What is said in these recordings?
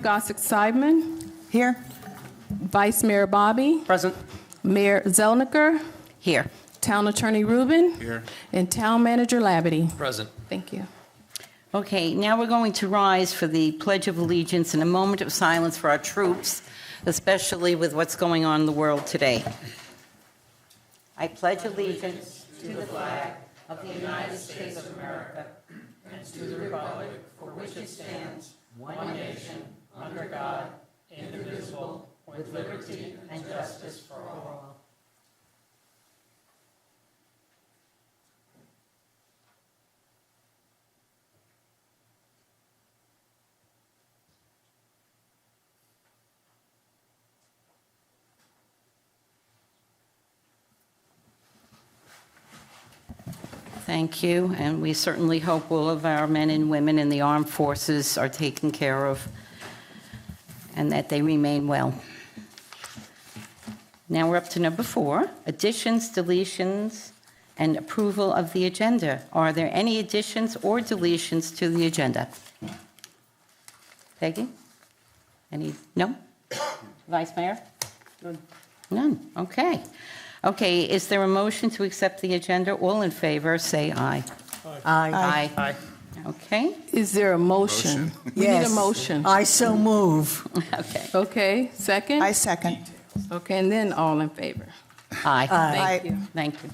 Gossick Seidman, Here. Vice Mayor Bobby, Present. Mayor Zelniker, Here. Town Attorney Rubin, Here. and Town Manager Labadie. Present. Thank you. Okay, now we're going to rise for the Pledge of Allegiance in a moment of silence for our troops, especially with what's going on in the world today. I pledge allegiance to the flag of the United States of America and to the republic for which it stands, one nation, under God, indivisible, with liberty and justice for all. Thank you, and we certainly hope all of our men and women in the armed forces are taken care of and that they remain well. Now we're up to number 4, additions, deletions, and approval of the agenda. Are there any additions or deletions to the agenda? Peggy? Any? No? Vice Mayor? None. Okay. Okay, is there a motion to accept the agenda? All in favor, say aye. Aye. Aye. Okay. Is there a motion? We need a motion. I so move. Okay. Okay, second? I second. Okay, and then all in favor. Aye. Thank you. Thank you.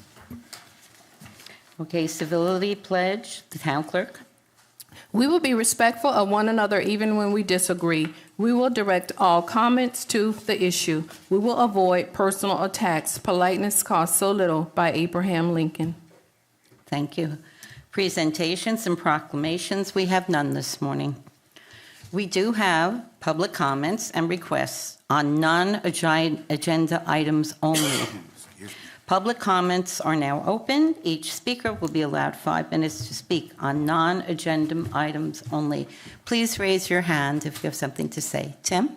Okay, civility pledge, the town clerk. We will be respectful of one another even when we disagree. We will direct all comments to the issue. We will avoid personal attacks. Politeness costs so little, by Abraham Lincoln. Thank you. Presentations and proclamations, we have none this morning. We do have public comments and requests on non-agenda items only. Public comments are now open. Each speaker will be allowed 5 minutes to speak on non-agenda items only. Please raise your hand if you have something to say. Tim?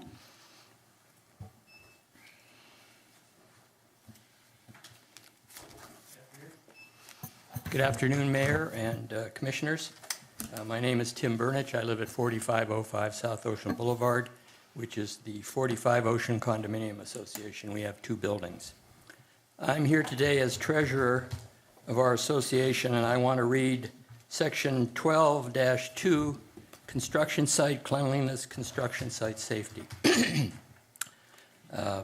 Good afternoon, Mayor and Commissioners. My name is Tim Burnich. I live at 4505 South Ocean Boulevard, which is the 45 Ocean Condominium Association. We have 2 buildings. I'm here today as treasurer of our association, and I want to read section 12-2, construction site cleanliness, construction site safety.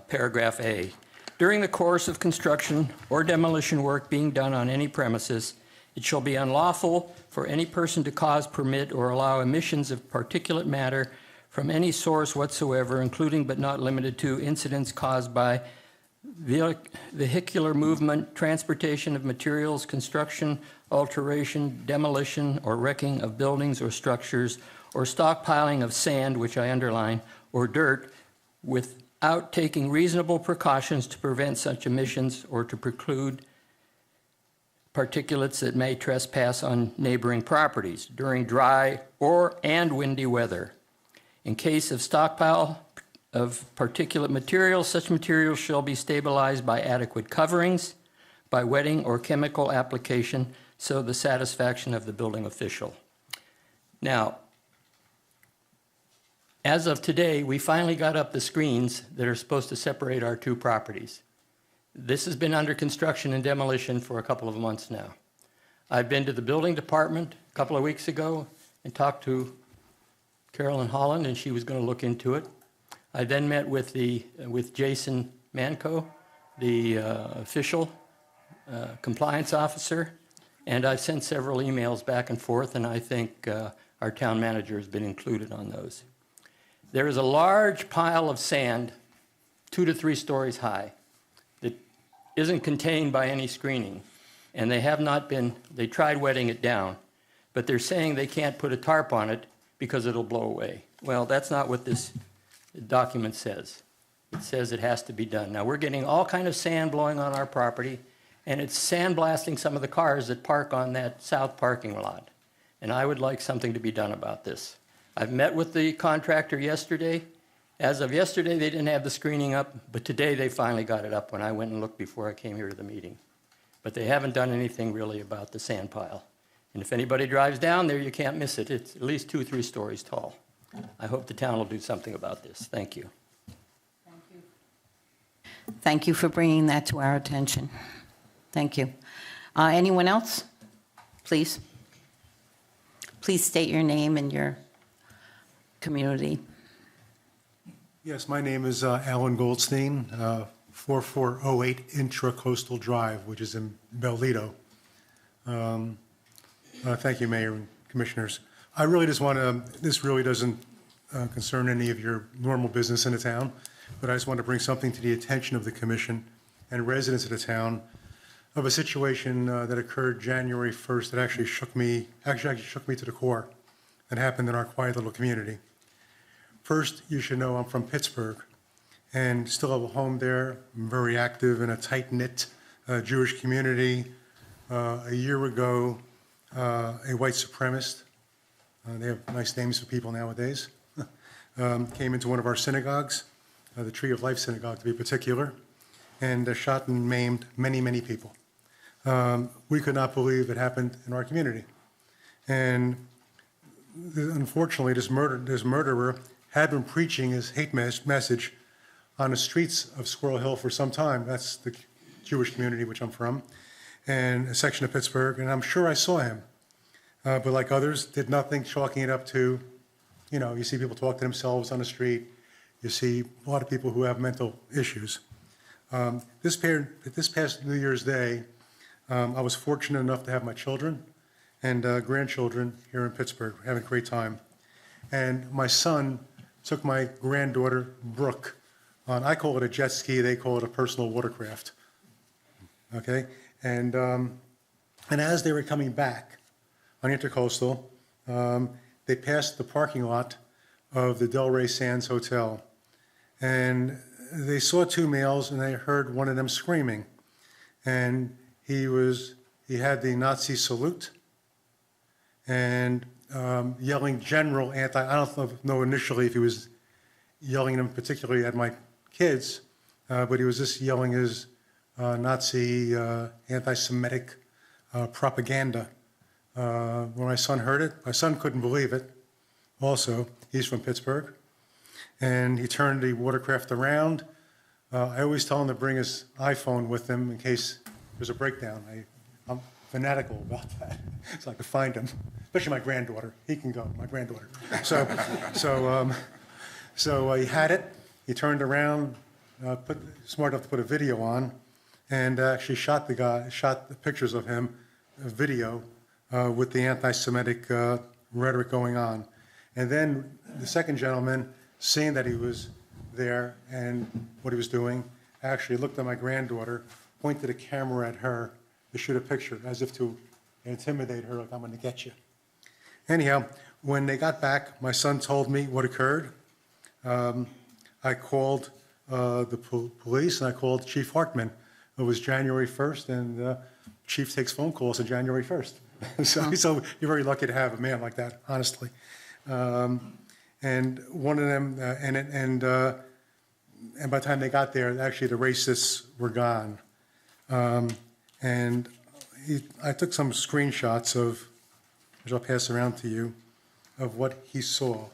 Paragraph A. During the course of construction or demolition work being done on any premises, it shall be unlawful for any person to cause, permit, or allow emissions of particulate matter from any source whatsoever, including but not limited to incidents caused by vehicular movement, transportation of materials, construction, alteration, demolition, or wrecking of buildings or structures, or stockpiling of sand, which I underline, or dirt, without taking reasonable precautions to prevent such emissions or to preclude particulates that may trespass on neighboring properties during dry and windy weather. In case of stockpile of particulate material, such materials shall be stabilized by adequate coverings, by wetting or chemical application, so the satisfaction of the building official. Now, as of today, we finally got up the screens that are supposed to separate our 2 properties. This has been under construction and demolition for a couple of months now. I've been to the building department a couple of weeks ago and talked to Carolyn Holland, and she was going to look into it. I then met with Jason Manco, the official compliance officer, and I've sent several emails back and forth, and I think our town manager has been included on those. There is a large pile of sand, 2 to 3 stories high, that isn't contained by any screening, and they tried wetting it down, but they're saying they can't put a tarp on it because it'll blow away. Well, that's not what this document says. It says it has to be done. Now, we're getting all kind of sand blowing on our property, and it's sandblasting some of the cars that park on that south parking lot. And I would like something to be done about this. I've met with the contractor yesterday. As of yesterday, they didn't have the screening up, but today they finally got it up when I went and looked before I came here to the meeting. But they haven't done anything really about the sand pile. And if anybody drives down there, you can't miss it. It's at least 2 or 3 stories tall. I hope the town will do something about this. Thank you. Thank you for bringing that to our attention. Thank you. Anyone else? Please. Please state your name and your community. Yes, my name is Alan Goldstein, 4408 Intracoastal Drive, which is in Bellito. Thank you, Mayor and Commissioners. I really just want to, this really doesn't concern any of your normal business in the town, but I just want to bring something to the attention of the commission and residents of the town of a situation that occurred January 1st that actually shook me to the core. That happened in our quiet little community. First, you should know I'm from Pittsburgh and still have a home there. I'm very active in a tight-knit Jewish community. A year ago, a white supremacist, they have nice names for people nowadays, came into one of our synagogues, the Tree of Life Synagogue to be particular, and shot and maimed many, many people. We could not believe it happened in our community. And unfortunately, this murderer had been preaching his hate message on the streets of Squirrel Hill for some time. That's the Jewish community which I'm from, and a section of Pittsburgh, and I'm sure I saw him. But like others, did nothing, chalking it up to, you see people talk to themselves on the street. You see a lot of people who have mental issues. This past New Year's Day, I was fortunate enough to have my children and grandchildren here in Pittsburgh, having a great time. And my son took my granddaughter, Brooke, on, I call it a jet ski, they call it a personal watercraft. Okay? And as they were coming back on Intercoastal, they passed the parking lot of the Delray Sands Hotel. And they saw two males and they heard one of them screaming. And he had the Nazi salute and yelling general anti, I don't know initially if he was yelling them particularly at my kids, but he was just yelling his Nazi anti-Semitic propaganda. When my son heard it, my son couldn't believe it also. He's from Pittsburgh. And he turned the watercraft around. I always tell him to bring his iPhone with him in case there's a breakdown. I'm fanatical about that, so I could find him, especially my granddaughter. He can go, my granddaughter. So he had it. He turned around, smart enough to put a video on, and actually shot the pictures of him, a video with the anti-Semitic rhetoric going on. And then the second gentleman, seeing that he was there and what he was doing, actually looked at my granddaughter, pointed a camera at her to shoot a picture, as if to intimidate her, like, I'm going to get you. Anyhow, when they got back, my son told me what occurred. I called the police, and I called Chief Hartman. It was January 1st, and Chief takes phone calls on January 1st. So you're very lucky to have a man like that, honestly. And one of them, and by the time they got there, actually the racists were gone. And I took some screenshots of, which I'll pass around to you, of what he saw.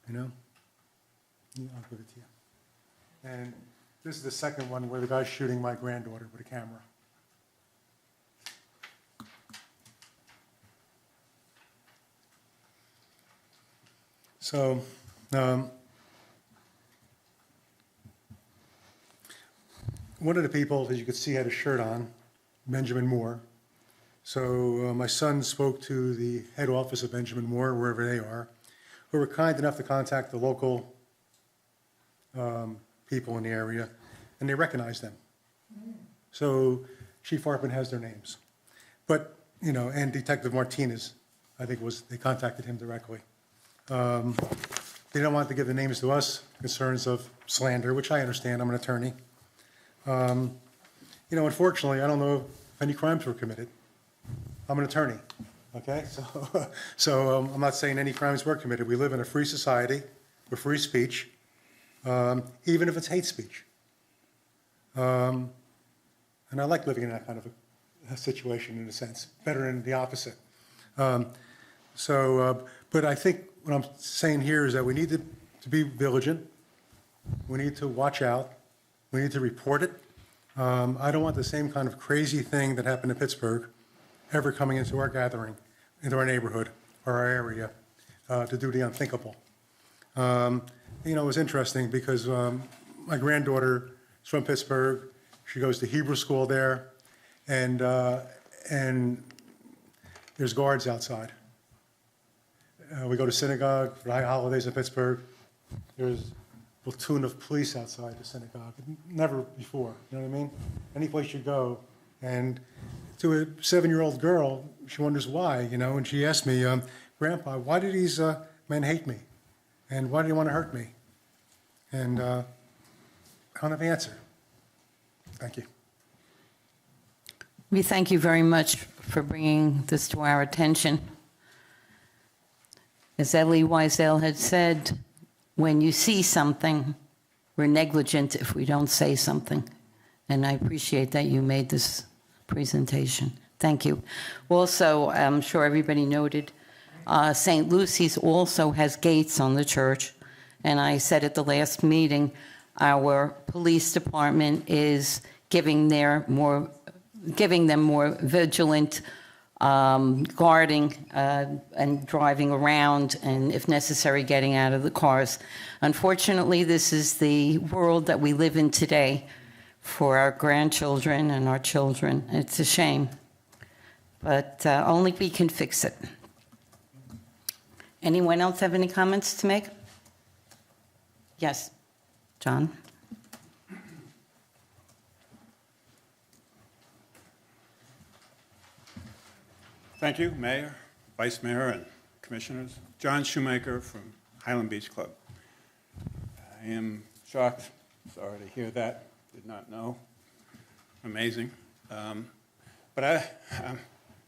I'll give it to you. And this is the second one where the guy's shooting my granddaughter with a camera. So, one of the people, as you could see, had a shirt on, Benjamin Moore. So my son spoke to the head office of Benjamin Moore, wherever they are, who were kind enough to contact the local people in the area, and they recognized them. So Chief Hartman has their names. But, and Detective Martinez, I think they contacted him directly. They don't want to give the names to us, concerns of slander, which I understand, I'm an attorney. Unfortunately, I don't know if any crimes were committed. I'm an attorney, okay? So I'm not saying any crimes were committed. We live in a free society with free speech, even if it's hate speech. And I like living in that kind of a situation in a sense, better than the opposite. But I think what I'm saying here is that we need to be vigilant. We need to watch out. We need to report it. I don't want the same kind of crazy thing that happened in Pittsburgh ever coming into our gathering, into our neighborhood or our area to do the unthinkable. It was interesting because my granddaughter is from Pittsburgh. She goes to Hebrew school there, and there's guards outside. We go to synagogue for high holidays in Pittsburgh. There's a platoon of police outside the synagogue. Never before, you know what I mean? Any place you go, and to a 7-year-old girl, she wonders why, and she asked me, Grandpa, why do these men hate me? And why do they want to hurt me? And I don't have an answer. Thank you. We thank you very much for bringing this to our attention. As Elie Wiesel had said, when you see something, we're negligent if we don't say something. And I appreciate that you made this presentation. Thank you. Also, I'm sure everybody noted, St. Lucy's also has gates on the church. And I said at the last meeting, our police department is giving them more vigilant guarding and driving around, and if necessary, getting out of the cars. Unfortunately, this is the world that we live in today for our grandchildren and our children. It's a shame, but only we can fix it. Anyone else have any comments to make? Yes, John? Thank you, Mayor, Vice Mayor, and Commissioners. John Shoemaker from Highland Beach Club. I am shocked, sorry to hear that, did not know. Amazing. But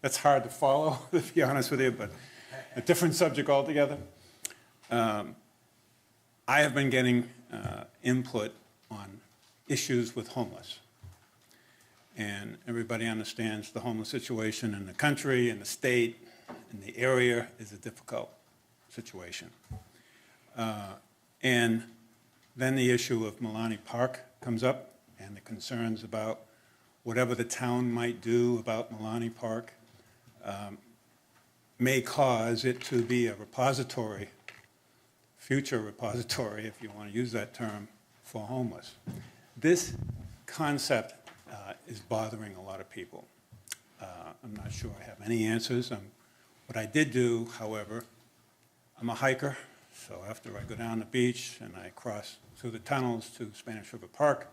that's hard to follow, to be honest with you, but a different subject altogether. I have been getting input on issues with homeless. And everybody understands the homeless situation in the country, in the state, in the area is a difficult situation. And then the issue of Milani Park comes up and the concerns about whatever the town might do about Milani Park may cause it to be a repository, future repository, if you want to use that term, for homeless. This concept is bothering a lot of people. I'm not sure I have any answers. What I did do, however, I'm a hiker, so after I go down the beach and I cross through the tunnels to Spanish River Park,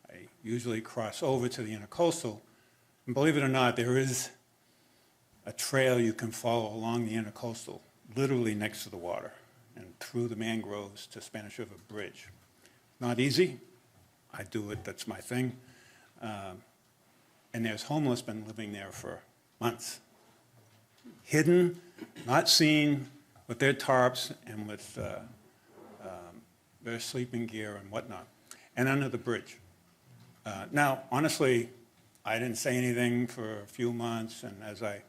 I usually cross over to the Intercoastal. And believe it or not, there is a trail you can follow along the Intercoastal, literally next to the water, and through the mangroves to Spanish River Bridge. Not easy. I do it, that's my thing. And there's homeless been living there for months. Hidden, not seen, with their tarps and with their sleeping gear and whatnot, and under the bridge. Now, honestly, I didn't say anything for a few months, and as I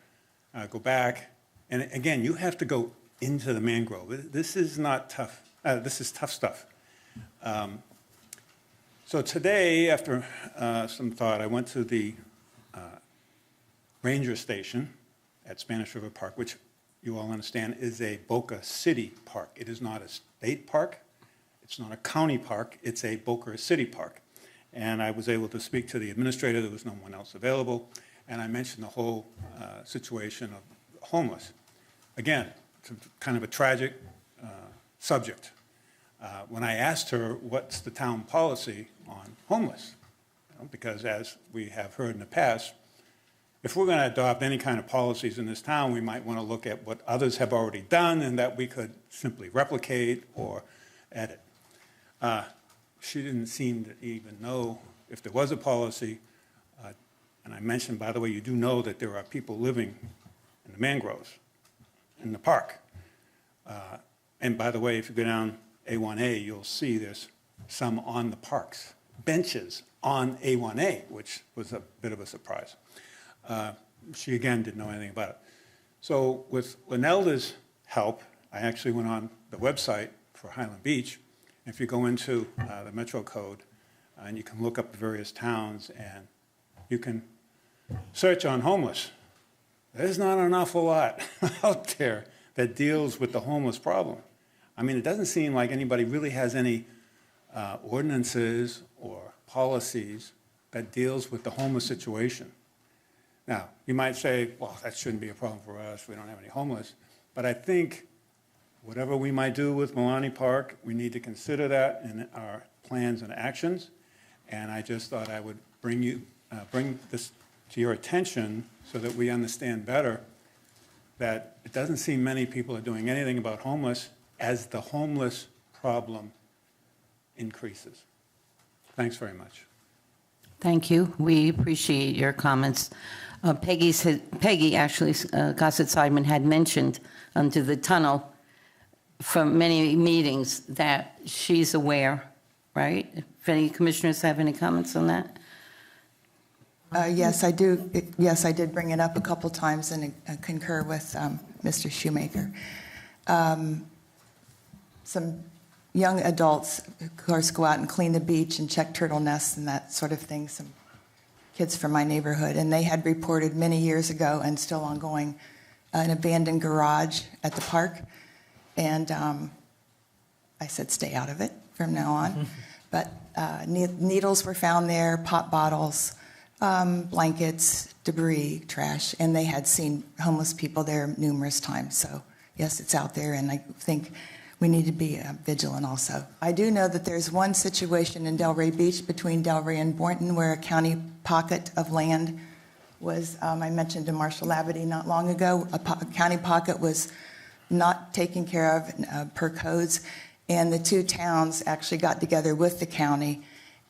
go back, and again, you have to go into the mangrove. This is not tough. This is tough stuff. So today, after some thought, I went to the ranger station at Spanish River Park, which you all understand is a Boca City park. It is not a state park. It's not a county park. It's a Boca City park. And I was able to speak to the administrator. There was no one else available. And I mentioned the whole situation of homeless. Again, it's kind of a tragic subject. When I asked her what's the town policy on homeless, because as we have heard in the past, if we're going to adopt any kind of policies in this town, we might want to look at what others have already done and that we could simply replicate or edit. She didn't seem to even know if there was a policy. And I mentioned, by the way, you do know that there are people living in the mangroves, in the park. And by the way, if you go down A1A, you'll see there's some on the parks, benches on A1A, which was a bit of a surprise. She, again, didn't know anything about it. So with Linelda's help, I actually went on the website for Highland Beach. If you go into the Metro Code, and you can look up the various towns, and you can search on homeless. There's not an awful lot out there that deals with the homeless problem. I mean, it doesn't seem like anybody really has any ordinances or policies that deals with the homeless situation. Now, you might say, well, that shouldn't be a problem for us. We don't have any homeless. But I think whatever we might do with Milani Park, we need to consider that in our plans and actions. And I just thought I would bring this to your attention so that we understand better that it doesn't seem many people are doing anything about homeless as the homeless problem increases. Thanks very much. Thank you. We appreciate your comments. Peggy, actually, Gossett-Seidman had mentioned under the tunnel from many meetings that she's aware, right? If any commissioners have any comments on that? Yes, I do. Yes, I did bring it up a couple times and concur with Mr. Shoemaker. Some young adults, of course, go out and clean the beach and check turtle nests and that sort of thing. Some kids from my neighborhood, and they had reported many years ago and still ongoing an abandoned garage at the park. And I said, stay out of it from now on. But needles were found there, pop bottles, blankets, debris, trash, and they had seen homeless people there numerous times. So yes, it's out there, and I think we need to be vigilant also. I do know that there's one situation in Delray Beach between Delray and Boynton where a county pocket of land was, I mentioned to Marshall Labadie not long ago, a county pocket was not taken care of per codes, and the two towns actually got together with the county,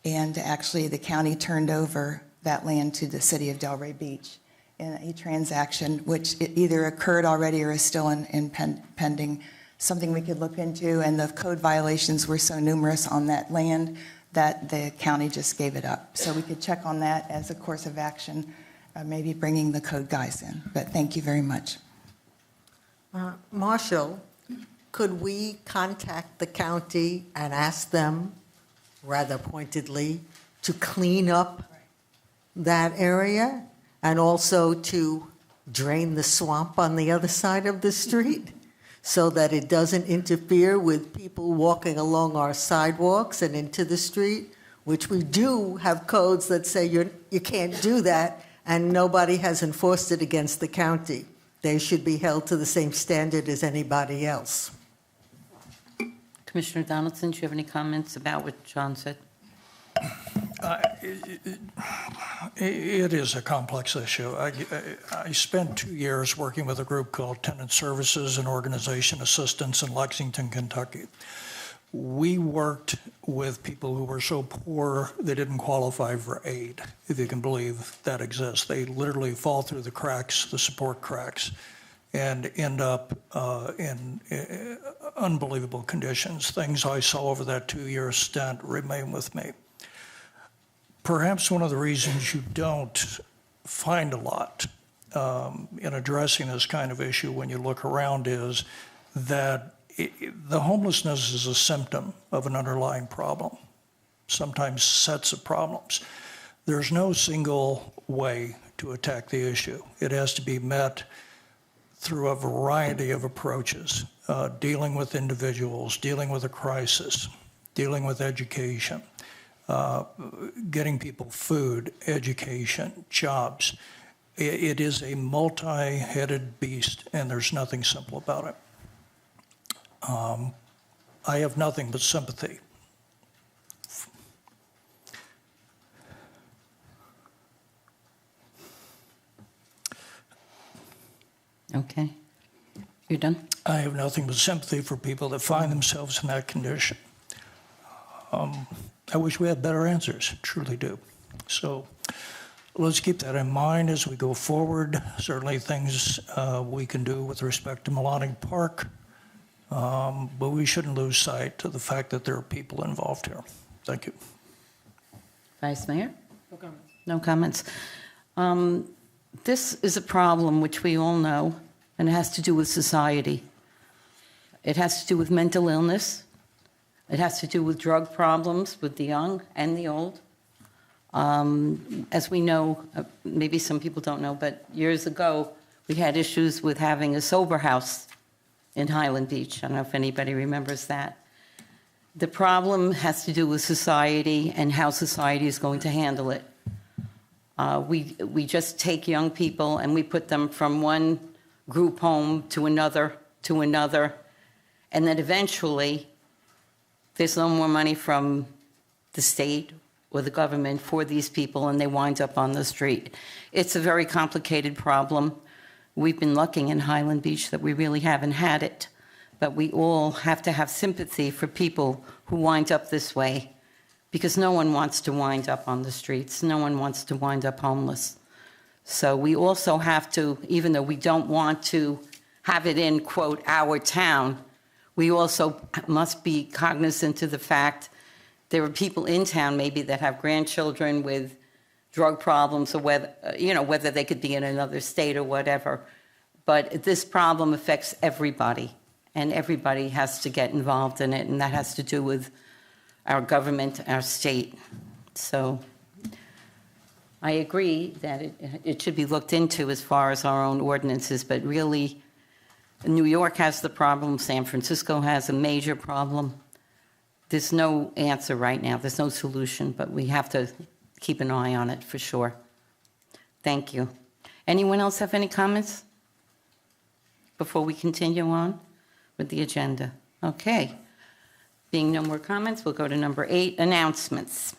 and actually the county turned over that land to the city of Delray Beach in a transaction which it either occurred already or is still in pending. Something we could look into, and the code violations were so numerous on that land that the county just gave it up. So we could check on that as a course of action, maybe bringing the code guys in. But thank you very much. Marshall, could we contact the county and ask them, rather pointedly, to clean up that area and also to drain the swamp on the other side of the street so that it doesn't interfere with people walking along our sidewalks and into the street, which we do have codes that say you can't do that, and nobody has enforced it against the county. They should be held to the same standard as anybody else. Commissioner Donaldson, do you have any comments about what John said? It is a complex issue. I spent 2 years working with a group called Tenant Services and Organization Assistance in Lexington, Kentucky. We worked with people who were so poor they didn't qualify for aid, if you can believe that exists. They literally fall through the cracks, the support cracks, and end up in unbelievable conditions. Things I saw over that 2-year stint remain with me. Perhaps one of the reasons you don't find a lot in addressing this kind of issue when you look around is that the homelessness is a symptom of an underlying problem, sometimes sets of problems. There's no single way to attack the issue. It has to be met through a variety of approaches, dealing with individuals, dealing with a crisis, dealing with education, getting people food, education, jobs. It is a multi-headed beast, and there's nothing simple about it. I have nothing but sympathy. Okay. You're done? I have nothing but sympathy for people that find themselves in that condition. I wish we had better answers, truly do. So let's keep that in mind as we go forward. Certainly things we can do with respect to Milani Park, but we shouldn't lose sight of the fact that there are people involved here. Thank you. Vice Mayor? No comments. No comments. This is a problem which we all know and it has to do with society. It has to do with mental illness. It has to do with drug problems with the young and the old. As we know, maybe some people don't know, but years ago, we had issues with having a sober house in Highland Beach. I don't know if anybody remembers that. The problem has to do with society and how society is going to handle it. We just take young people and we put them from one group home to another, and then eventually there's no more money from the state or the government for these people, and they wind up on the street. It's a very complicated problem. We've been lucky in Highland Beach that we really haven't had it, but we all have to have sympathy for people who wind up this way, because no one wants to wind up on the streets. No one wants to wind up homeless. So we also have to, even though we don't want to have it in, quote, our town, we also must be cognizant of the fact there are people in town maybe that have grandchildren with drug problems, or whether they could be in another state or whatever. But this problem affects everybody, and everybody has to get involved in it, and that has to do with our government, our state. So I agree that it should be looked into as far as our own ordinances, but really, New York has the problem, San Francisco has a major problem. There's no answer right now, there's no solution, but we have to keep an eye on it for sure. Thank you. Anyone else have any comments before we continue on with the agenda? Okay. Being no more comments, we'll go to number 8, announcements.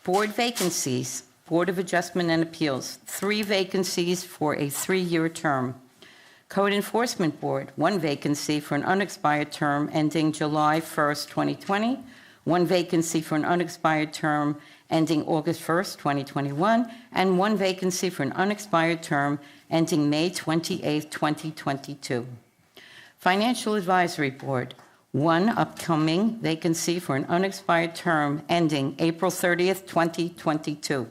Board vacancies, Board of Adjustment and Appeals, 3 vacancies for a 3-year term. Code Enforcement Board, 1 vacancy for an unexpired term ending July 1st, 2020, 1 vacancy for an unexpired term ending August 1st, 2021, and 1 vacancy for an unexpired term ending May 28th, 2022. Financial Advisory Board, 1 upcoming vacancy for an unexpired term ending April 30th, 2022.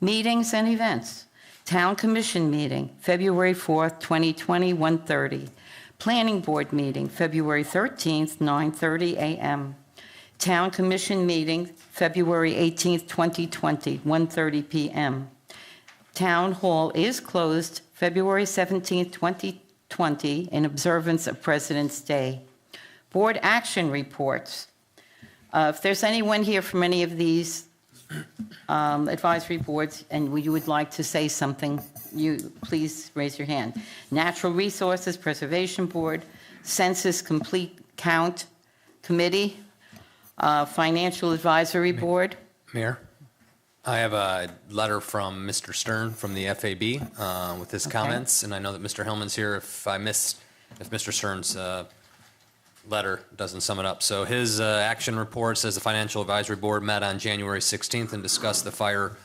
Meetings and events. Town Commission meeting, February 4th, 2020, 1:30. Planning Board meeting, February 13th, 9:30 a.m. Town Commission meeting, February 18th, 2020, 1:30 p.m. Town Hall is closed February 17th, 2020, in observance of President's Day. Board action reports. If there's anyone here from any of these advisory boards and you would like to say something, you please raise your hand. Natural Resources Preservation Board, Census Complete Count Committee, Financial Advisory Board. Mayor, I have a letter from Mr. Stern from the FAB with his comments, and I know that Mr. Hillman's here if Mr. Stern's letter doesn't sum it up. So his action report says the Financial Advisory Board met on January 16th and discussed the fire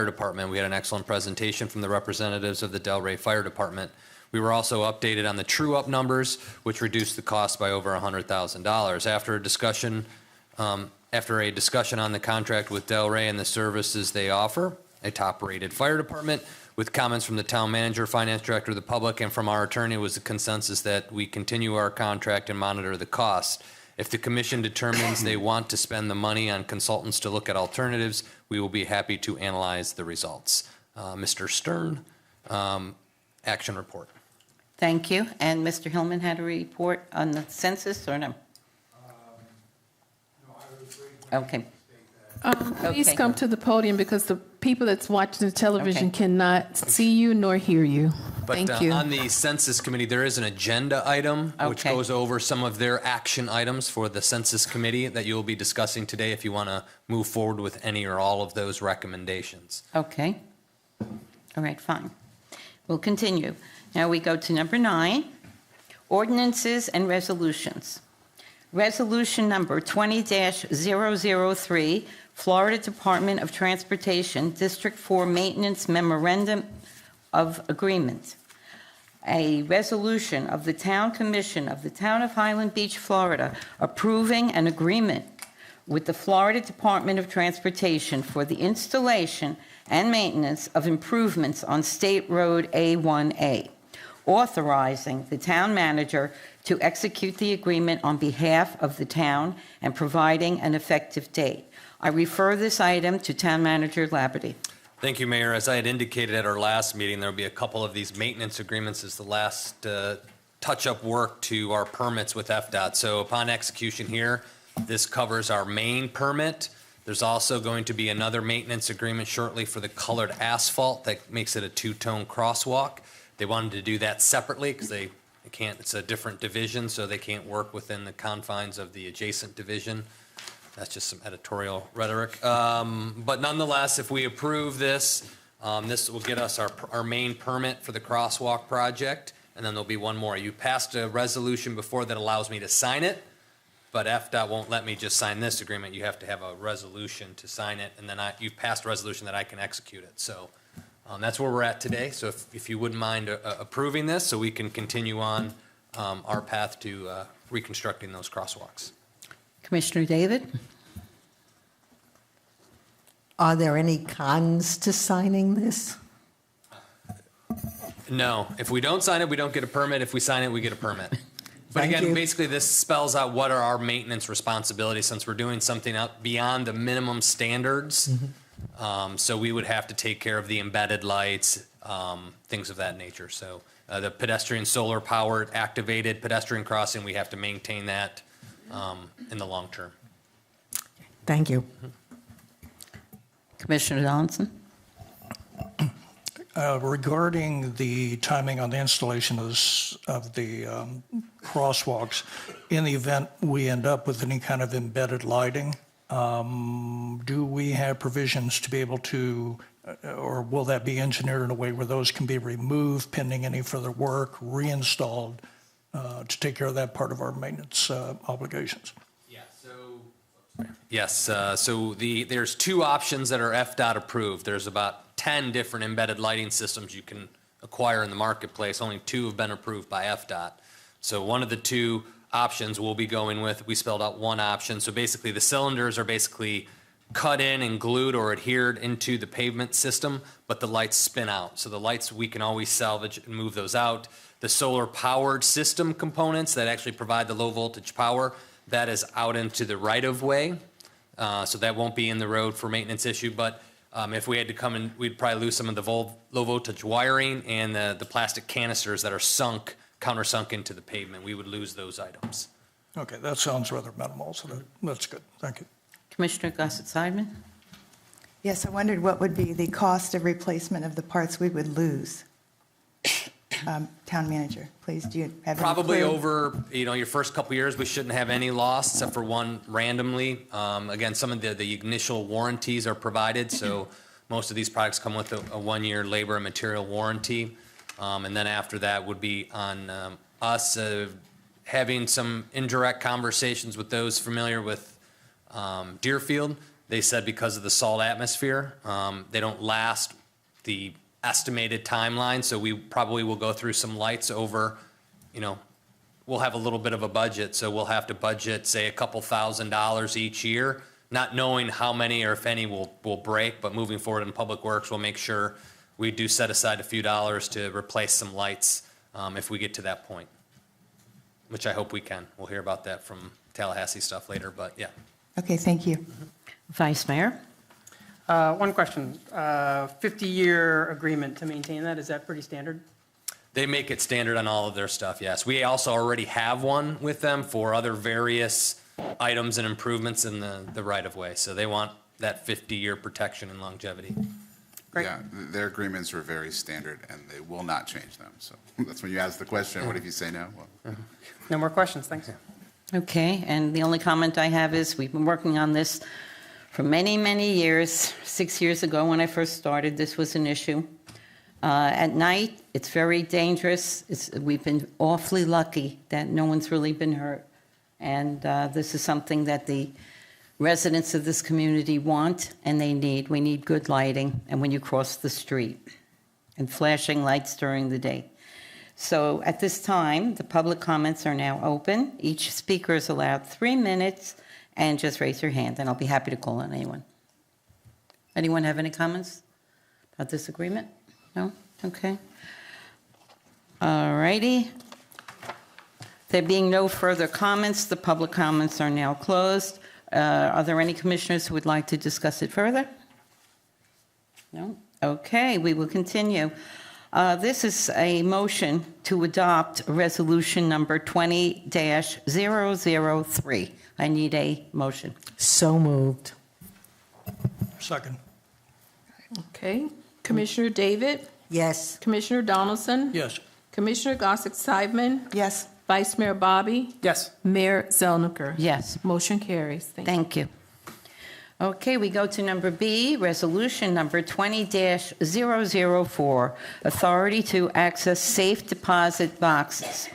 department. We had an excellent presentation from the representatives of the Delray Fire Department. We were also updated on the true-up numbers, which reduced the cost by over $100,000. After a discussion on the contract with Delray and the services they offer, a top-rated fire department, with comments from the town manager, finance director, the public, and from our attorney, it was a consensus that we continue our contract and monitor the cost. If the commission determines they want to spend the money on consultants to look at alternatives, we will be happy to analyze the results. Mr. Stern, action report. Thank you. And Mr. Hillman had a report on the census, or no? No, I would agree. Okay. Please Okay. come to the podium because the people that's watching the television Okay. cannot see you nor hear you. But Thank you. on the census committee, there is an agenda item which Okay. goes over some of their action items for the census committee that you'll be discussing today if you want to move forward with any or all of those recommendations. Okay. All right, fine. We'll continue. Now we go to number 9, ordinances and resolutions. Resolution number 20-003, Florida Department of Transportation, District 4 Maintenance Memorandum of Agreement. A resolution of the Town Commission of the Town of Highland Beach, Florida, approving an agreement with the Florida Department of Transportation for the installation and maintenance of improvements on State Road A1A. authorizing the town manager to execute the agreement on behalf of the town and providing an effective date. I refer this item to Town Manager Labadie. Thank you, Mayor. As I had indicated at our last meeting, there'll be a couple of these maintenance agreements as the last touch-up work to our permits with FDOT. So upon execution here, this covers our main permit. There's also going to be another maintenance agreement shortly for the colored asphalt that makes it a two-tone crosswalk. They wanted to do that separately because they can't, it's a different division, so they can't work within the confines of the adjacent division. That's just some editorial rhetoric. But nonetheless, if we approve this, this will get us our main permit for the crosswalk project, and then there'll be one more. You passed a resolution before that allows me to sign it, but FDOT won't let me just sign this agreement. You have to have a resolution to sign it, and then you've passed a resolution that I can execute it. So that's where we're at today. So if you wouldn't mind approving this, so we can continue on our path to reconstructing those crosswalks. Commissioner David? Are there any cons to signing this? No, if we don't sign it, we don't get a permit. If we sign it, we get a permit. But Thank again, you. basically this spells out what are our maintenance responsibilities since we're doing something out beyond the minimum standards. So we would have to take care of the embedded lights, things of that nature. So the pedestrian solar powered activated pedestrian crossing, we have to maintain that in the long term. Thank you. Commissioner Donaldson? Regarding the timing on the installation of the crosswalks, in the event we end up with any kind of embedded lighting, do we have provisions to be able to, or will that be engineered in a way where those can be removed pending any further work, reinstalled, to take care of that part of our maintenance obligations? Yes, so there's two options that are FDOT approved. There's about 10 different embedded lighting systems you can acquire in the marketplace. Only 2 have been approved by FDOT. So one of the 2 options we'll be going with, we spelled out one option. So basically the cylinders are basically cut in and glued or adhered into the pavement system, but the lights spin out. So the lights, we can always salvage and move those out. The solar powered system components that actually provide the low voltage power, that is out into the right of way. So that won't be in the road for maintenance issue, but if we had to come in, we'd probably lose some of the low voltage wiring and the plastic canisters that are countersunk into the pavement. We would lose those items. Okay, that sounds rather minimal, so that's good. Thank you. Commissioner Gossett-Seidman? Yes, I wondered what would be the cost of replacement of the parts we would lose. Town manager, please, do you have any Probably clue? over, your first couple years, we shouldn't have any loss except for one randomly. Again, some of the initial warranties are provided, so most of these products come with a 1-year labor and material warranty. And then after that would be on us having some indirect conversations with those familiar with Deerfield. They said because of the salt atmosphere, they don't last the estimated timeline, so we probably will go through some lights over, we'll have a little bit of a budget, so we'll have to budget, say, a couple $1,000s each year, not knowing how many or if any will break, but moving forward in Public Works, we'll make sure we do set aside a few dollars to replace some lights if we get to that point, which I hope we can. We'll hear about that from Tallahassee stuff later, but yeah. Okay, thank you. Vice Mayor? One question. 50-year agreement to maintain that, is that pretty standard? They make it standard on all of their stuff, yes. We also already have one with them for other various items and improvements in the right-of-way. So they want that 50-year protection and longevity. Great. Yeah, their agreements are very standard, and they will not change them. So that's when you ask the question, what if you say no? Well, No more questions, thanks. Okay, and the only comment I have is we've been working on this for many, many years. 6 years ago when I first started, this was an issue. At night, it's very dangerous. We've been awfully lucky that no one's really been hurt. And this is something that the residents of this community want and they need. We need good lighting and when you cross the street and flashing lights during the day. So at this time, the public comments are now open. Each speaker is allowed 3 minutes, and just raise your hand, and I'll be happy to call on anyone. Anyone have any comments about this agreement? No? Okay. All righty. There being no further comments, the public comments are now closed. Are there any commissioners who would like to discuss it further? No? Okay, we will continue. This is a motion to adopt resolution number 20-003. I need a motion. So moved. Second. Okay. Commissioner David? Yes. Commissioner Donaldson? Yes. Commissioner Gossett-Seidman? Yes. Vice Mayor Bobby? Yes. Mayor Zellniker? Yes. Motion carries. Thank you. Okay, we go to number B, resolution number 20-004, authority to access safe deposit boxes.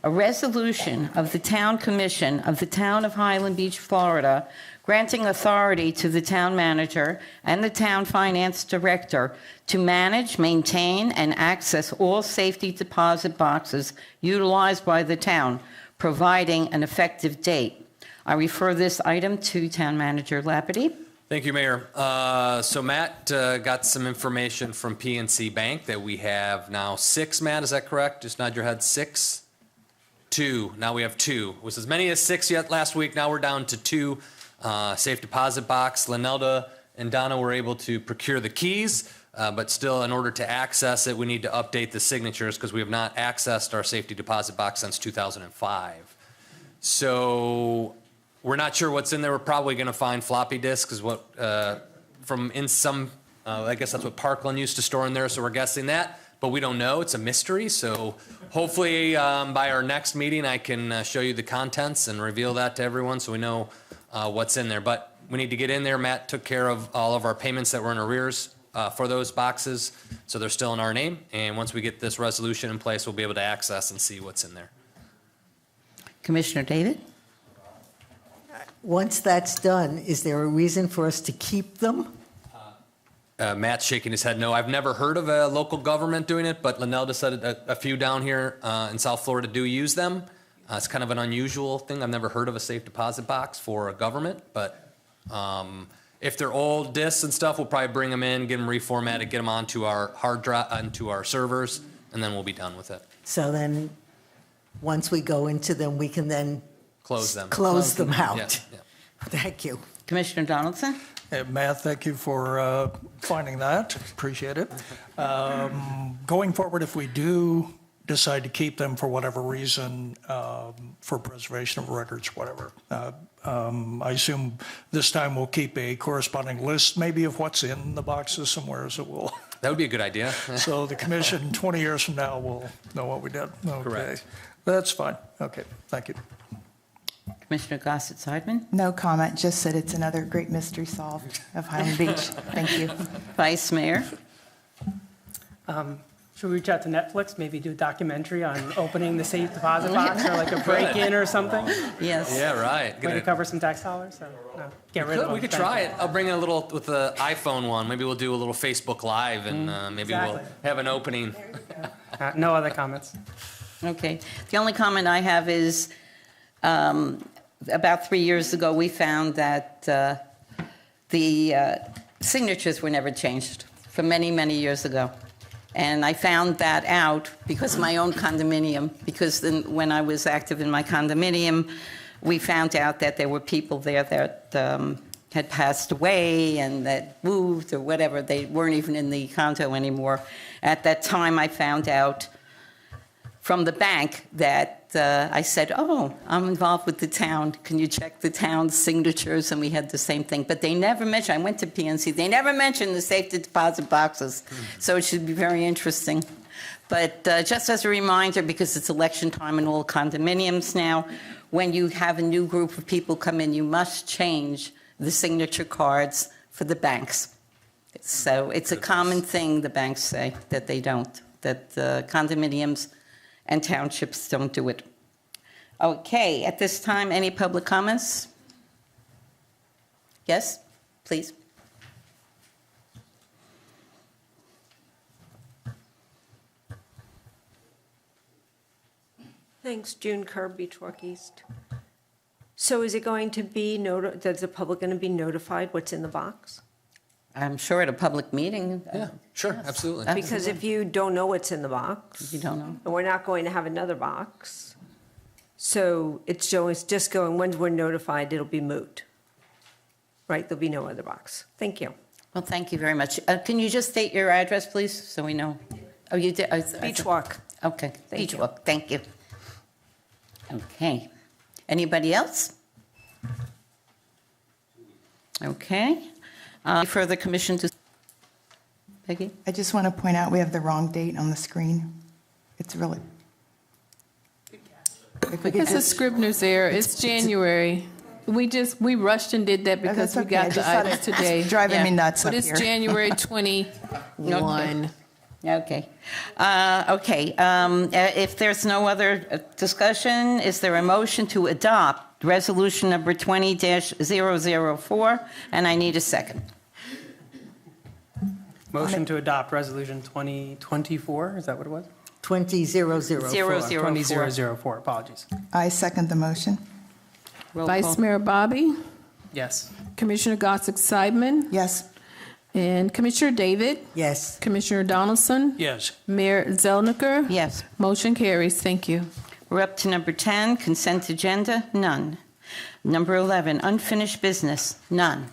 A resolution of the Town Commission of the Town of Highland Beach, Florida, granting authority to the town manager and the town finance director to manage, maintain, and access all safety deposit boxes utilized by the town, providing an effective date. I refer this item to Town Manager Lapity. Thank you, Mayor. So Matt got some information from PNC Bank that we have now 6, Matt, is that correct? Just nod your head, 6? 2, now we have 2. It was as many as 6 yet last week, now we're down to 2 safe deposit box. Linelda and Donna were able to procure the keys, but still in order to access it, we need to update the signatures because we have not accessed our safety deposit box since 2005. So we're not sure what's in there. We're probably going to find floppy disks is what, from in some, I guess that's what Parkland used to store in there. So we're guessing that, but we don't know. It's a mystery. So hopefully by our next meeting, I can show you the contents and reveal that to everyone so we know what's in there. But we need to get in there. Matt took care of all of our payments that were in arrears for those boxes. So they're still in our name. And once we get this resolution in place, we'll be able to access and see what's in there. Commissioner David? Once that's done, is there a reason for us to keep them? Matt's shaking his head no. I've never heard of a local government doing it, but Linelda said a few down here in South Florida do use them. It's kind of an unusual thing. I've never heard of a safe deposit box for a government, but if they're old discs and stuff, we'll probably bring them in, get them reformatted, get them onto our hard drive, onto our servers, and then we'll be done with it. So then, once we go into them, we can then Close them. close them out. Yeah, yeah. Thank you. Commissioner Donaldson? Matt, thank you for finding that. Appreciate it. Going forward, if we do decide to keep them for whatever reason, for preservation of records, whatever, I assume this time we'll keep a corresponding list maybe of what's in the boxes somewhere, so we'll, That would be a good idea. so the commission 20 years from now will know what we did. Okay. Correct. That's fine. Okay, thank you. Commissioner Gossett-Seidman? No comment, just that it's another great mystery solved of Highland Beach. Thank you. Vice Mayor? Should we reach out to Netflix, maybe do a documentary on opening the safe deposit box or like a break-in or something? Yes. Yeah, right. Way to cover some tax dollars? So, no, get rid of them. We could Thank try you. it. I'll bring in a little with the iPhone one. Maybe we'll do a little Facebook Live and maybe we'll Exactly. have an opening. No other comments. Okay. The only comment I have is, about 3 years ago, we found that the signatures were never changed from many, many years ago. And I found that out because of my own condominium, because then when I was active in my condominium, we found out that there were people there that had passed away and that moved or whatever. They weren't even in the condo anymore. At that time, I found out from the bank that I said, oh, I'm involved with the town. Can you check the town's signatures? And we had the same thing. But they never mentioned, I went to PNC, they never mentioned the safety deposit boxes. So it should be very interesting. But just as a reminder, because it's election time in all condominiums now, when you have a new group of people come in, you must change the signature cards for the banks. So it's a common thing, the banks say, that they don't, that condominiums and townships don't do it. Okay, at this time, any public comments? Yes, please. Thanks, June Kerr, Beach Walk East. So is it going to be, is the public going to be notified what's in the box? I'm sure at a public meeting. Yeah, sure, absolutely. Because if you don't know what's in the box. You don't know. And we're not going to have another box. So it's just going, once we're notified, it'll be moot. Right, there'll be no other box. Thank you. Well, thank you very much. Can you just state your address, please, so we know? Oh, you did? Beach Walk. Okay, Thank Beach you. Walk, thank you. Okay. Anybody else? Okay. Further commission to, Peggy? I just want to point out, we have the wrong date on the screen. It's really. If we could It's a just- Scribner's error. It's January. We rushed and did that because That's we okay. I got the just thought items it- today. driving me nuts But up it's here. January 21. Okay. If there's no other discussion, is there a motion to adopt resolution number 20-004? And I need a second. Motion to adopt resolution 2024, is that what it was? 20004. 20004, apologies. I second the motion. Roll call. Vice Mayor Bobby, Yes. Commissioner Gossick Seidman, Yes. and Commissioner David, Yes. Commissioner Donaldson, Yes. Mayor Zelniker. Yes. Motion carries. Thank you. We're up to number 10, consent agenda, none. Number 11, unfinished business, none.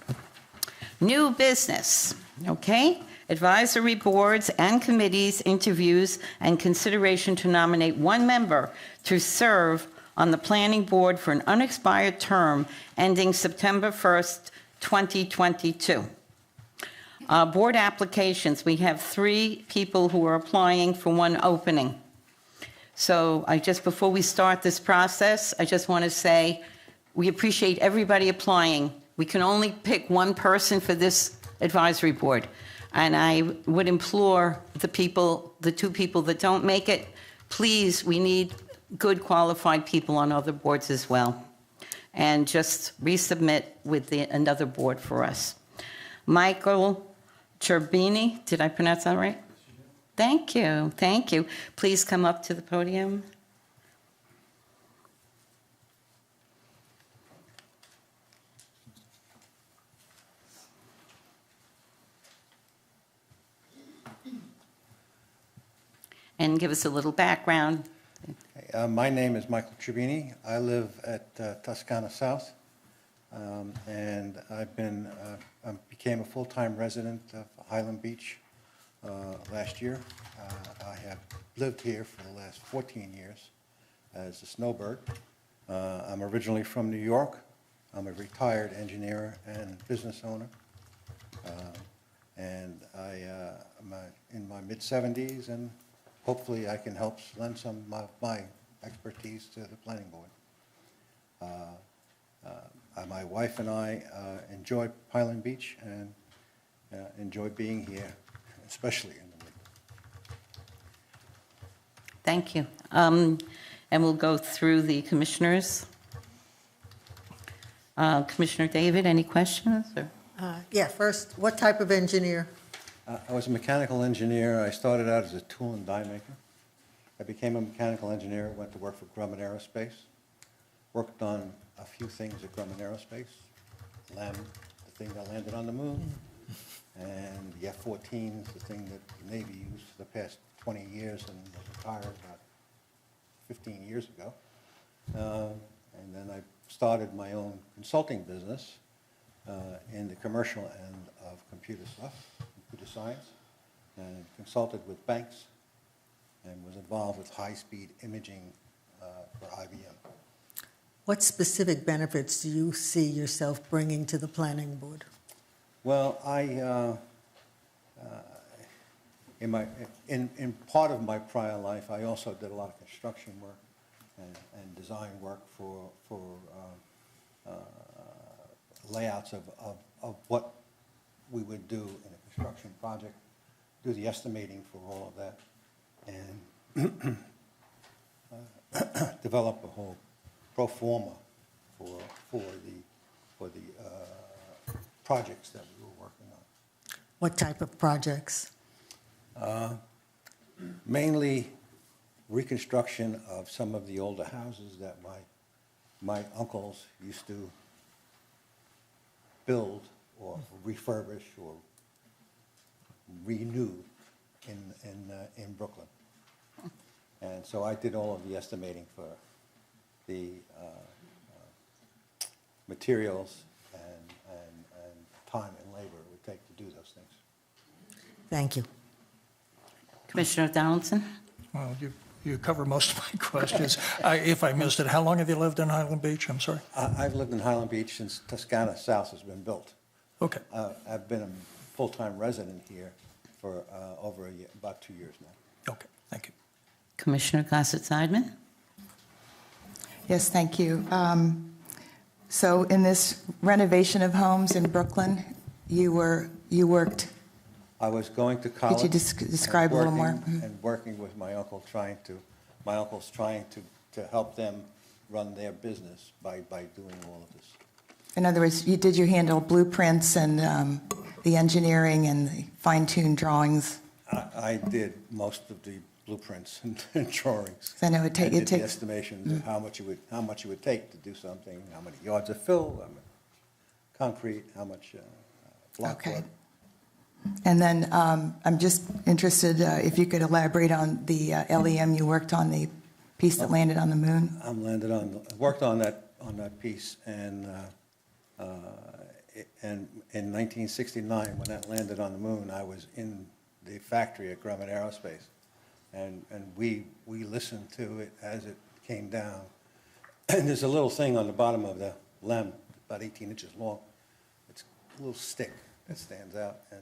New business, okay? Advisory boards and committees, interviews, and consideration to nominate one member to serve on the planning board for an unexpired term ending September 1st, 2022. Board applications, we have 3 people who are applying for one opening. So before we start this process, I just want to say, we appreciate everybody applying. We can only pick one person for this advisory board. And I would implore the 2 people that don't make it, please, we need good qualified people on other boards as well. And just resubmit with another board for us. Michael Cherbini, did I pronounce that right? Thank you, thank you. Please come up to the podium. And give us a little background. My name is Michael Tribini. I live at Toscana South, and I became a full-time resident of Highland Beach last year. I have lived here for the last 14 years as a snowbird. I'm originally from New York. I'm a retired engineer and business owner, and I'm in my mid-70s, and hopefully I can help lend some of my expertise to the planning board. My wife and I enjoy Highland Beach and enjoy being here, especially in the winter. Thank you. And we'll go through the commissioners. Commissioner David, any questions? Or? Yeah, first, what type of engineer? I was a mechanical engineer. I started out as a tool and die maker. I became a mechanical engineer, went to work for Grumman Aerospace, worked on a few things at Grumman Aerospace, LEM, the thing that landed on the moon, and the F-14s, the thing that the Navy used for the past 20 years and retired about 15 years ago. And then I started my own consulting business in the commercial end of computer stuff, computer science, and consulted with banks and was involved with high-speed imaging for IBM. What specific benefits do you see yourself bringing to the planning board? Well, in part of my prior life, I also did a lot of construction work and design work for layouts of what we would do in a construction project, do the estimating for all of that, and develop a whole pro forma for the projects that we were working on. What type of projects? Mainly reconstruction of some of the older houses that my uncles used to build or refurbish or renew in Brooklyn. And so I did all of the estimating for the materials and time and labor it would take to do those things. Thank you. Commissioner Donaldson? Well, you covered most of my questions. If I missed it, how long have you lived in Highland Beach? I'm sorry. I've lived in Highland Beach since Toscana South has been built. Okay. I've been a full-time resident here for over a year, about 2 years now. Okay, thank you. Commissioner Gossett-Seidman? Yes, thank you. So in this renovation of homes in Brooklyn, you worked, I was going to college. could you describe a little more? And working with my uncle, my uncle's trying to help them run their business by doing all of this. In other words, you handle blueprints and the engineering and the fine-tuned drawings? I did most of the blueprints and drawings. I know it I did the takes. estimations of how much it would take to do something, how many yards of fill, how much concrete, how much block Okay. wood. And then I'm just interested if you could elaborate on the LEM you worked on, the piece that landed on the moon. Worked on that piece, and in 1969, when that landed on the moon, I was in the factory at Grumman Aerospace, and we listened to it as it came down. And there's a little thing on the bottom of the LEM, about 18 inches long. It's a little stick that stands out, and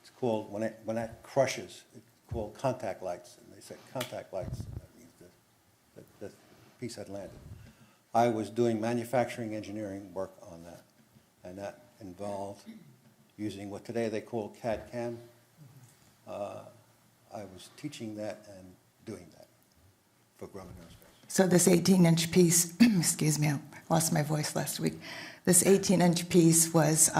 it's called, when that crushes, it's called contact lights. And they said contact lights, that means that the piece had landed. I was doing manufacturing engineering work on that, and that involved using what today they call CAD/CAM. I was teaching that and doing that for Grumman Aerospace. So this 18-inch piece, excuse me, I lost my voice last week. This 18-inch piece was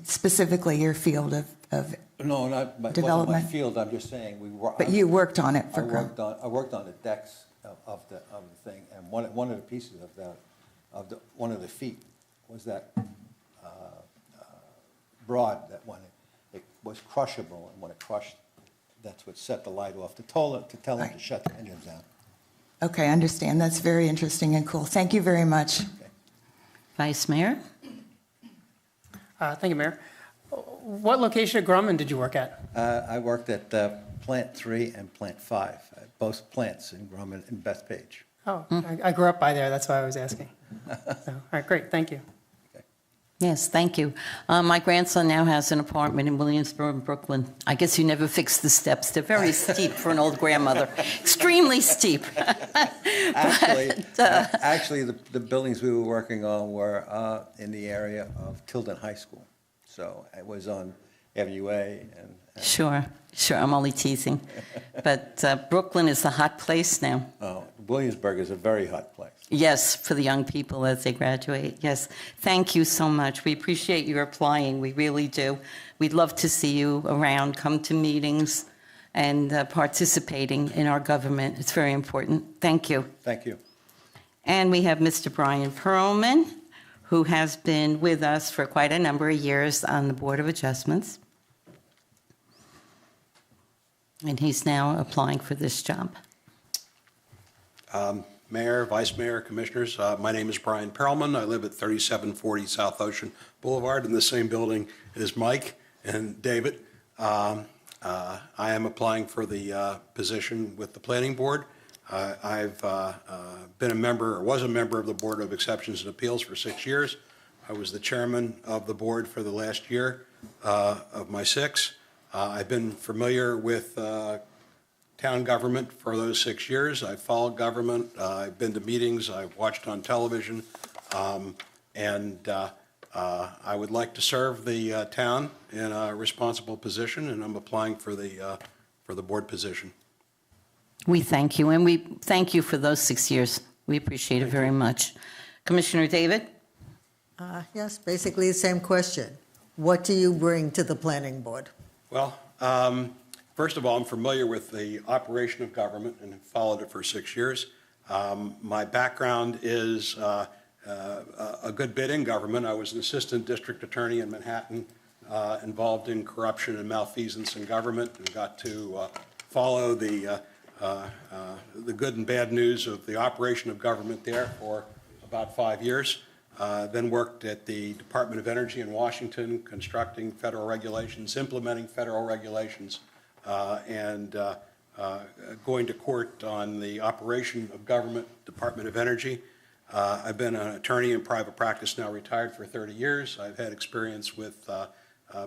specifically your field of No, not my, development? wasn't my field. I'm just saying But you worked on it for I worked on the decks of the thing, and one of the pieces of one of the feet was that rod that when it was crushable, and when it crushed, that's what set the light off to tell it to shut the engines down. Okay, I understand. That's very interesting and cool. Thank you very much. Vice Mayor? Thank you, Mayor. What location at Grumman did you work at? I worked at Plant 3 and Plant 5, both plants in Grumman and Bethpage. Oh, I grew up by there. That's why I was asking. So, all right, great. Thank you. Yes, thank you. My grandson now has an apartment in Williamsburg, Brooklyn. I guess you never fixed the steps. They're very steep for an old grandmother. Extremely steep. Actually, the buildings we were working on were in the area of Tilden High School. So it was on Avenue A. Sure. I'm only teasing. But Brooklyn is a hot place now. Oh, Williamsburg is a very hot place. Yes, for the young people as they graduate. Yes. Thank you so much. We appreciate your applying. We really do. We'd love to see you around, come to meetings, and participating in our government. It's very important. Thank you. Thank you. And we have Mr. Brian Perlman, who has been with us for quite a number of years on the Board of Adjustments. And he's now applying for this job. Mayor, Vice Mayor, Commissioners, my name is Brian Perlman. I live at 3740 South Ocean Boulevard in the same building as Mike and David. I am applying for the position with the Planning Board. I've been a member, or was a member of the Board of Exceptions and Appeals for 6 years. I was the chairman of the board for the last year of my 6. I've been familiar with town government for those 6 years. I've followed government. I've been to meetings. I've watched on television. And I would like to serve the town in a responsible position, and I'm applying for the board position. We thank you, and we thank you for those 6 years. We appreciate it very much. Commissioner David? Yes, basically the same question. What do you bring to the planning board? Well, first of all, I'm familiar with the operation of government and have followed it for 6 years. My background is a good bit in government. I was an assistant district attorney in Manhattan involved in corruption and malfeasance in government, and got to follow the good and bad news of the operation of government there for about 5 years. Then worked at the Department of Energy in Washington, constructing federal regulations, implementing federal regulations, and going to court on the operation of government, Department of Energy. I've been an attorney in private practice, now retired, for 30 years. I've had experience with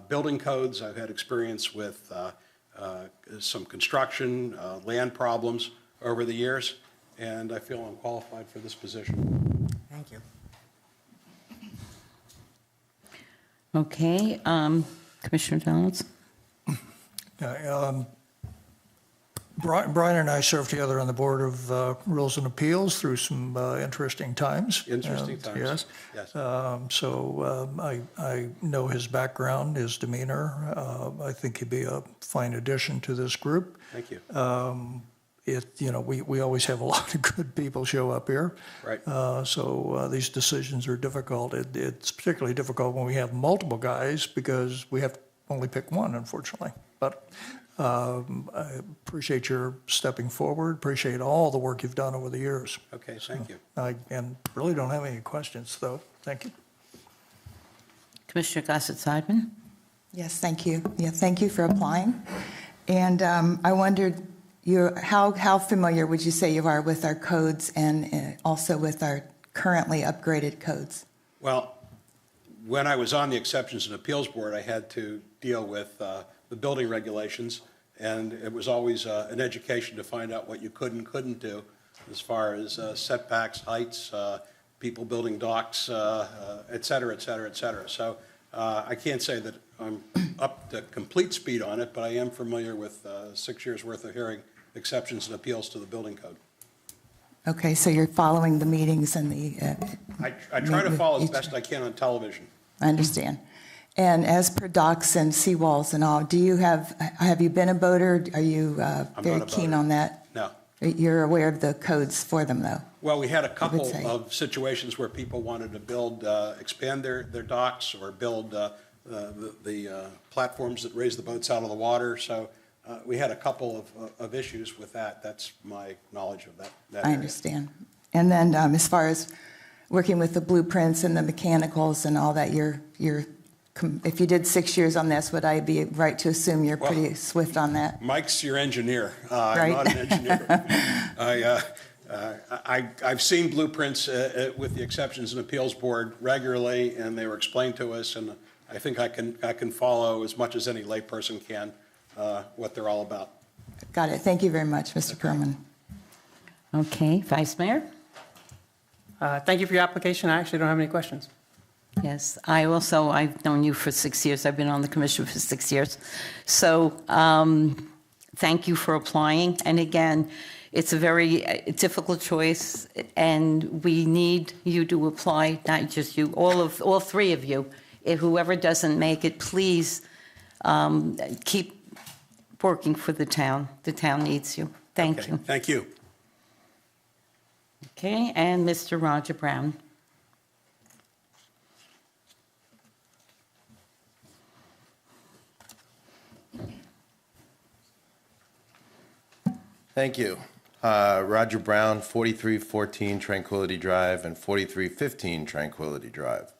building codes. I've had experience with some construction, land problems over the years, and I feel I'm qualified for this position. Thank you. Okay, Commissioner Donalds? Brian and I served together on the Board of Rules and Appeals through some interesting times. Interesting times. Yes. Yes. So I know his background, his demeanor. I think he'd be a fine addition to this group. Thank you. We always have a lot of good people show up here. Right. So these decisions are difficult. It's particularly difficult when we have multiple guys because we have to only pick one, unfortunately. But I appreciate your stepping forward, appreciate all the work you've done over the years. Okay, thank you. And really don't have any questions, though. Thank you. Commissioner Gossett-Seidman? Yes, thank you. Yeah, thank you for applying. And I wondered, how familiar would you say you are with our codes and also with our currently upgraded codes? Well, when I was on the Exceptions and Appeals Board, I had to deal with the building regulations, and it was always an education to find out what you could and couldn't do as far as setbacks, heights, people building docks, et cetera, et cetera, et cetera. So I can't say that I'm up to complete speed on it, but I am familiar with 6 years' worth of hearing exceptions and appeals to the building code. Okay, so you're following the meetings and the... I try to follow as best I can on television. I understand. And as per docks and seawalls and all, have you been a boater? Are you very keen on that? No. You're aware of the codes for them, though? Well, we had a couple of situations where people wanted to build, expand their docks or build the platforms that raise the boats out of the water. So we had a couple of issues with that. That's my knowledge of that I area. understand. And then as far as working with the blueprints and the mechanicals and all that, if you did 6 years on this, would I be right to assume you're pretty swift on that? Mike's your engineer. Right. I'm not an engineer. I've seen blueprints with the Exceptions and Appeals Board regularly, and they were explained to us, and I think I can follow as much as any layperson can what they're all about. Got it. Thank you very much, Mr. Perlman. Okay, Vice Mayor? Thank you for your application. I actually don't have any questions. Yes, I've known you for 6 years. I've been on the commission for 6 years. So thank you for applying. And again, it's a very difficult choice, and we need you to apply, not just you, all three of you. If whoever doesn't make it, please keep working for the town. The town needs you. Thank you. Thank you. Okay, and Mr. Roger Brown. Thank you. Roger Brown, 4314 Tranquility Drive and 4315 Tranquility Drive.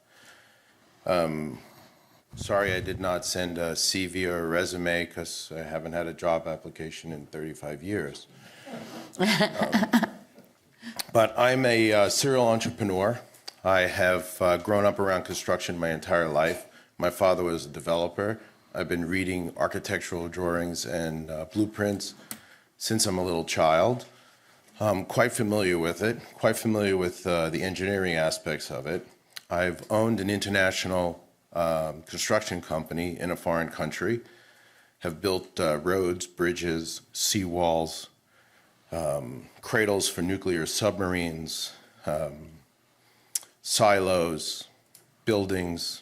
Sorry I did not send a CV or a resume because I haven't had a job application in 35 years. But I'm a serial entrepreneur. I have grown up around construction my entire life. My father was a developer. I've been reading architectural drawings and blueprints since I'm a little child. I'm quite familiar with it, quite familiar with the engineering aspects of it. I've owned an international construction company in a foreign country, have built roads, bridges, seawalls, cradles for nuclear submarines, silos, buildings,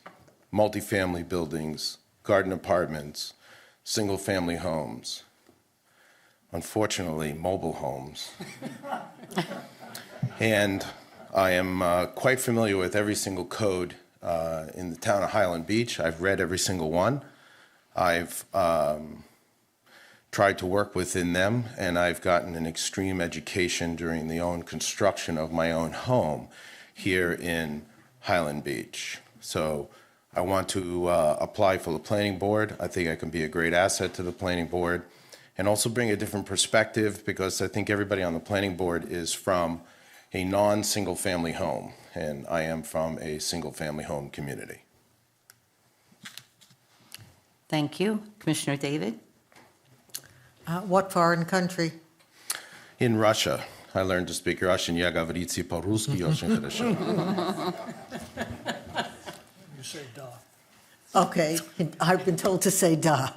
multifamily buildings, garden apartments, single-family homes. Unfortunately, mobile homes. And I am quite familiar with every single code in the town of Highland Beach. I've read every single one. I've tried to work within them, and I've gotten an extreme education during the own construction of my own home here in Highland Beach. So I want to apply for the planning board. I think I can be a great asset to the planning board and also bring a different perspective, because I think everybody on the planning board is from a non-single family home, and I am from a single family home community. Thank you. Commissioner David? What foreign country? In Russia, I learned to speak Russian. Я говорите по-русски очень хорошо. You say da. Okay, I've been told to say da.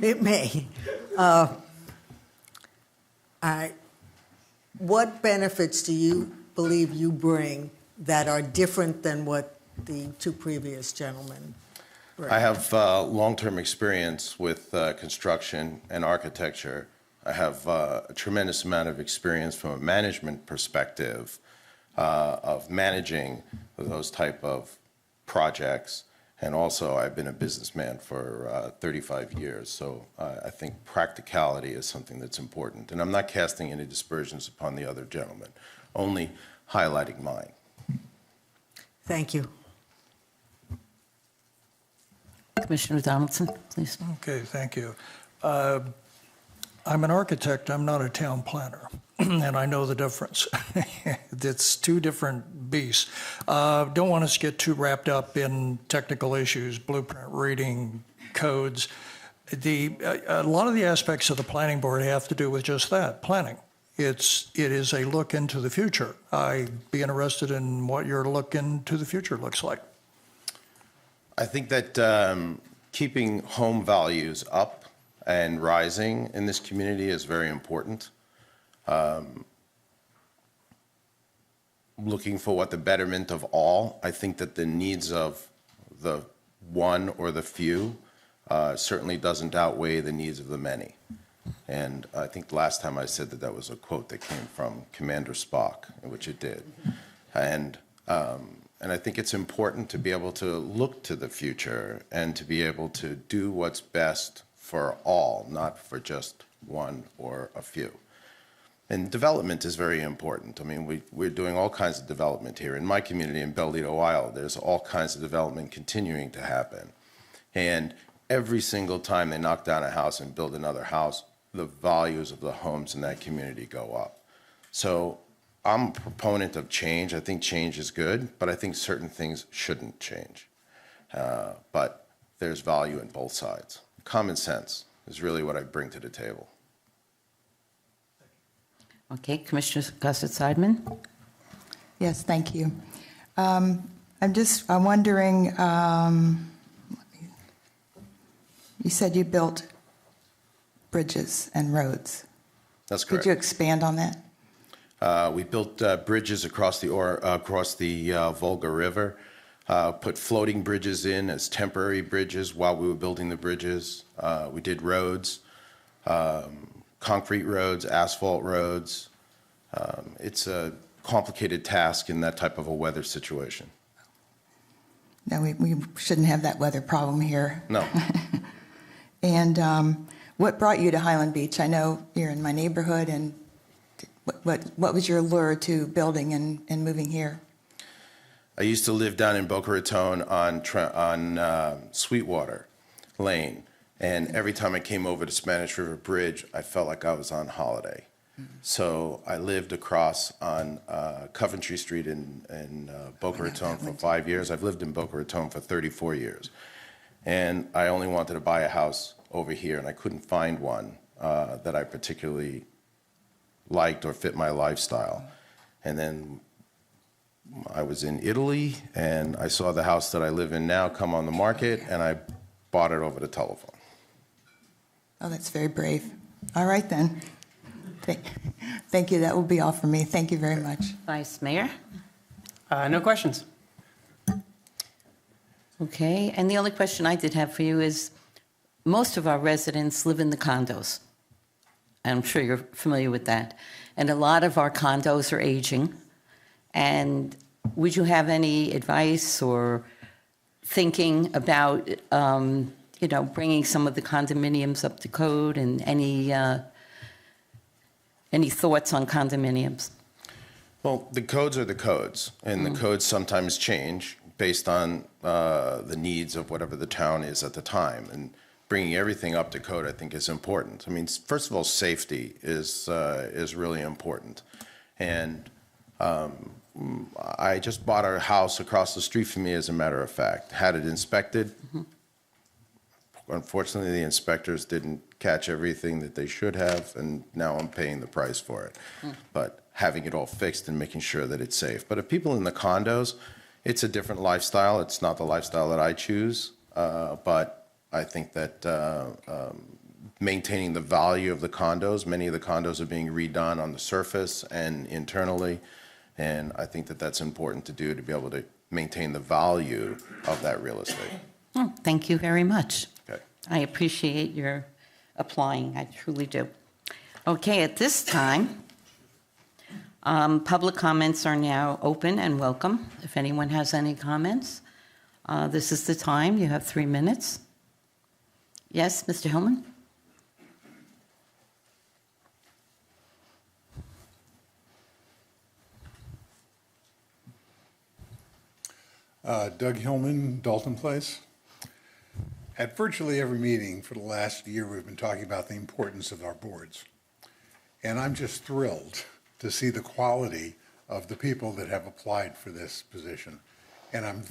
It may. What benefits do you believe you bring that are different than what the two previous gentlemen bring? I have long-term experience with construction and architecture. I have a tremendous amount of experience from a management perspective of managing those type of projects. And also, I've been a businessman for 35 years. So I think practicality is something that's important. And I'm not casting any dispersions upon the other gentlemen, only highlighting mine. Thank you. Commissioner Donaldson, please. Okay, thank you. I'm an architect, I'm not a town planner, and I know the difference. It's two different beasts. Don't want us to get too wrapped up in technical issues, blueprint reading, codes. A lot of the aspects of the planning board have to do with just that, planning. It is a look into the future. I'd be interested in what your look into the future looks like. I think that keeping home values up and rising in this community is very important. Looking for what the betterment of all. I think that the needs of the one or the few certainly doesn't outweigh the needs of the many. And I think the last time I said that was a quote that came from Commander Spock, which it did. And I think it's important to be able to look to the future and to be able to do what's best for all, not for just one or a few. And development is very important. I mean, we're doing all kinds of development here. In my community in Bellito Isle, there's all kinds of development continuing to happen. And every single time they knock down a house and build another house, the values of the homes in that community go up. So I'm a proponent of change. I think change is good, but I think certain things shouldn't change. But there's value in both sides. Common sense is really what I bring to the table. Okay, Commissioner Gossett-Seidman? Yes, thank you. I'm wondering, you said you built bridges and roads. That's correct. Could you expand on that? We built bridges across the Volga River, put floating bridges in as temporary bridges while we were building the bridges. We did roads, concrete roads, asphalt roads. It's a complicated task in that type of a weather situation. No, we shouldn't have that weather problem here. No. And what brought you to Highland Beach? I know you're in my neighborhood, and what was your lure to building and moving here? I used to live down in Boca Raton on Sweetwater Lane, and every time I came over to Spanish River Bridge, I felt like I was on holiday. So I lived across on Coventry Street in Boca Raton for 5 years. I've lived in Boca Raton for 34 years. And I only wanted to buy a house over here, and I couldn't find one that I particularly liked or fit my lifestyle. And then I was in Italy, and I saw the house that I live in now come on the market, and I bought it over the telephone. Oh, that's very brave. All right, then. Thank you. That will be all for me. Thank you very much. Vice Mayor? No questions. Okay, and the only question I did have for you is, most of our residents live in the condos. I'm sure you're familiar with that. And a lot of our condos are aging. And would you have any advice or thinking about, bringing some of the condominiums up to code, and any thoughts on condominiums? Well, the codes are the codes, and the codes sometimes change based on the needs of whatever the town is at the time. And bringing everything up to code, I think, is important. I mean, first of all, safety is really important. And I just bought a house across the street from me, as a matter of fact. Had it inspected. Unfortunately, the inspectors didn't catch everything that they should have, and now I'm paying the price for it. But having it all fixed and making sure that it's safe. But if people in the condos, it's a different lifestyle. It's not the lifestyle that I choose. But I think that maintaining the value of the condos, many of the condos are being redone on the surface and internally. And I think that that's important to do, to be able to maintain the value of that real estate. Oh, thank you very much. Okay. I appreciate your applying. I truly do. Okay, at this time, public comments are now open and welcome. If anyone has any comments, this is the time. You have 3 minutes. Yes, Mr. Hillman? Doug Hillman, Dalton Place. At virtually every meeting for the last year, we've been talking about the importance of our boards. And I'm just thrilled to see the quality of the people that have applied for this position. And I'm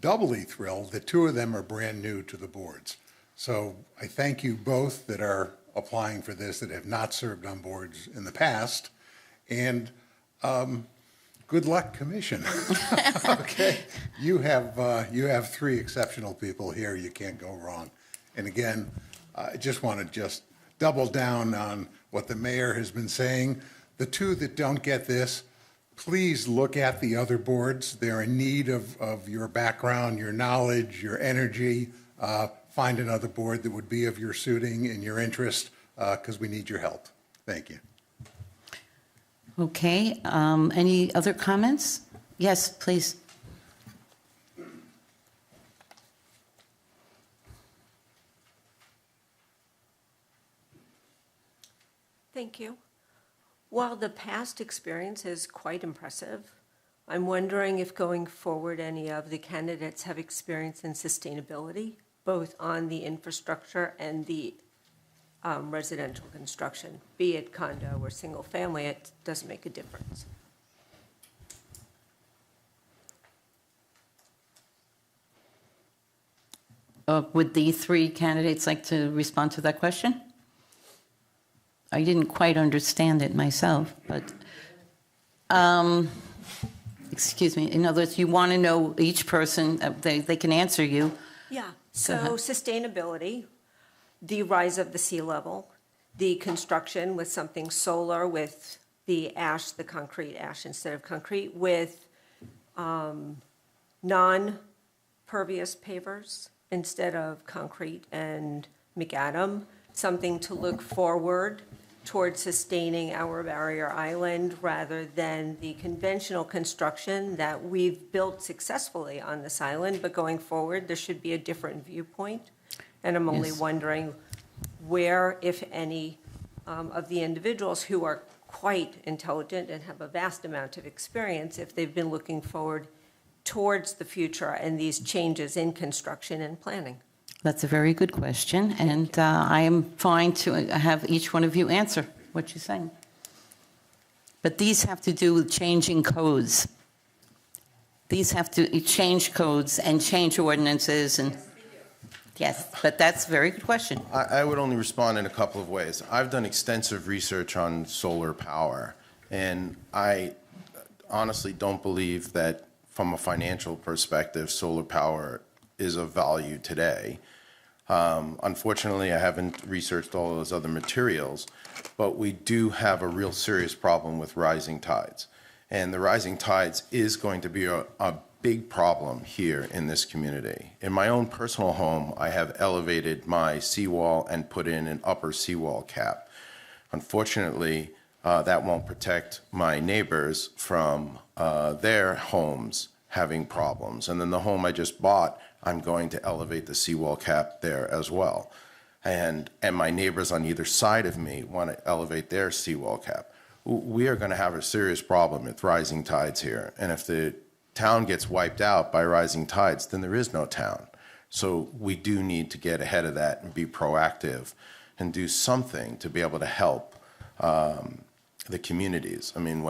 doubly thrilled that 2 of them are brand new to the boards. So I thank you both that are applying for this, that have not served on boards in the past. And good luck, Commission. Okay, you have 3 exceptional people here. You can't go wrong. And again, I just want to double down on what the mayor has been saying. The 2 that don't get this, please look at the other boards. They're in need of your background, your knowledge, your energy. Find another board that would be of your suiting and your interest, because we need your help. Thank you. Okay, any other comments? Yes, please. Thank you. While the past experience is quite impressive, I'm wondering if going forward any of the candidates have experience in sustainability, both on the infrastructure and the residential construction, be it condo or single family. It doesn't make a difference. Would the 3 candidates like to respond to that question? I didn't quite understand it myself, but, excuse me, in other words, you want to know each person, they can answer you. Yeah, so sustainability, the rise of the sea level, the construction with something solar, with the ash, the concrete ash instead of concrete, with non-pervious pavers instead of concrete and macadam, something to look forward towards sustaining our barrier island rather than the conventional construction that we've built successfully on this island. But going forward, there should be a different viewpoint. And I'm only wondering where, if any, of the individuals who are quite intelligent and have a vast amount of experience, if they've been looking forward towards the future and these changes in construction and planning. That's a very good question, and I am fine to have each one of you answer what you're saying. But these have to do with changing codes. These have to change codes and change ordinances and... Yes, but that's a very good question. I would only respond in a couple of ways. I've done extensive research on solar power, and I honestly don't believe that from a financial perspective, solar power is of value today. Unfortunately, I haven't researched all those other materials, but we do have a real serious problem with rising tides. And the rising tides is going to be a big problem here in this community. In my own personal home, I have elevated my seawall and put in an upper seawall cap. Unfortunately, that won't protect my neighbors from their homes having problems. And then the home I just bought, I'm going to elevate the seawall cap there as well. And my neighbors on either side of me want to elevate their seawall cap. We are going to have a serious problem with rising tides here. And if the town gets wiped out by rising tides, then there is no town. So we do need to get ahead of that and be proactive and do something to be able to help the communities. I mean,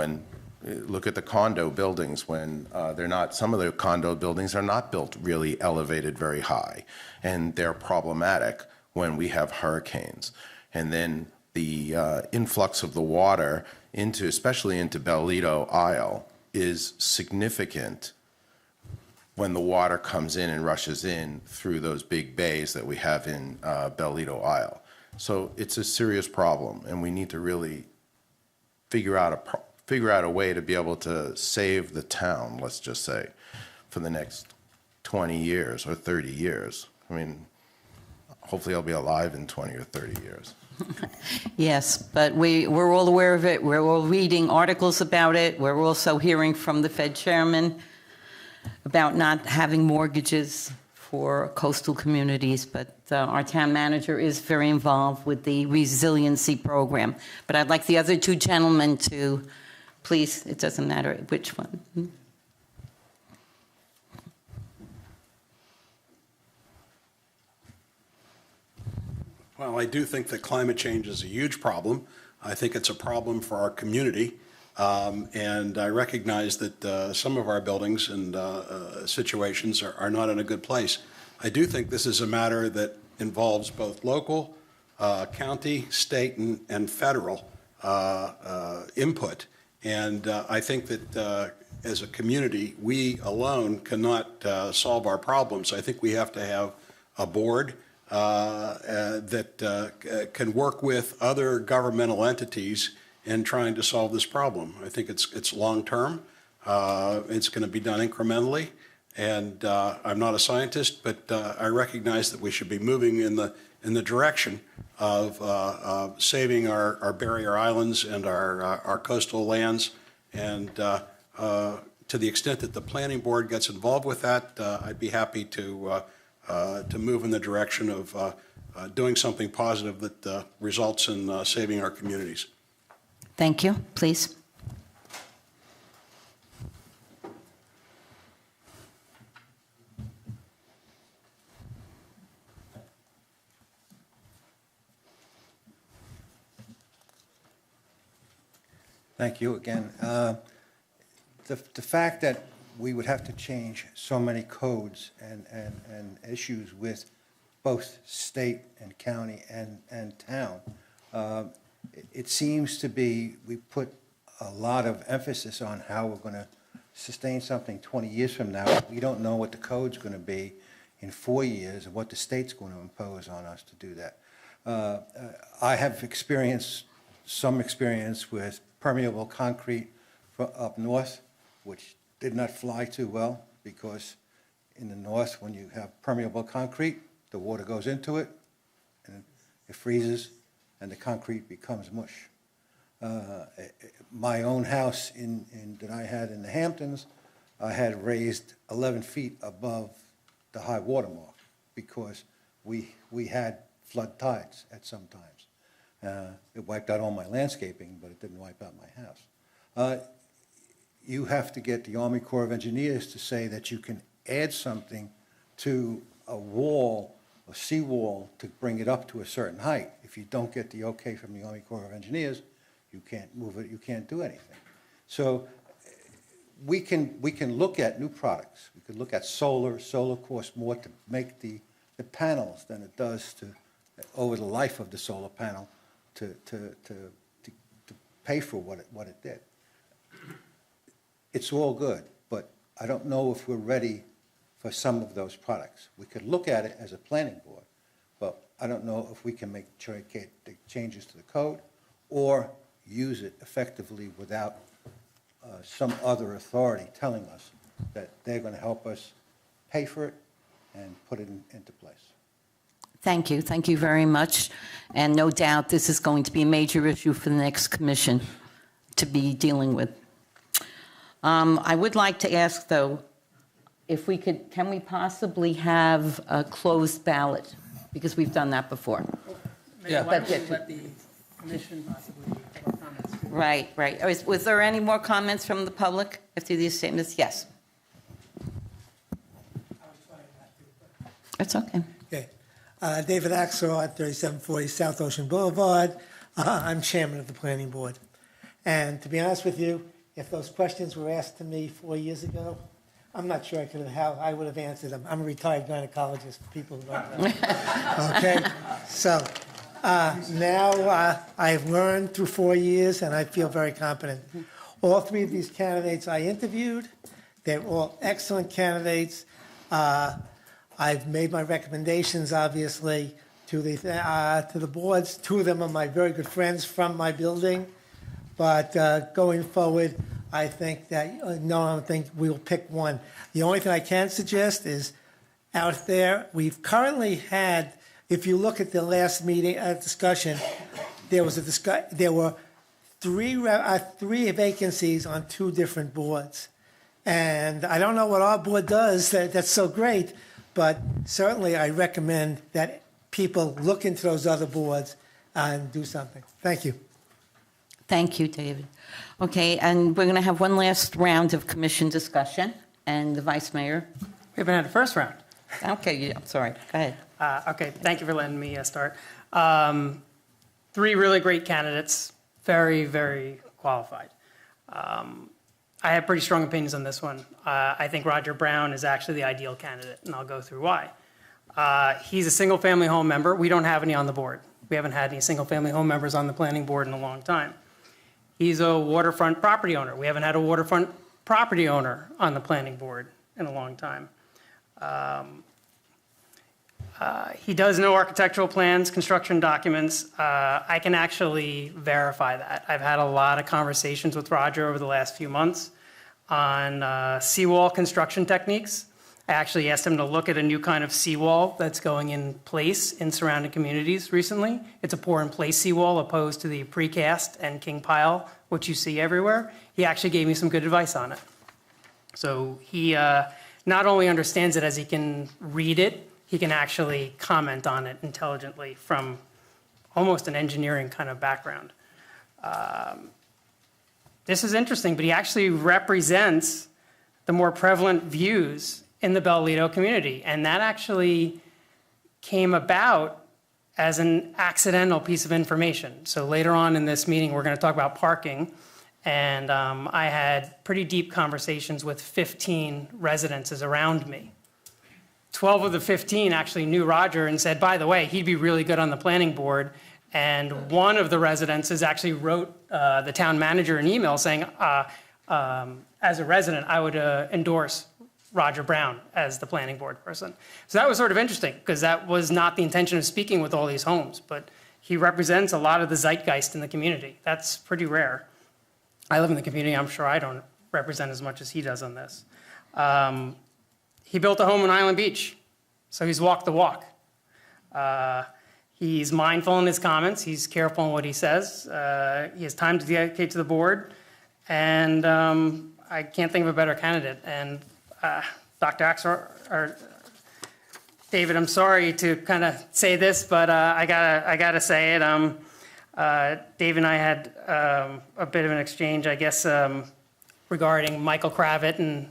look at the condo buildings when they're not, some of the condo buildings are not built really elevated very high, and they're problematic when we have hurricanes. And then the influx of the water especially into Bellito Isle is significant when the water comes in and rushes in through those big bays that we have in Bellito Isle. So it's a serious problem, and we need to really figure out a way to be able to save the town, let's just say, for the next 20 years or 30 years. I mean, hopefully I'll be alive in 20 or 30 years. Yes, but we're all aware of it. We're all reading articles about it. We're also hearing from the Fed chairman about not having mortgages for coastal communities, but our town manager is very involved with the resiliency program. But I'd like the other two gentlemen to, please, it doesn't matter which one. Well, I do think that climate change is a huge problem. I think it's a problem for our community. And I recognize that some of our buildings and situations are not in a good place. I do think this is a matter that involves both local, county, state, and federal input. And I think that as a community, we alone cannot solve our problems. I think we have to have a board that can work with other governmental entities in trying to solve this problem. I think it's long-term. It's going to be done incrementally. And I'm not a scientist, but I recognize that we should be moving in the direction of saving our barrier islands and our coastal lands. And to the extent that the planning board gets involved with that, I'd be happy to move in the direction of doing something positive that results in saving our communities. Thank you. Please. Thank you again. The fact that we would have to change so many codes and issues with both state and county and town, it seems to be we put a lot of emphasis on how we're going to sustain something 20 years from now. We don't know what the code's going to be in 4 years and what the state's going to impose on us to do that. I have some experience with permeable concrete up north, which did not fly too well because in the north, when you have permeable concrete, the water goes into it and it freezes and the concrete becomes mush. My own house that I had in the Hamptons, I had raised 11 feet above the high water mark because we had flood tides at some times. It wiped out all my landscaping, but it didn't wipe out my house. You have to get the Army Corps of Engineers to say that you can add something to a wall, a seawall, to bring it up to a certain height. If you don't get the okay from the Army Corps of Engineers, you can't move it, you can't do anything. So we can look at new products. We could look at solar. Solar costs more to make the panels than it does to, over the life of the solar panel, to pay for what it did. It's all good, but I don't know if we're ready for some of those products. We could look at it as a planning board, but I don't know if we can make the changes to the code or use it effectively without some other authority telling us that they're going to help us pay for it and put it into place. Thank you. Thank you very much. And no doubt this is going to be a major issue for the next commission. to be dealing with. I would like to ask, though, if we could, can we possibly have a closed ballot? Because we've done that before. Maybe why don't we let the commission possibly have our comments? Right, right. Was there any more comments from the public after these statements? Yes. It's okay. Okay. David Axelrod, 3740 South Ocean Boulevard. I'm chairman of the planning board. And to be honest with you, if those questions were asked to me 4 years ago, I'm not sure how I would have answered them. I'm a retired gynecologist, for people who don't know. Okay? So now I've learned through 4 years, and I feel very competent. All three of these candidates I interviewed, they're all excellent candidates. I've made my recommendations, obviously, to the boards. Two of them are my very good friends from my building. But going forward, I think that, I don't think we'll pick one. The only thing I can suggest is out there, we've currently had, if you look at the last meeting, discussion, there were three vacancies on two different boards. And I don't know what our board does that's so great, but certainly I recommend that people look into those other boards and do something. Thank you. Thank you, David. Okay, and we're going to have one last round of commission discussion, and the vice mayor. We haven't had a first round. Okay, yeah, sorry. Go ahead. Okay, thank you for letting me start. Three really great candidates, very, very qualified. I have pretty strong opinions on this one. I think Roger Brown is actually the ideal candidate, and I'll go through why. He's a single-family home member. We don't have any on the board. We haven't had any single-family home members on the planning board in a long time. He's a waterfront property owner. We haven't had a waterfront property owner on the planning board in a long time. He does know architectural plans, construction documents. I can actually verify that. I've had a lot of conversations with Roger over the last few months on seawall construction techniques. I actually asked him to look at a new kind of seawall that's going in place in surrounding communities recently. It's a pour-in-place seawall opposed to the precast and king pile, which you see everywhere. He actually gave me some good advice on it. So he not only understands it as he can read it, he can actually comment on it intelligently from almost an engineering kind of background. This is interesting, but he actually represents the more prevalent views in the Bellito community. And that actually came about as an accidental piece of information. So later on in this meeting, we're going to talk about parking. And I had pretty deep conversations with 15 residences around me. 12 of the 15 actually knew Roger and said, by the way, he'd be really good on the planning board. And one of the residences actually wrote the town manager an email saying, as a resident, I would endorse Roger Brown as the planning board person. So that was sort of interesting because that was not the intention of speaking with all these homes, but he represents a lot of the zeitgeist in the community. That's pretty rare. I live in the community. I'm sure I don't represent as much as he does on this. He built a home in Island Beach, so he's walked the walk. He's mindful in his comments. He's careful in what he says. He has time to dedicate to the board, and I can't think of a better candidate. And Dr. Axel, or David, I'm sorry to kind of say this, but I gotta say it. Dave and I had a bit of an exchange, I guess, regarding Michael Kravitz, and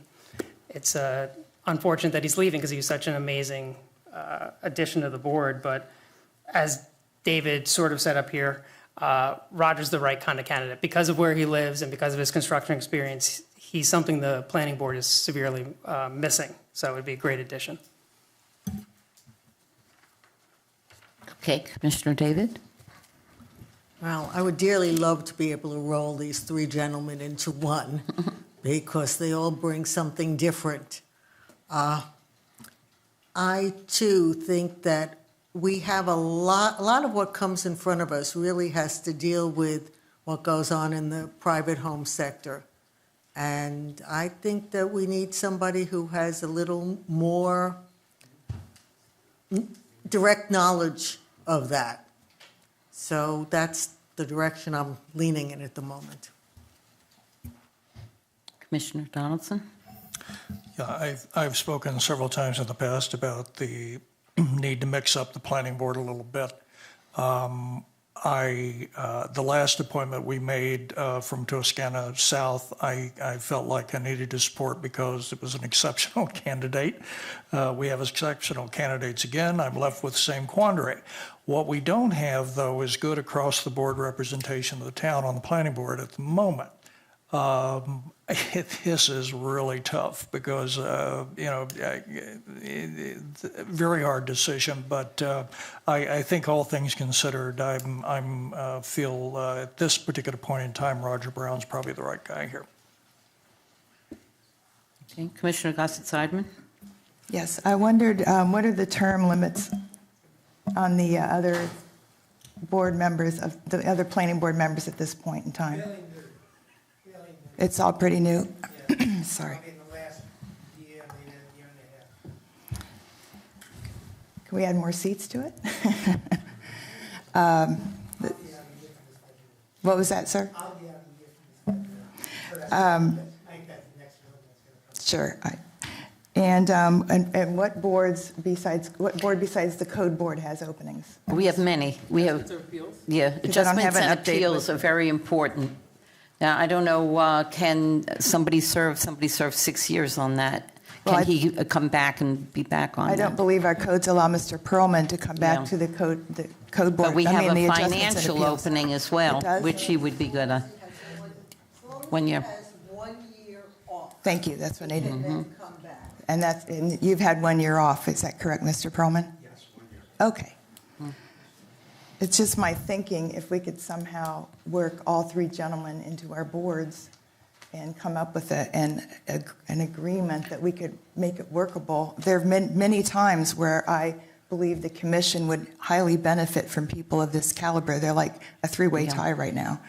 it's unfortunate that he's leaving because he was such an amazing addition to the board. But as David sort of set up here, Roger's the right kind of candidate because of where he lives and because of his construction experience. He's something the planning board is severely missing, so it would be a great addition. Okay, Commissioner David? Well, I would dearly love to be able to roll these three gentlemen into one because they all bring something different. I, too, think that we have a lot of what comes in front of us really has to deal with what goes on in the private home sector. And I think that we need somebody who has a little more direct knowledge of that. So that's the direction I'm leaning in at the moment. Commissioner Donaldson? Yeah, I've spoken several times in the past about the need to mix up the planning board a little bit. The last appointment we made from Toscana South, I felt like I needed to support because it was an exceptional candidate. We have exceptional candidates again. I'm left with the same quandary. What we don't have, though, is good across-the-board representation of the town on the planning board at the moment. This is really tough because, very hard decision, but I think all things considered, I feel at this particular point in time, Roger Brown's probably the right guy here. Okay, Commissioner Gossett-Seidman? Yes, I wondered, what are the term limits on the other board members, of the other planning board members at this point in time? It's all pretty new. Sorry. In the last year, maybe a year and a half. Can we add more seats to it? What was that, sir? I'll be out of the year from this budget. I think that's the next one that's going to come. Sure. And what boards what board besides the code board has openings? We have many. We have, yeah, Because I don't have adjustments an and update appeals with- are very important. Now, I don't know, can somebody serve 6 years on that? Well, Can he come back and be back on I that? don't believe our codes allow Mr. Perlman to come back Yeah. to the code board. But we I have mean, the a adjustments and financial appeals. opening as well, It does? which he would be good on. 1 year. Has 1 year off. Thank you, that's what I needed. And then come back. And you've had 1 year off, is that correct, Mr. Perlman? Yes, 1 year. Okay. It's just my thinking, if we could somehow work all three gentlemen into our boards and come up with an agreement that we could make it workable. There have been many times where I believe the commission would highly benefit from people of this caliber. They're like a three-way Yeah. tie right now.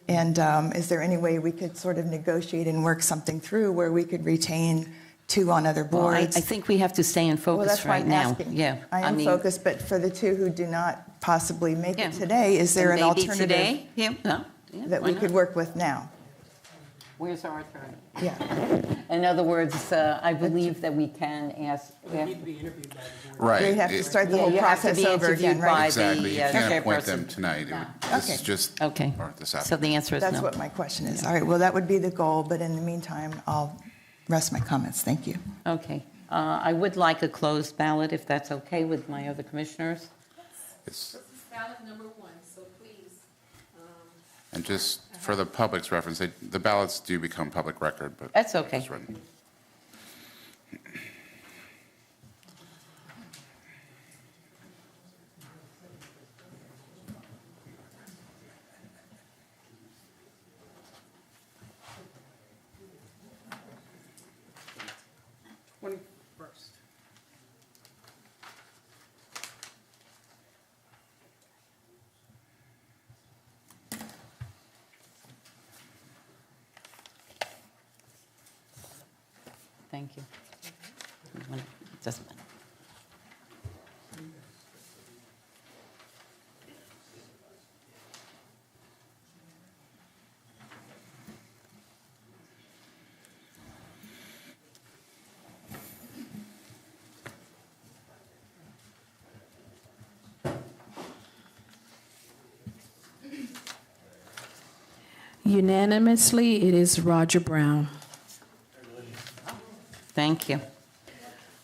And is there any way we could sort of negotiate and work something through where we could retain two on other Well, I boards? think we have to stay in Well, focus that's why right I'm now. asking. Yeah. I am mean, focused, but for the two who do not possibly make Yeah. it today, is there an maybe alternative today? Yeah, no. Yeah, that why we not? could work with now? Where's our attorney? Yeah. In other words, I believe that we can ask. Right. We'd have to start the Yeah, whole you have to process be over again, interviewed by right? Exactly. You the can't appoint them chairperson. tonight. This is Okay. just, Okay. or this So afternoon. the answer is no. That's what my question is. All right, well, that would be the goal, but in the meantime, I'll rest my comments. Thank you. Okay. I would like a closed ballot, if that's okay with my other commissioners. It's- Ballot number 1, so please. And just for the public's reference, the ballots do become public record, but. That's okay. it's written. Thank you. Doesn't matter. Unanimously, it is Roger Brown. Thank you.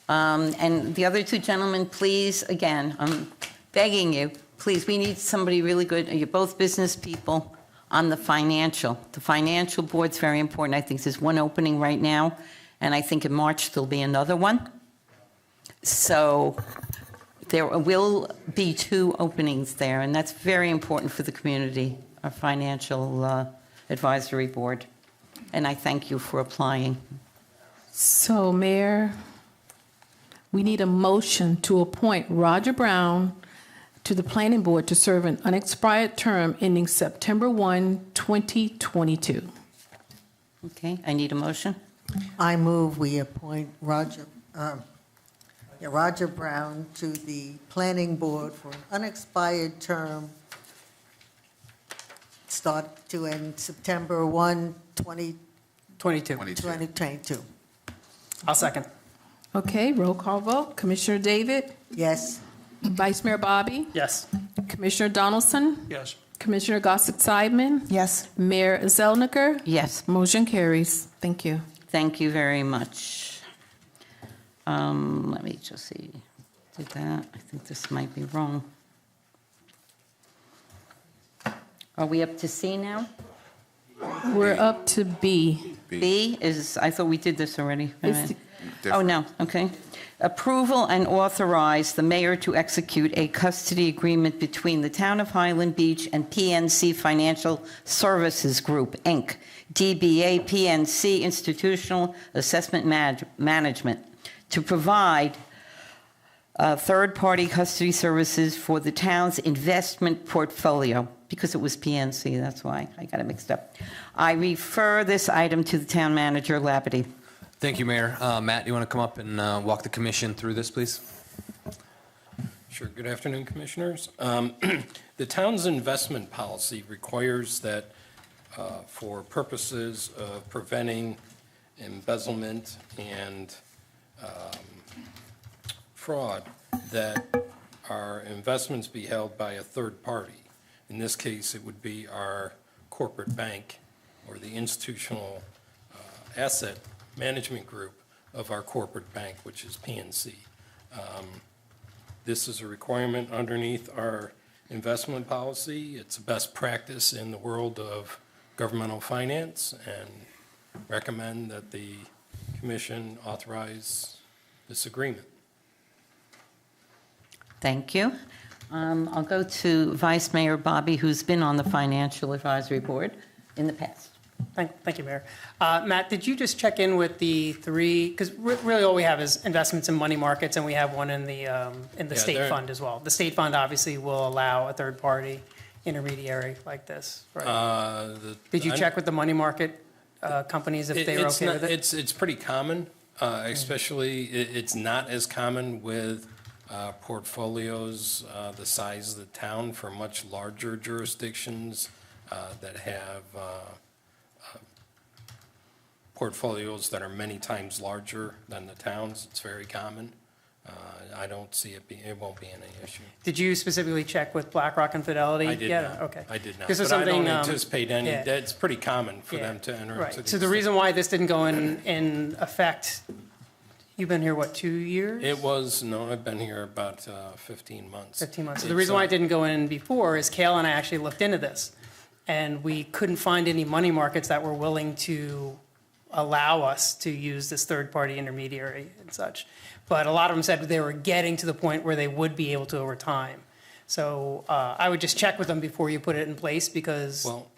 And the other two gentlemen, please, again, I'm begging you, please, we need somebody really good. You're both business people on the financial. The financial board's very important. I think there's one opening right now, and I think in March there'll be another one. So there will be 2 openings there, and that's very important for the community, our financial advisory board. And I thank you for applying. So, Mayor, we need a motion to appoint Roger Brown to the Planning Board to serve an unexpired term ending September 1, 2022. Okay, I need a motion. I move we appoint Roger Brown to the Planning Board for an unexpired term, start to end September 1, 22. 2022. I'll second. Okay, roll call vote. Commissioner David? Yes. Vice Mayor Bobby? Yes. Commissioner Donaldson? Yes. Commissioner Gossett-Seidman? Yes. Mayor Zellniker? Yes. Motion carries. Thank you. Thank you very much. Let me just see. Did that? I think this might be wrong. Are we up to C now? We're up to B. B is, I thought we did this already. Wait a It's- minute. Oh, no, okay. Approval and authorize the mayor to execute a custody agreement between the Town of Highland Beach and PNC Financial Services Group, Inc., DBA PNC Institutional Assessment Management, to provide third-party custody services for the town's investment portfolio, because it was PNC, that's why I got it mixed up. I refer this item to the town manager, Labadie. Thank you, Mayor. Matt, you want to come up and walk the commission through this, please? Sure. Good afternoon, Commissioners. The town's investment policy requires that for purposes of preventing embezzlement and fraud, that our investments be held by a third party. In this case, it would be our corporate bank or the institutional asset management group of our corporate bank, which is PNC. This is a requirement underneath our investment policy. It's a best practice in the world of governmental finance, and recommend that the commission authorize this agreement. Thank you. I'll go to Vice Mayor Bobby, who's been on the Financial Advisory Board in the past. Thank you, Mayor. Matt, did you just check in with the three, because really all we have is investments in money markets, and we have one in the state fund as well. The state fund obviously will allow a third-party intermediary like this, right? Did you check with the money market companies if they were okay with it? It's pretty common, especially it's not as common with portfolios the size of the town for much larger jurisdictions that have portfolios that are many times larger than the towns. It's very common. I don't see it won't be any issue. Did you specifically check with BlackRock and Fidelity? I did not. Okay. I did not. This is But I don't something, anticipate any, yeah. it's pretty common for them to enter into Right. these. So the reason why this didn't go in effect, you've been here, what, 2 years? I've been here about 15 months. 15 months. So the reason why it didn't go in before is Kayla and I actually looked into this, and we couldn't find any money markets that were willing to allow us to use this third-party intermediary and such. But a lot of them said they were getting to the point where they would be able to over time. So I would just check with them before you put it in place, because... Well,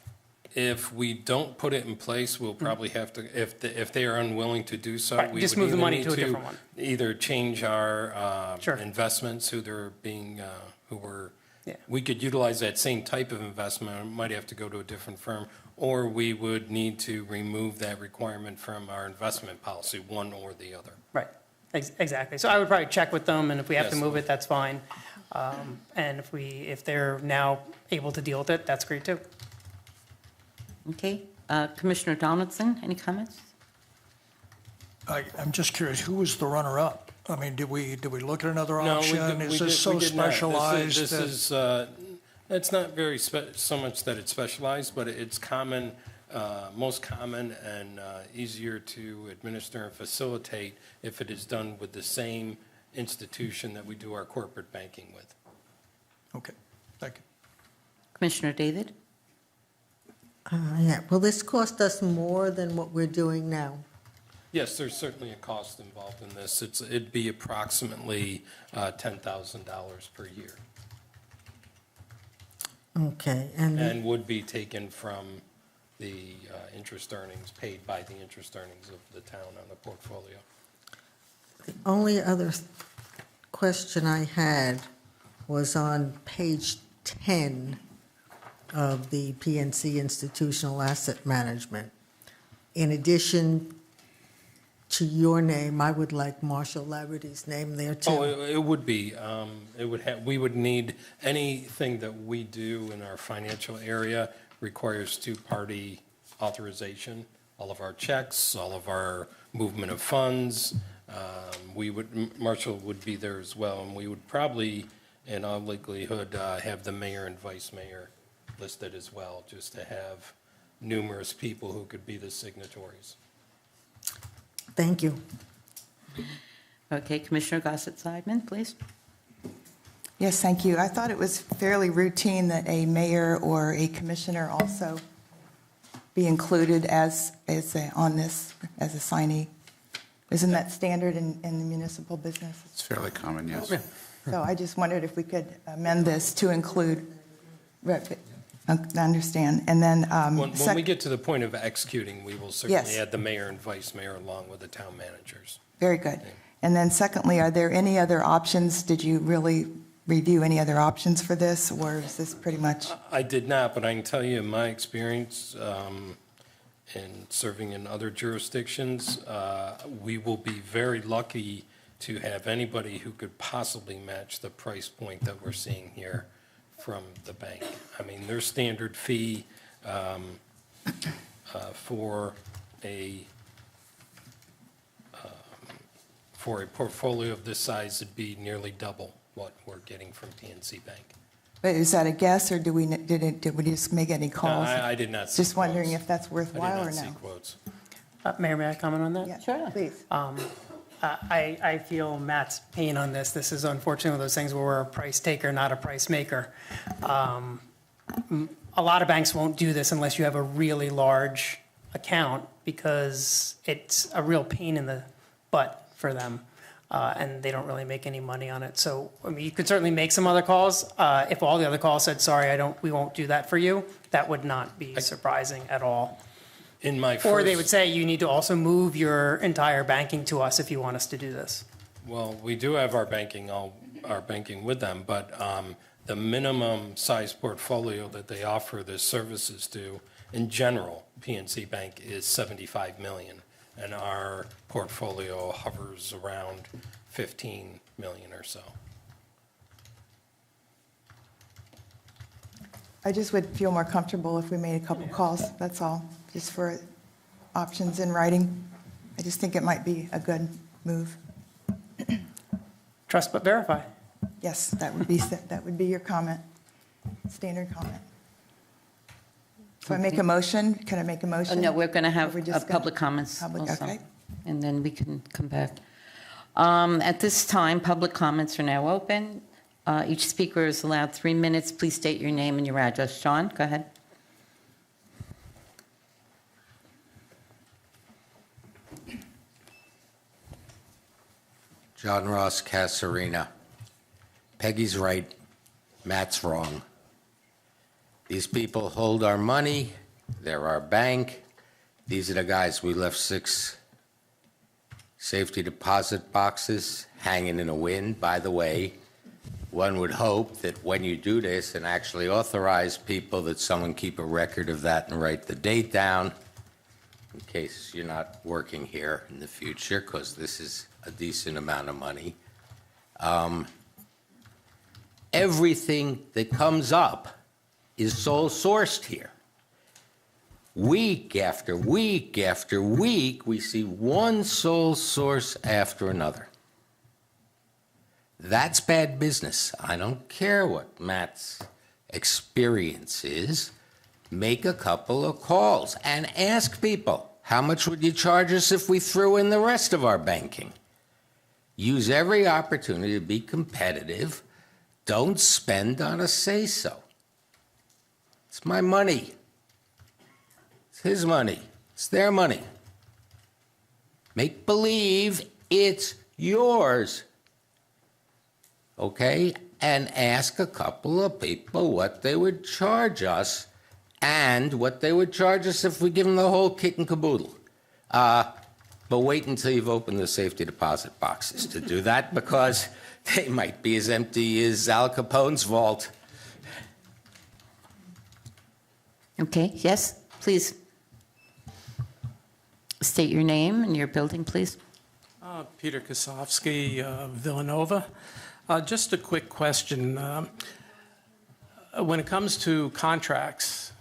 if we don't put it in place, we'll probably have to, if they are unwilling to do so, Right, we just would move the either money need to a different one. either change our Sure. investments, who they're being, who were, Yeah. we could utilize that same type of investment, or might have to go to a different firm, or we would need to remove that requirement from our investment policy, one or the other. Right, exactly. So I would probably check with them, and if we have to Yes. move it, that's fine. And if they're now able to deal with it, that's great too. Okay. Commissioner Donaldson, any comments? I'm just curious, who was the runner-up? I mean, did we look at another No, option? Is this so specialized? This that- is, it's not very so much that it's specialized, but it's common, most common and easier to administer and facilitate if it is done with the same institution that we do our corporate banking with. Okay, thank you. Commissioner David? Yeah, will this cost us more than what we're doing now? Yes, there's certainly a cost involved in this. It'd be approximately $10,000 per year. Okay, and And would be taken from the interest earnings, paid by the interest earnings of the town on the portfolio. the only other question I had was on page 10 of the PNC Institutional Asset Management. In addition to your name, I would like Marshall Labadie's name there too. Oh, it would be. We would need, anything that we do in our financial area requires two-party authorization. all of our checks, all of our movement of funds. Marshall would be there as well, and we would probably, in all likelihood, have the mayor and vice mayor listed as well, just to have numerous people who could be the signatories. Thank you. Okay, Commissioner Gossett-Seidman, please. Yes, thank you. I thought it was fairly routine that a mayor or a commissioner also be included on this as a signee. Isn't that standard in the municipal business? It's fairly common, yes. So I just wondered if we could amend this to include, I understand. And then, When we get to the point of executing, we will certainly Yes. add the mayor and vice mayor along with the town managers. very good. And then secondly, are there any other options? Did you really review any other options for this, or is this pretty much? I did not, but I can tell you in my experience in serving in other jurisdictions, we will be very lucky to have anybody who could possibly match the price point that we're seeing here from the bank. I mean, their standard fee for a portfolio of this size would be nearly double what we're getting from PNC Bank. But is that a guess, or did we just make any calls? I did not see Just wondering quotes. if that's worthwhile or I did not no? see quotes. Mayor, may I comment on that? Yeah, sure, please. I feel Matt's pain on this. This is unfortunately one of those things where we're a price taker, not a price maker. A lot of banks won't do this unless you have a really large account, because it's a real pain in the butt for them, and they don't really make any money on it. So, I mean, you could certainly make some other calls. If all the other calls said, sorry, we won't do that for you, that would not be surprising at all. In my Or they first- would say, you need to also move your entire banking to us if you want us to do this. Well, we do have our banking with them, but the minimum size portfolio that they offer the services to, in general, PNC Bank is 75 million, and our portfolio hovers around 15 million or so. I just would feel more comfortable if we made a couple calls, that's all, just for options in writing. I just think it might be a good move. Trust but verify. Yes, that would be your comment, standard comment. So I make a motion, can I make a motion? No, we're going to have Or we just public gonna- comments Public, also, okay. and then we can come back. At this time, public comments are now open. Each speaker is allowed 3 minutes. Please state your name and your address. Sean, go ahead. John Ross, Casarina. Peggy's right, Matt's wrong. These people hold our money, they're our bank. These are the guys, we left 6 safety deposit boxes hanging in the wind. By the way, one would hope that when you do this and actually authorize people, that someone keep a record of that and write the date down in case you're not working here in the future, because this is a decent amount of money. Everything that comes up is sole sourced here. Week after week after week, we see one sole source after another. That's bad business. I don't care what Matt's experience is. Make a couple of calls and ask people, how much would you charge us if we threw in the rest of our banking? Use every opportunity to be competitive. Don't spend on a say-so. It's my money. It's his money. It's their money. Make believe it's yours. Okay? And ask a couple of people what they would charge us and what they would charge us if we give them the whole kit and caboodle. But wait until you've opened the safety deposit boxes to do that, because they might be as empty as Al Capone's vault. Okay, yes, please. State your name and your building, please. Peter Kosofsky, Villanova. Just a quick question. When it comes to contracts,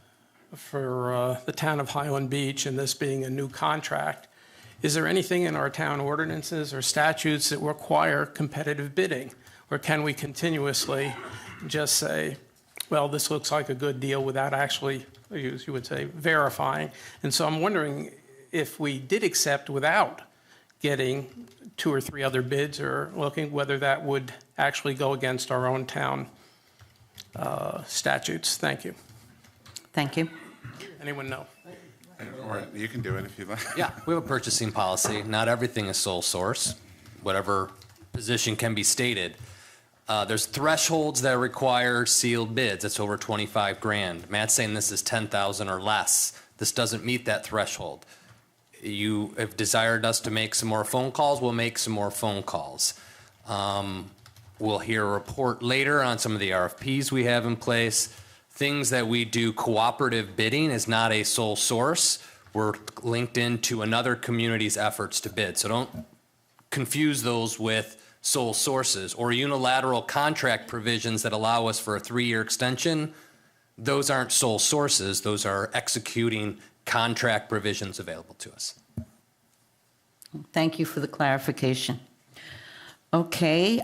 for the town of Highland Beach and this being a new contract, is there anything in our town ordinances or statutes that require competitive bidding? Or can we continuously just say, well, this looks like a good deal without actually, you would say, verifying? And so I'm wondering if we did accept without getting 2 or 3 other bids, or looking whether that would actually go against our own town statutes. Thank you. Thank you. Anyone know? Or you can do it if you like. Yeah, we have a purchasing policy. Not everything is sole source. Whatever position can be stated. There's thresholds that require sealed bids. It's over 25 grand. Matt's saying this is 10,000 or less. This doesn't meet that threshold. You have desired us to make some more phone calls. We'll make some more phone calls. We'll hear a report later on some of the RFPs we have in place. Things that we do cooperative bidding is not a sole source. We're linked into another community's efforts to bid. So don't confuse those with sole sources or unilateral contract provisions that allow us for a 3-year extension. Those aren't sole sources. Those are executing contract provisions available to us. Thank you for the clarification. Okay,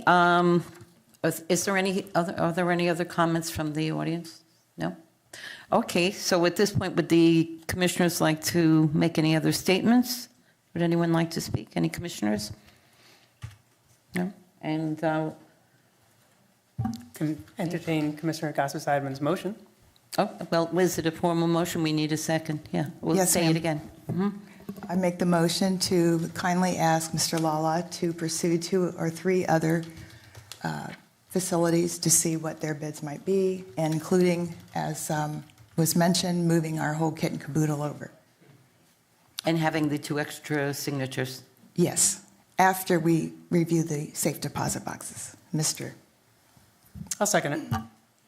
is there are there any other comments from the audience? No? Okay, so at this point, would the commissioners like to make any other statements? Would anyone like to speak? Any commissioners? No? And Can entertain Commissioner Gasser-Sideman's motion. oh, well, was it a formal motion? We need a second. Yeah, we'll Yes, say ma'am. it again. Mhm. I make the motion to kindly ask Mr. Lala to pursue 2 or 3 other facilities to see what their bids might be, and including, as was mentioned, moving our whole kit and caboodle over. And having the 2 extra signatures. Yes, after we review the safe deposit boxes. Mr. I'll second it.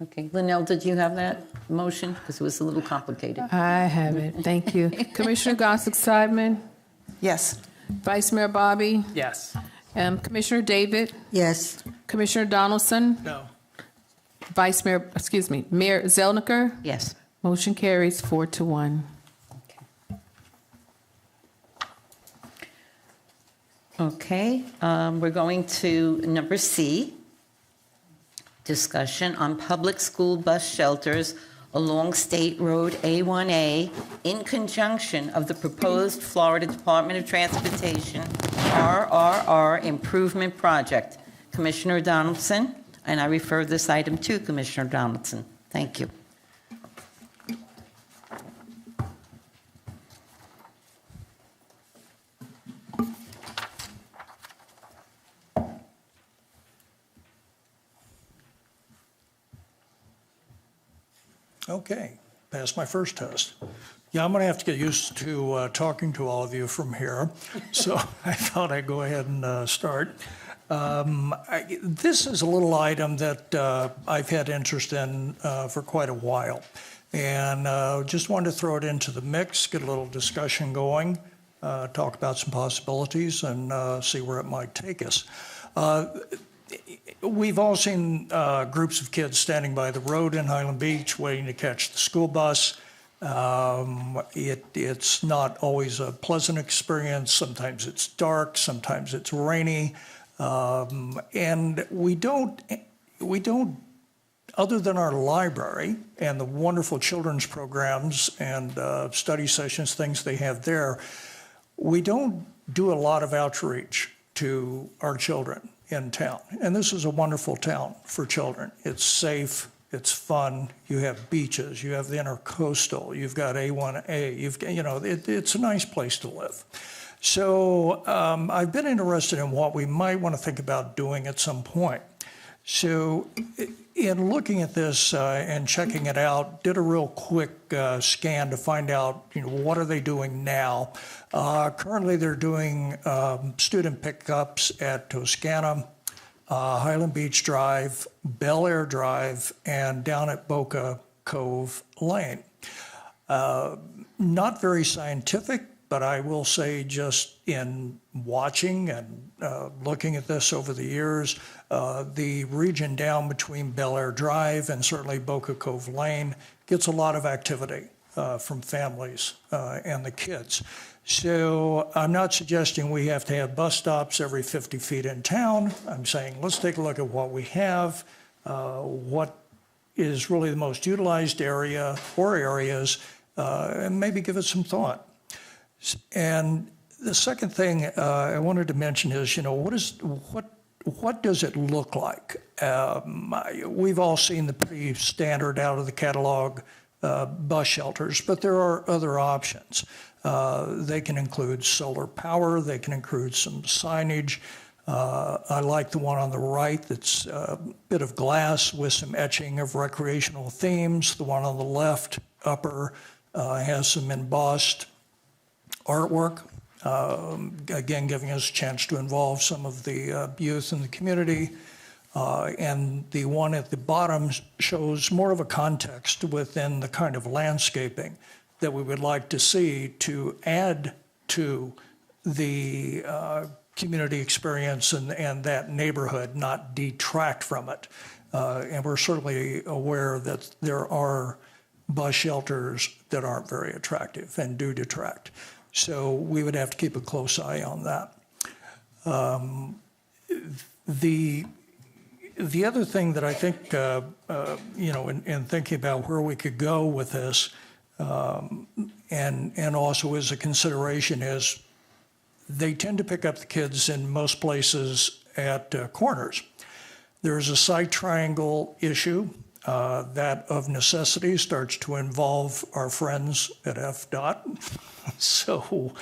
Okay, Linnell, did you have that motion? Because it was a little complicated. I have it. Thank you. Commissioner Gossick-Sideman, Yes. Vice Mayor Bobby, Yes. Commissioner David, Yes. Commissioner Donaldson, No. Mayor Zelniker. Yes. Motion carries 4-1. Okay, we're going to number C, discussion on public school bus shelters along State Road A1A in conjunction of the proposed Florida Department of Transportation RRR Improvement Project. Commissioner Donaldson, and I refer this item to Commissioner Donaldson. Thank you. Okay, passed my first test. Yeah, I'm going to have to get used to talking to all of you from here, so I thought I'd go ahead and start. This is a little item that I've had interest in for quite a while, and just wanted to throw it into the mix, get a little discussion going, talk about some possibilities, and see where it might take us. We've all seen groups of kids standing by the road in Highland Beach waiting to catch the school bus. It's not always a pleasant experience. Sometimes it's dark, sometimes it's rainy. And we don't, other than our library and the wonderful children's programs and study sessions, things they have there, we don't do a lot of outreach to our children in town. And this is a wonderful town for children. It's safe, it's fun, you have beaches, you have the Intercoastal, you've got A1A, it's a nice place to live. So I've been interested in what we might want to think about doing at some point. So in looking at this and checking it out, did a real quick scan to find out, what are they doing now? Currently, they're doing student pickups at Toscana, Highland Beach Drive, Bel Air Drive, and down at Boca Cove Lane. Not very scientific, but I will say just in watching and looking at this over the years, the region down between Bel Air Drive and certainly Boca Cove Lane gets a lot of activity from families and the kids. So I'm not suggesting we have to have bus stops every 50 feet in town. I'm saying let's take a look at what we have, what is really the most utilized area or areas, and maybe give it some thought. And the second thing I wanted to mention is, what does it look like? We've all seen the pretty standard out of the catalog bus shelters, but there are other options. They can include solar power, they can include some signage. I like the one on the right that's a bit of glass with some etching of recreational themes. The one on the left upper has some embossed artwork, again giving us a chance to involve some of the youth in the community. And the one at the bottom shows more of a context within the kind of landscaping that we would like to see to add to the community experience and that neighborhood, not detract from it. And we're certainly aware that there are bus shelters that aren't very attractive and do detract. So we would have to keep a close eye on that. The other thing that I think, in thinking about where we could go with this, and also as a consideration is they tend to pick up the kids in most places at corners. There's a site triangle issue that of necessity starts to involve our friends at FDOT. So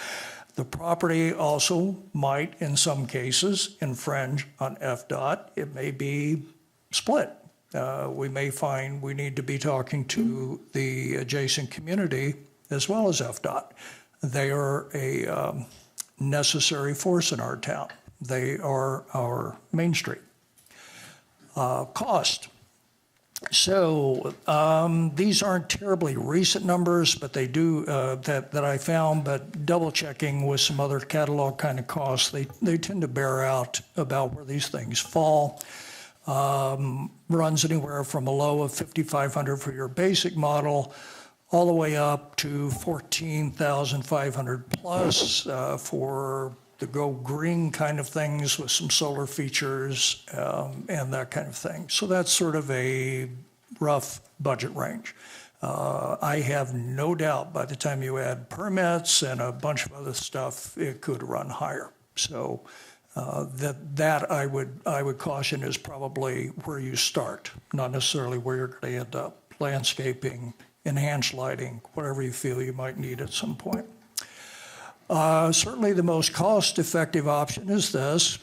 the property also might, in some cases, infringe on FDOT. It may be split. We may find we need to be talking to the adjacent community as well as FDOT. They are a necessary force in our town. They are our Main Street. Cost. So these aren't terribly recent numbers, but they do that I found. But double checking with some other catalog kind of costs, they tend to bear out about where these things fall. Runs anywhere from a low of $5,500 for your basic model, all the way up to $14,500 plus for the Go Green kind of things with some solar features and that kind of thing. So that's sort of a rough budget range. I have no doubt by the time you add permits and a bunch of other stuff, it could run higher. So that I would caution is probably where you start, not necessarily where you're going to end up. Landscaping, enhanced lighting, whatever you feel you might need at some point. Certainly the most cost-effective option is this.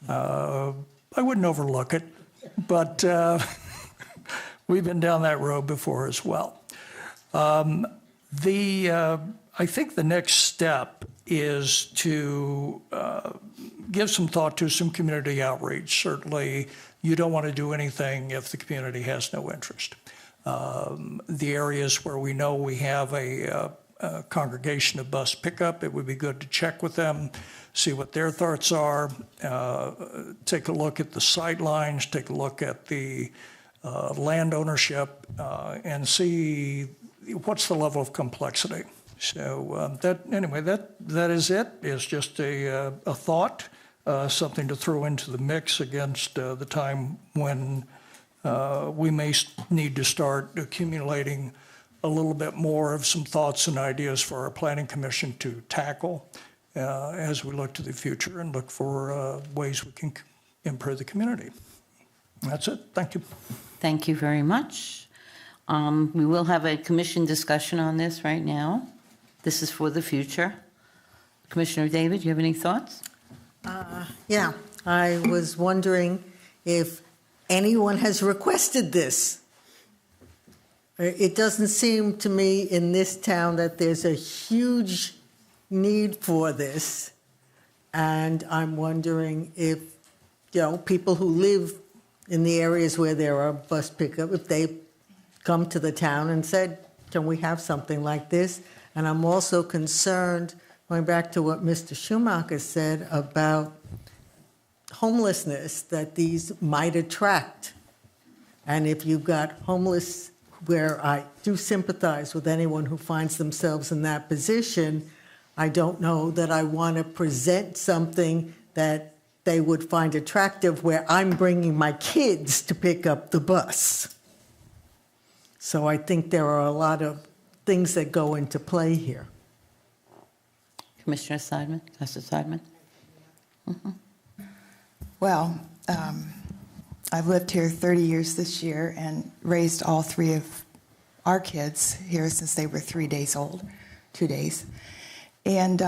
I wouldn't overlook it, but we've been down that road before as well. I think the next step is to give some thought to some community outreach. Certainly, you don't want to do anything if the community has no interest. The areas where we know we have a congregation of bus pickup, it would be good to check with them, see what their thoughts are, take a look at the sight lines, take a look at the land ownership, and see what's the level of complexity. So that is it. It's just a thought, something to throw into the mix against the time when we may need to start accumulating a little bit more of some thoughts and ideas for our planning commission to tackle as we look to the future and look for ways we can improve the community. That's it. Thank you. Thank you very much. We will have a commission discussion on this right now. This is for the future. Commissioner David, do you have any thoughts? Yeah, I was wondering if anyone has requested this. It doesn't seem to me in this town that there's a huge need for this. And I'm wondering if, people who live in the areas where there are bus pickup, if they come to the town and said, can we have something like this? And I'm also concerned, going back to what Mr. Schumacher said about homelessness, that these might attract. And if you've got homeless where I do sympathize with anyone who finds themselves in that position, I don't know that I want to present something that they would find attractive where I'm bringing my kids to pick up the bus. So I think there are a lot of things that go into play here. Commissioner Seidman, Justice Seidman? Well, I've lived here 30 years this year and raised all three of our kids here since they were 3 days old, 2 days. And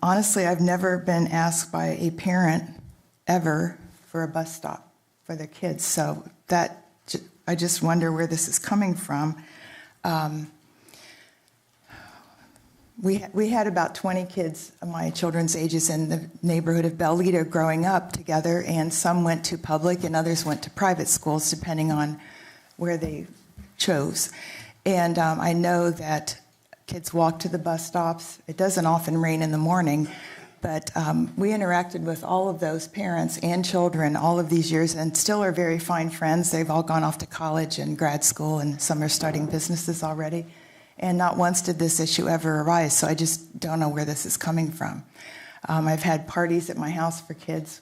honestly, I've never been asked by a parent ever for a bus stop for their kids. So that, I just wonder where this is coming from. We had about 20 kids of my children's ages in the neighborhood of Bellito growing up together, and some went to public and others went to private schools, depending on where they chose. And I know that kids walk to the bus stops. It doesn't often rain in the morning, but we interacted with all of those parents and children all of these years and still are very fine friends. They've all gone off to college and grad school, and some are starting businesses already. And not once did this issue ever arise, so I just don't know where this is coming from. I've had parties at my house for kids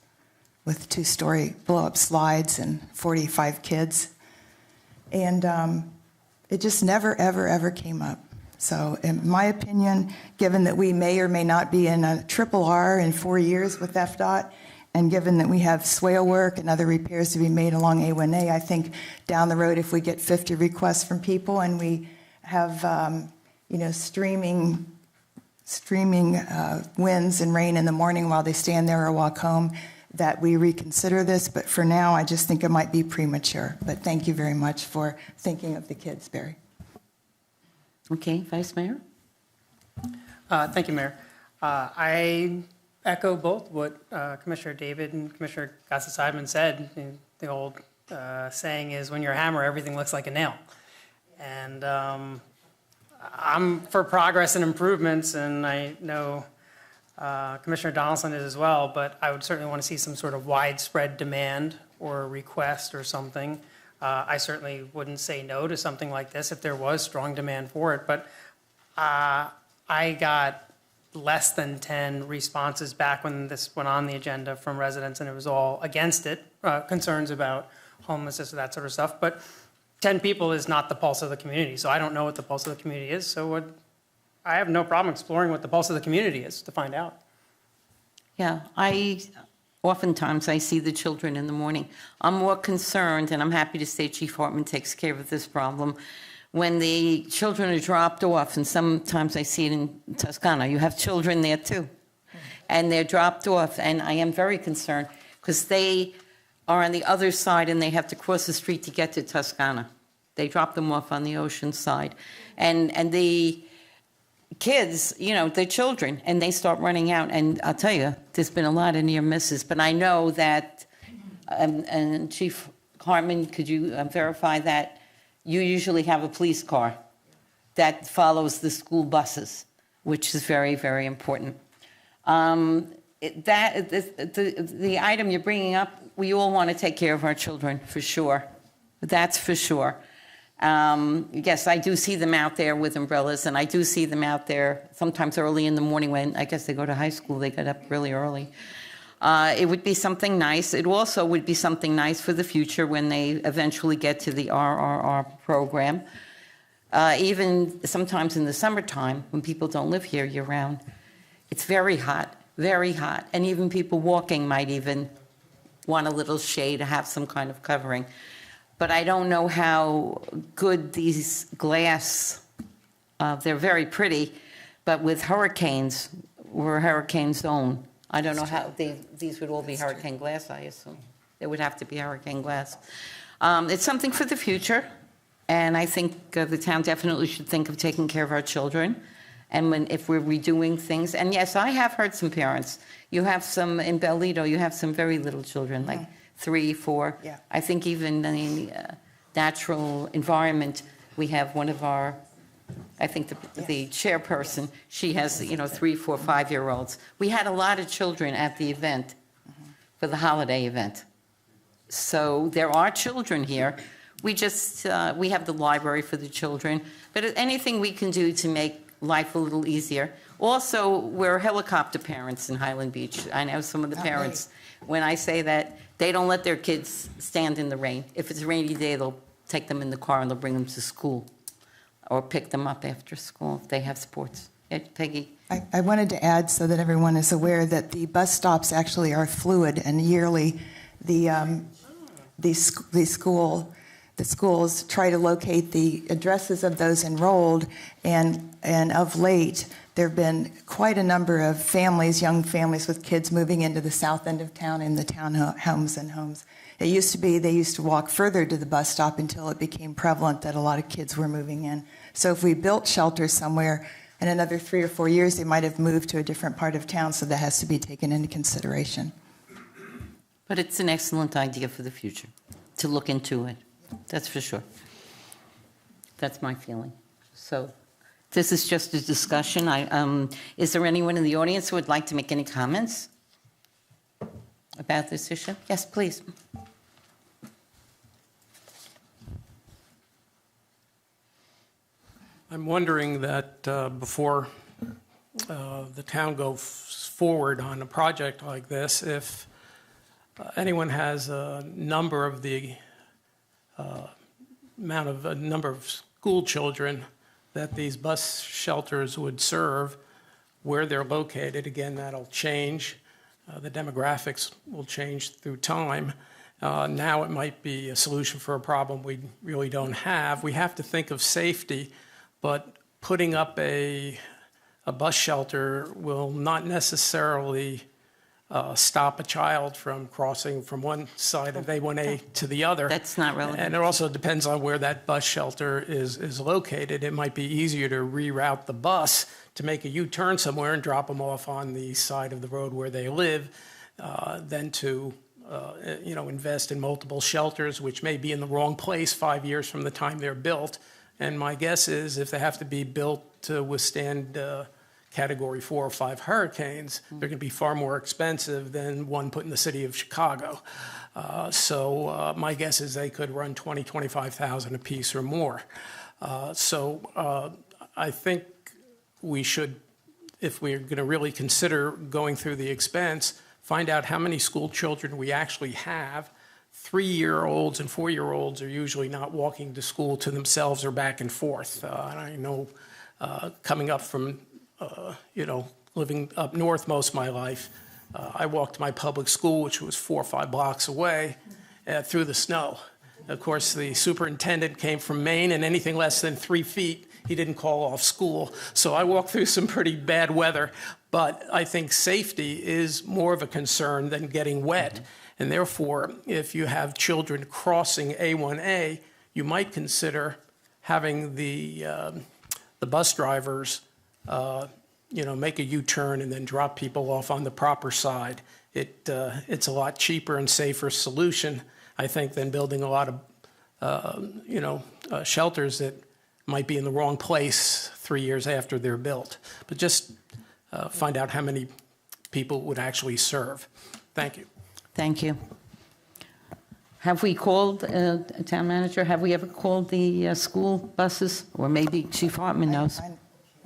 with 2-story blow-up slides and 45 kids. And it just never, ever, ever came up. So in my opinion, given that we may or may not be in a triple R in 4 years with FDOT, and given that we have swale work and other repairs to be made along A1A, I think down the road, if we get 50 requests from people and we have, streaming winds and rain in the morning while they stand there or walk home, that we reconsider this. But for now, I just think it might be premature. But thank you very much for thinking of the kids, Barry. Okay, Vice Mayor? Thank you, Mayor. I echo both what Commissioner David and Commissioner Gossett-Seidman said. The old saying is, when you're a hammer, everything looks like a nail. And I'm for progress and improvements, and I know Commissioner Donaldson is as well, but I would certainly want to see some sort of widespread demand or request or something. I certainly wouldn't say no to something like this if there was strong demand for it, but I got less than 10 responses back when this went on the agenda from residents, and it was all against it, concerns about homelessness or that sort of stuff. But 10 people is not the pulse of the community, so I don't know what the pulse of the community is. So I have no problem exploring what the pulse of the community is to find out. Yeah, oftentimes I see the children in the morning. I'm more concerned, and I'm happy to say Chief Hartman takes care of this problem, when the children are dropped off, and sometimes I see it in Toscana. You have children there too, and they're dropped off, and I am very concerned because they are on the other side and they have to cross the street to get to Toscana. They drop them off on the ocean side. And the kids, they're children, and they start running out. And I'll tell you, there's been a lot of near misses. But I know that, and Chief Hartman, could you verify that you usually have a police car that follows the school buses, which is very, very important. The item you're bringing up, we all want to take care of our children, for sure. That's for sure. Yes, I do see them out there with umbrellas, and I do see them out there sometimes early in the morning when, I guess they go to high school, they get up really early. It would be something nice. It also would be something nice for the future when they eventually get to the RRR program. Even sometimes in the summertime, when people don't live here year-round, it's very hot, and even people walking might even want a little shade to have some kind of covering. But I don't know how good these glass, they're very pretty, but with hurricanes, we're a hurricane zone. I don't know how these would all be hurricane glass, I assume. They would have to be hurricane glass. It's something for the future, and I think the town definitely should think of taking care of our children. And if we're redoing things, and yes, I have heard some parents. You have some in Bellito, you have some very little children, like 3, 4. Yeah. I think even in the natural environment, we have one of our, I think the chairperson, she has 3, 4, 5-year-olds. We had a lot of children at the event, for the holiday event. So there are children here. We just, we have the library for the children, but anything we can do to make life a little easier. Also, we're helicopter parents in Highland Beach. I know some of the parents, when I say that, they don't let their kids stand in the rain. If it's a rainy day, they'll take them in the car and they'll bring them to school or pick them up after school if they have sports. Yeah, Peggy? I wanted to add, so that everyone is aware, that the bus stops actually are fluid, and yearly the schools try to locate the addresses of those enrolled, and of late there have been quite a number of families, young families with kids, moving into the south end of town in the townhomes and homes. It used to be they used to walk further to the bus stop until it became prevalent that a lot of kids were moving in. So if we built shelters somewhere, in another 3 or 4 years, they might have moved to a different part of town, so that has to be taken into consideration. But it's an excellent idea for the future, to look into it. That's for sure. That's my feeling. So this is just a discussion. Is there anyone in the audience who would like to make any comments about this issue? Yes, please. I'm wondering that before the town goes forward on a project like this, if anyone has a number of the number of school children that these bus shelters would serve, where they're located. Again, that'll change. The demographics will change through time. Now it might be a solution for a problem we really don't have. We have to think of safety, but putting up a bus shelter will not necessarily stop a child from crossing from one side of A1A to the other. That's not relevant. And it also depends on where that bus shelter is located. It might be easier to reroute the bus to make a U-turn somewhere and drop them off on the side of the road where they live than to invest in multiple shelters, which may be in the wrong place 5 years from the time they're built. And my guess is if they have to be built to withstand Category 4 or 5 hurricanes, they're going to be far more expensive than one put in the city of Chicago. So my guess is they could run $20,000, $25,000 a piece or more. So I think we should, if we're going to really consider going through the expense, find out how many school children we actually have. 3-year-olds and 4-year-olds are usually not walking to school to themselves or back and forth. And I know coming up from, living up north most of my life, I walked to my public school, which was 4 or 5 blocks away, through the snow. Of course, the superintendent came from Maine, and anything less than 3 feet, he didn't call off school. So I walked through some pretty bad weather, but I think safety is more of a concern than getting wet. And therefore, if you have children crossing A1A, you might consider having the bus drivers, make a U-turn and then drop people off on the proper side. It's a lot cheaper and safer solution, I think, than building a lot of, shelters that might be in the wrong place 3 years after they're built. But just find out how many people it would actually serve. Thank you. Thank you. Have we called, town manager, have we ever called the school buses? Or maybe Chief Hartman knows.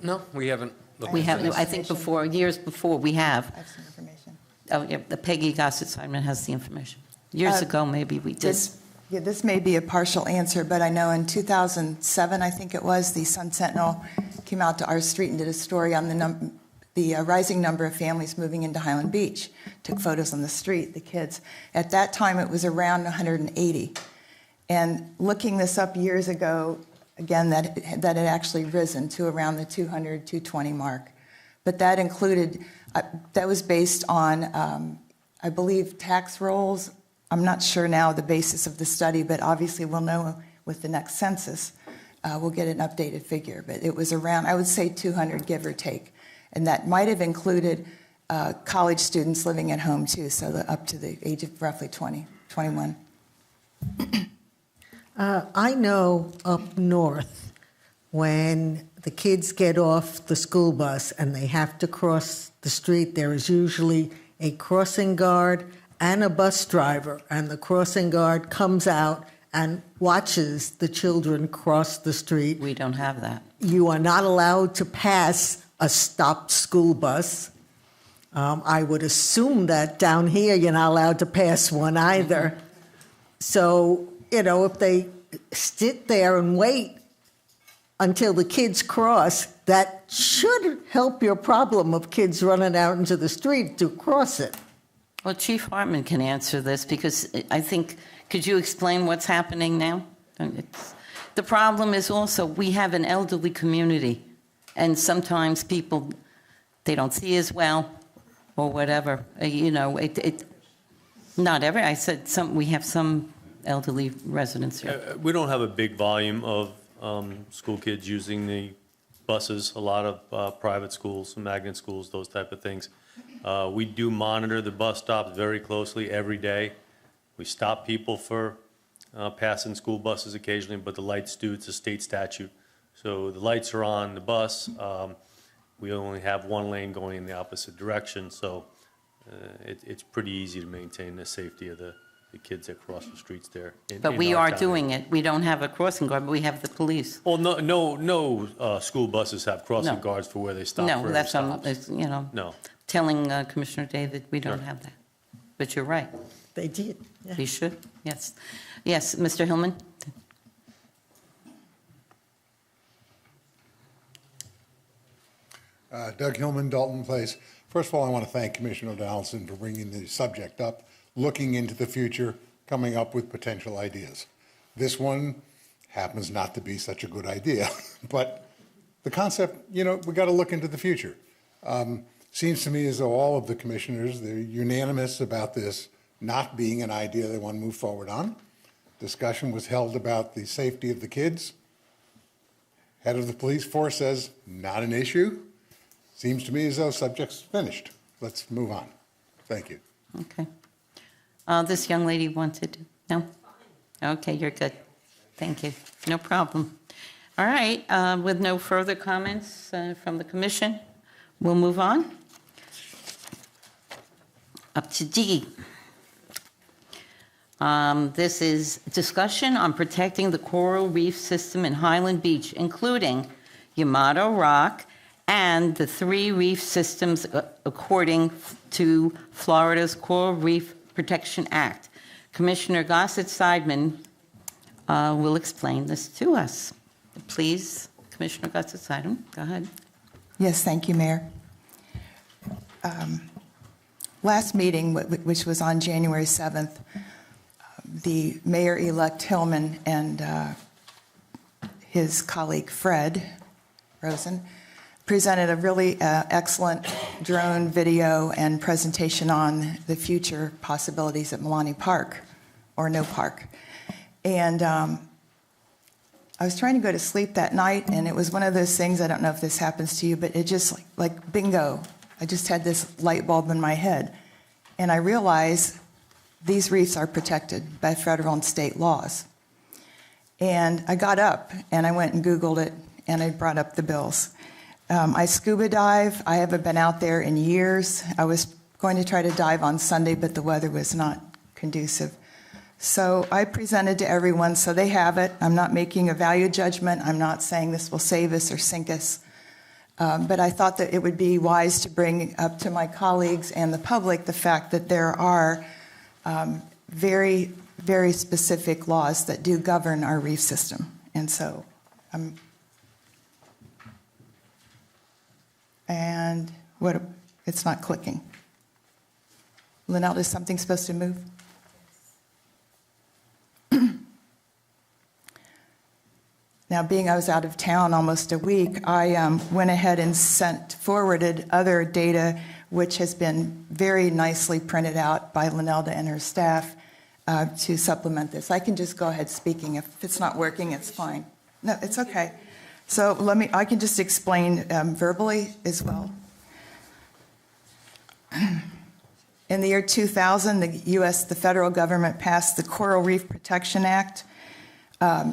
No, we haven't. We haven't, I think before, years before, we have. I have some information. Oh, yeah, the Peggy Gossett-Simon has the information. Years ago, maybe we did. This may be a partial answer, but I know in 2007, I think it was, the Sun Sentinel came out to our street and did a story on the rising number of families moving into Highland Beach. Took photos on the street, the kids. At that time, it was around 180. And looking this up years ago, again, that had actually risen to around the 200, 220 mark. But that included, that was based on, I believe, tax rolls. I'm not sure now the basis of the study, but obviously we'll know with the next census. We'll get an updated figure. But it was around, I would say 200, give or take. And that might have included college students living at home too, so up to the age of roughly 20, 21. I know up north, when the kids get off the school bus and they have to cross the street, there is usually a crossing guard and a bus driver, and the crossing guard comes out and watches the children cross the street. We don't have that. You are not allowed to pass a stopped school bus. I would assume that down here, you're not allowed to pass one either. So, if they sit there and wait until the kids cross, that should help your problem of kids running out into the street to cross it. Well, Chief Hartman can answer this because I think, could you explain what's happening now? The problem is also we have an elderly community, and sometimes people, they don't see as well or whatever. Not every, I said we have some elderly residents here. We don't have a big volume of school kids using the buses, a lot of private schools, magnet schools, those type of things. We do monitor the bus stops very closely every day. We stop people for passing school buses occasionally, but the lights do, it's a state statute. So the lights are on the bus. We only have one lane going in the opposite direction, so it's pretty easy to maintain the safety of the kids that cross the streets there. But we are doing it. We don't have a crossing guard, but we have the police. Well, no school buses have crossing No. guards for where they stop. No, for that's, stops. No. Telling Commissioner David, we don't have that. But you're right. They did. Yeah. We should, yes. Yes, Mr. Hillman? Doug Hillman, Dalton Place. First of all, I want to thank Commissioner Donaldson for bringing the subject up, looking into the future, coming up with potential ideas. This one happens not to be such a good idea, but the concept, we got to look into the future. Seems to me as though all of the commissioners, they're unanimous about this not being an idea they want to move forward on. Discussion was held about the safety of the kids. Head of the police force says, not an issue. Seems to me as though subject's finished. Let's move on. Thank you. Okay. This young lady wanted, no? Okay, you're good. Thank you. No problem. All right, with no further comments from the commission, we'll move on. Up to D. This is discussion on protecting the coral reef system in Highland Beach, including Yamato Rock and the 3 reef systems according to Florida's Coral Reef Protection Act. Commissioner Gossett-Seidman will explain this to us. Please, Commissioner Gossett-Seidman, go ahead. Yes, thank you, Mayor. Last meeting, which was on January 7th, the Mayor-elect Hillman and his colleague Fred Rosen presented a really excellent drone video and presentation on the future possibilities at Milani Park, or no park. And I was trying to go to sleep that night, and it was one of those things, I don't know if this happens to you, but it just like bingo. I just had this light bulb in my head. And I realized these reefs are protected by federal and state laws. And I got up, and I went and Googled it, and I brought up the bills. I scuba dive. I haven't been out there in years. I was going to try to dive on Sunday, but the weather was not conducive. So I presented to everyone, so they have it. I'm not making a value judgment. I'm not saying this will save us or sink us. But I thought that it would be wise to bring up to my colleagues and the public the fact that there are very, very specific laws that do govern our reef system. And so and what, it's not clicking. Linnell, is something supposed to move? Now, being I was out of town almost a week, I went ahead and forwarded other data, which has been very nicely printed out by Linnelda and her staff to supplement this. I can just go ahead speaking. If it's not working, it's fine. No, it's okay. So I can just explain verbally as well. In the year 2000, the federal government passed the Coral Reef Protection Act.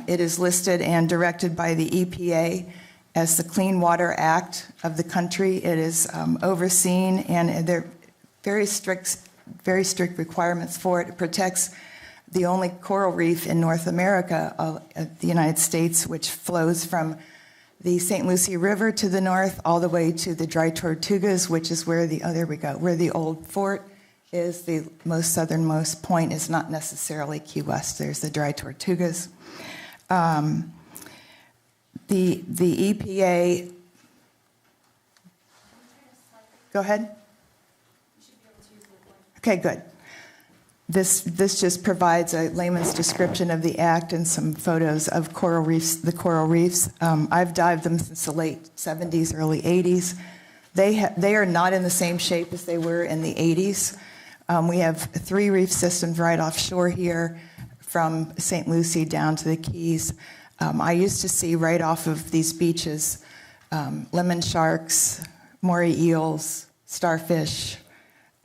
It is listed and directed by the EPA as the Clean Water Act of the country. It is overseen, and there are very strict requirements for it. It protects the only coral reef in North America, the United States, which flows from the St. Lucie River to the north all the way to the Dry Tortugas, which is where where the old fort is. The most southernmost point is not necessarily Key West. There's the Dry Tortugas. The EPA. Go ahead. Okay, good. This just provides a layman's description of the act and some photos of coral reefs, the coral reefs. I've dived them since the late 70s, early 80s. They are not in the same shape as they were in the 80s. We have 3 reef systems right offshore here from St. Lucie down to the Keys. I used to see right off of these beaches lemon sharks, moray eels, starfish,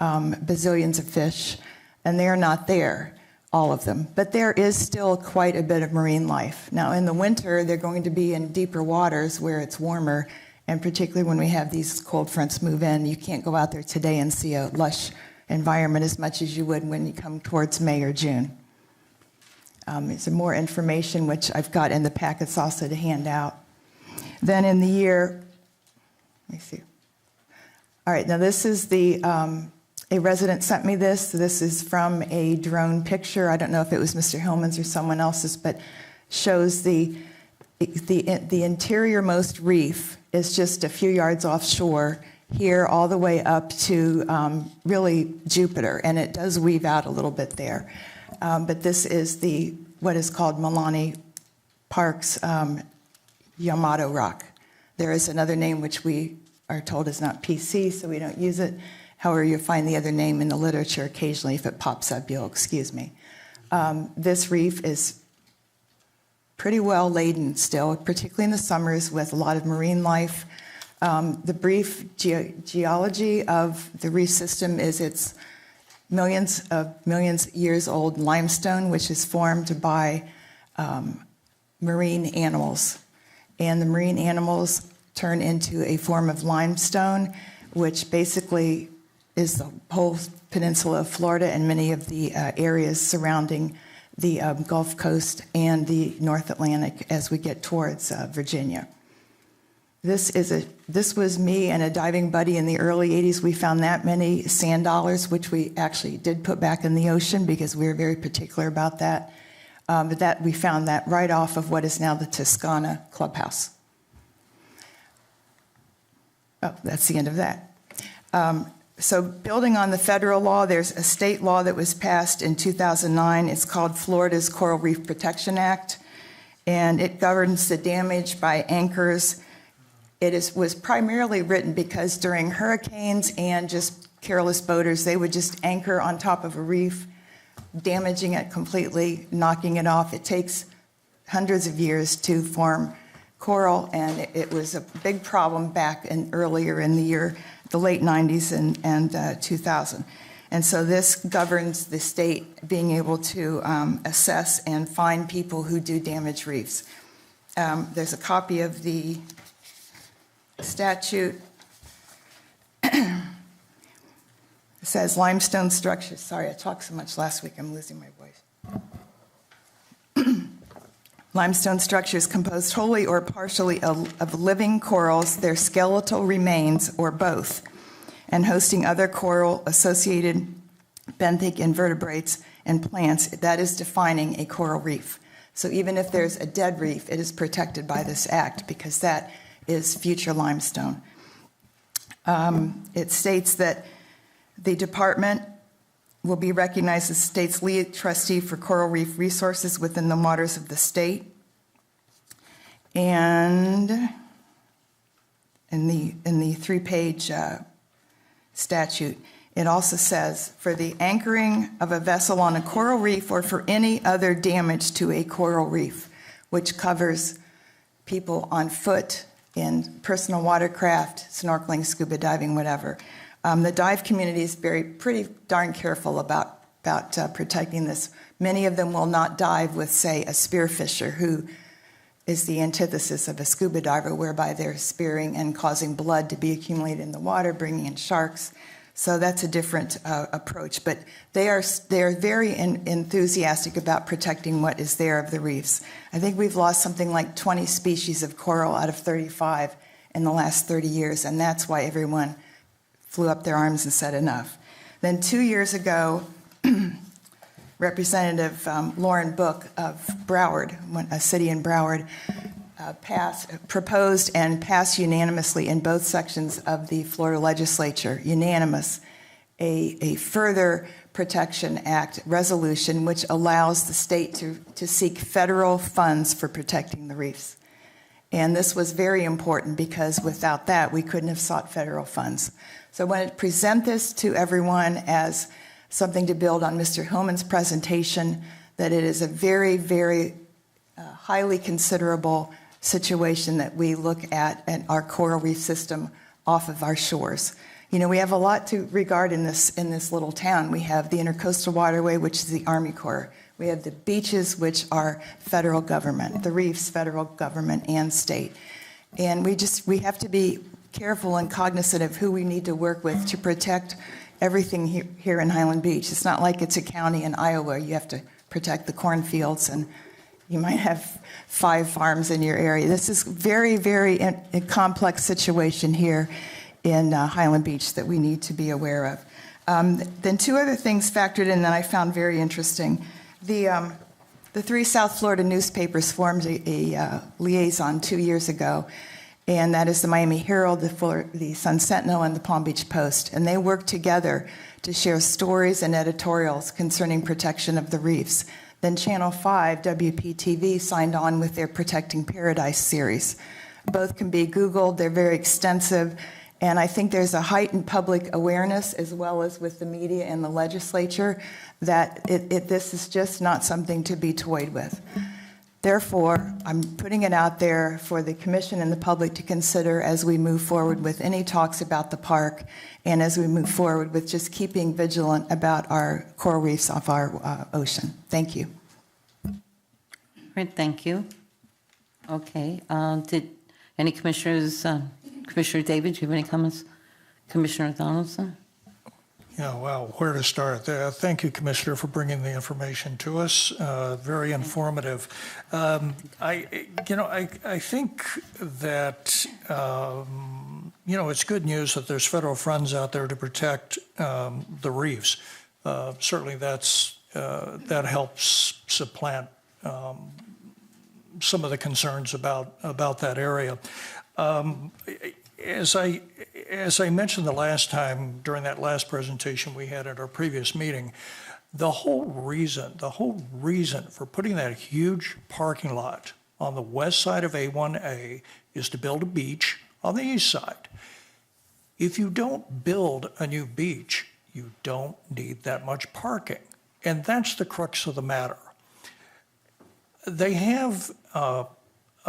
bazillions of fish, and they're not there, all of them. But there is still quite a bit of marine life. Now, in the winter, they're going to be in deeper waters where it's warmer, and particularly when we have these cold fronts move in, you can't go out there today and see a lush environment as much as you would when you come towards May or June. There's some more information, which I've got in the packets also to hand out. Then in the year, let me see. All right, now this is a resident sent me this. This is from a drone picture. I don't know if it was Mr. Hillman's or someone else's, but shows the interior-most reef is just a few yards offshore here all the way up to really Jupiter, and it does weave out a little bit there. But this is what is called Milani Park's Yamato Rock. There is another name which we are told is not PC, so we don't use it. However, you'll find the other name in the literature occasionally. If it pops up, you'll excuse me. This reef is pretty well laden still, particularly in the summers, with a lot of marine life. The brief geology of the reef system is it's millions years old limestone, which is formed by marine animals. And the marine animals turn into a form of limestone, which basically is the whole peninsula of Florida and many of the areas surrounding the Gulf Coast and the North Atlantic as we get towards Virginia. This was me and a diving buddy in the early 80s. We found that many sand dollars, which we actually did put back in the ocean because we were very particular about that. But that we found that right off of what is now the Toscana Clubhouse. Oh, that's the end of that. So building on the federal law, there's a state law that was passed in 2009. It's called Florida's Coral Reef Protection Act, and it governs the damage by anchors. It was primarily written because during hurricanes and just careless boaters, they would just anchor on top of a reef, damaging it completely, knocking it off. It takes hundreds of years to form coral, and it was a big problem back earlier in the late 90s and 2000. And so this governs the state being able to assess and find people who do damage reefs. There's a copy of the statute. It says limestone structures. Sorry, I talked so much last week, I'm losing my voice. Limestone structures composed wholly or partially of living corals, their skeletal remains, or both, and hosting other coral-associated benthic invertebrates and plants. That is defining a coral reef. So even if there's a dead reef, it is protected by this act because that is future limestone. It states that the department will be recognized as the state's lead trustee for coral reef resources within the waters of the state. And in the 3-page statute, it also says, for the anchoring of a vessel on a coral reef or for any other damage to a coral reef, which covers people on foot, in personal watercraft, snorkeling, scuba diving, whatever. The dive community is pretty darn careful about protecting this. Many of them will not dive with, say, a spearfisher, who is the antithesis of a scuba diver, whereby they're spearing and causing blood to be accumulated in the water, bringing in sharks. So that's a different approach. But they are very enthusiastic about protecting what is there of the reefs. I think we've lost something like 20 species of coral out of 35 in the last 30 years, and that's why everyone flew up their arms and said enough. Then 2 years ago, Representative Lauren Book of Broward, a city in Broward, proposed and passed unanimously in both sections of the Florida legislature, unanimous, a further Protection Act resolution which allows the state to seek federal funds for protecting the reefs. And this was very important because without that, we couldn't have sought federal funds. So I wanted to present this to everyone as something to build on Mr. Hillman's presentation, that it is a very, very highly considerable situation that we look at our coral reef system off of our shores. You know, we have a lot to regard in this little town. We have the Intercoastal Waterway, which is the Army Corps. We have the beaches, which are federal government, the reefs, federal government and state. And we have to be careful and cognizant of who we need to work with to protect everything here in Highland Beach. It's not like it's a county in Iowa. You have to protect the cornfields, and you might have 5 farms in your area. This is very, very a complex situation here in Highland Beach that we need to be aware of. Then 2 other things factored in that I found very interesting. The 3 South Florida newspapers formed a liaison 2 years ago, and that is the Miami Herald, the Sun Sentinel, and the Palm Beach Post. And they work together to share stories and editorials concerning protection of the reefs. Then Channel 5, WPTV, signed on with their Protecting Paradise series. Both can be Googled. They're very extensive. And I think there's a heightened public awareness, as well as with the media and the legislature, that this is just not something to be toyed with. Therefore, I'm putting it out there for the commission and the public to consider as we move forward with any talks about the park, and as we move forward with just keeping vigilant about our coral reefs off our ocean. Thank you. Great, thank you. Okay, did any commissioners, Commissioner David, do you have any comments? Commissioner Donaldson? Yeah, well, where to start? Thank you, Commissioner, for bringing the information to us. Very informative. I think that, it's good news that there's federal funds out there to protect the reefs. Certainly that helps supplant some of the concerns about that area. As I mentioned the last time during that last presentation we had at our previous meeting, the whole reason for putting that huge parking lot on the west side of A1A is to build a beach on the east side. If you don't build a new beach, you don't need that much parking. And that's the crux of the matter. They have a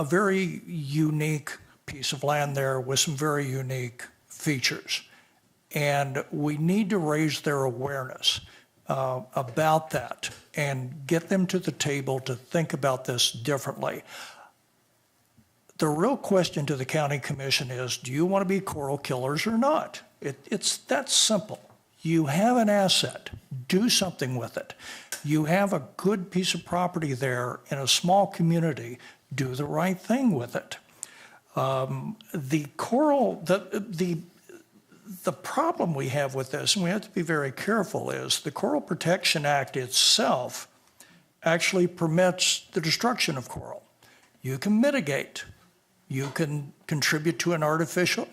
very unique piece of land there with some very unique features. And we need to raise their awareness about that and get them to the table to think about this differently. The real question to the county commission is, do you want to be coral killers or not? It's that simple. You have an asset, do something with it. You have a good piece of property there in a small community, do the right thing with it. The problem we have with this, and we have to be very careful, is the Coral Protection Act itself actually permits the destruction of coral. You can mitigate. You can contribute to an artificial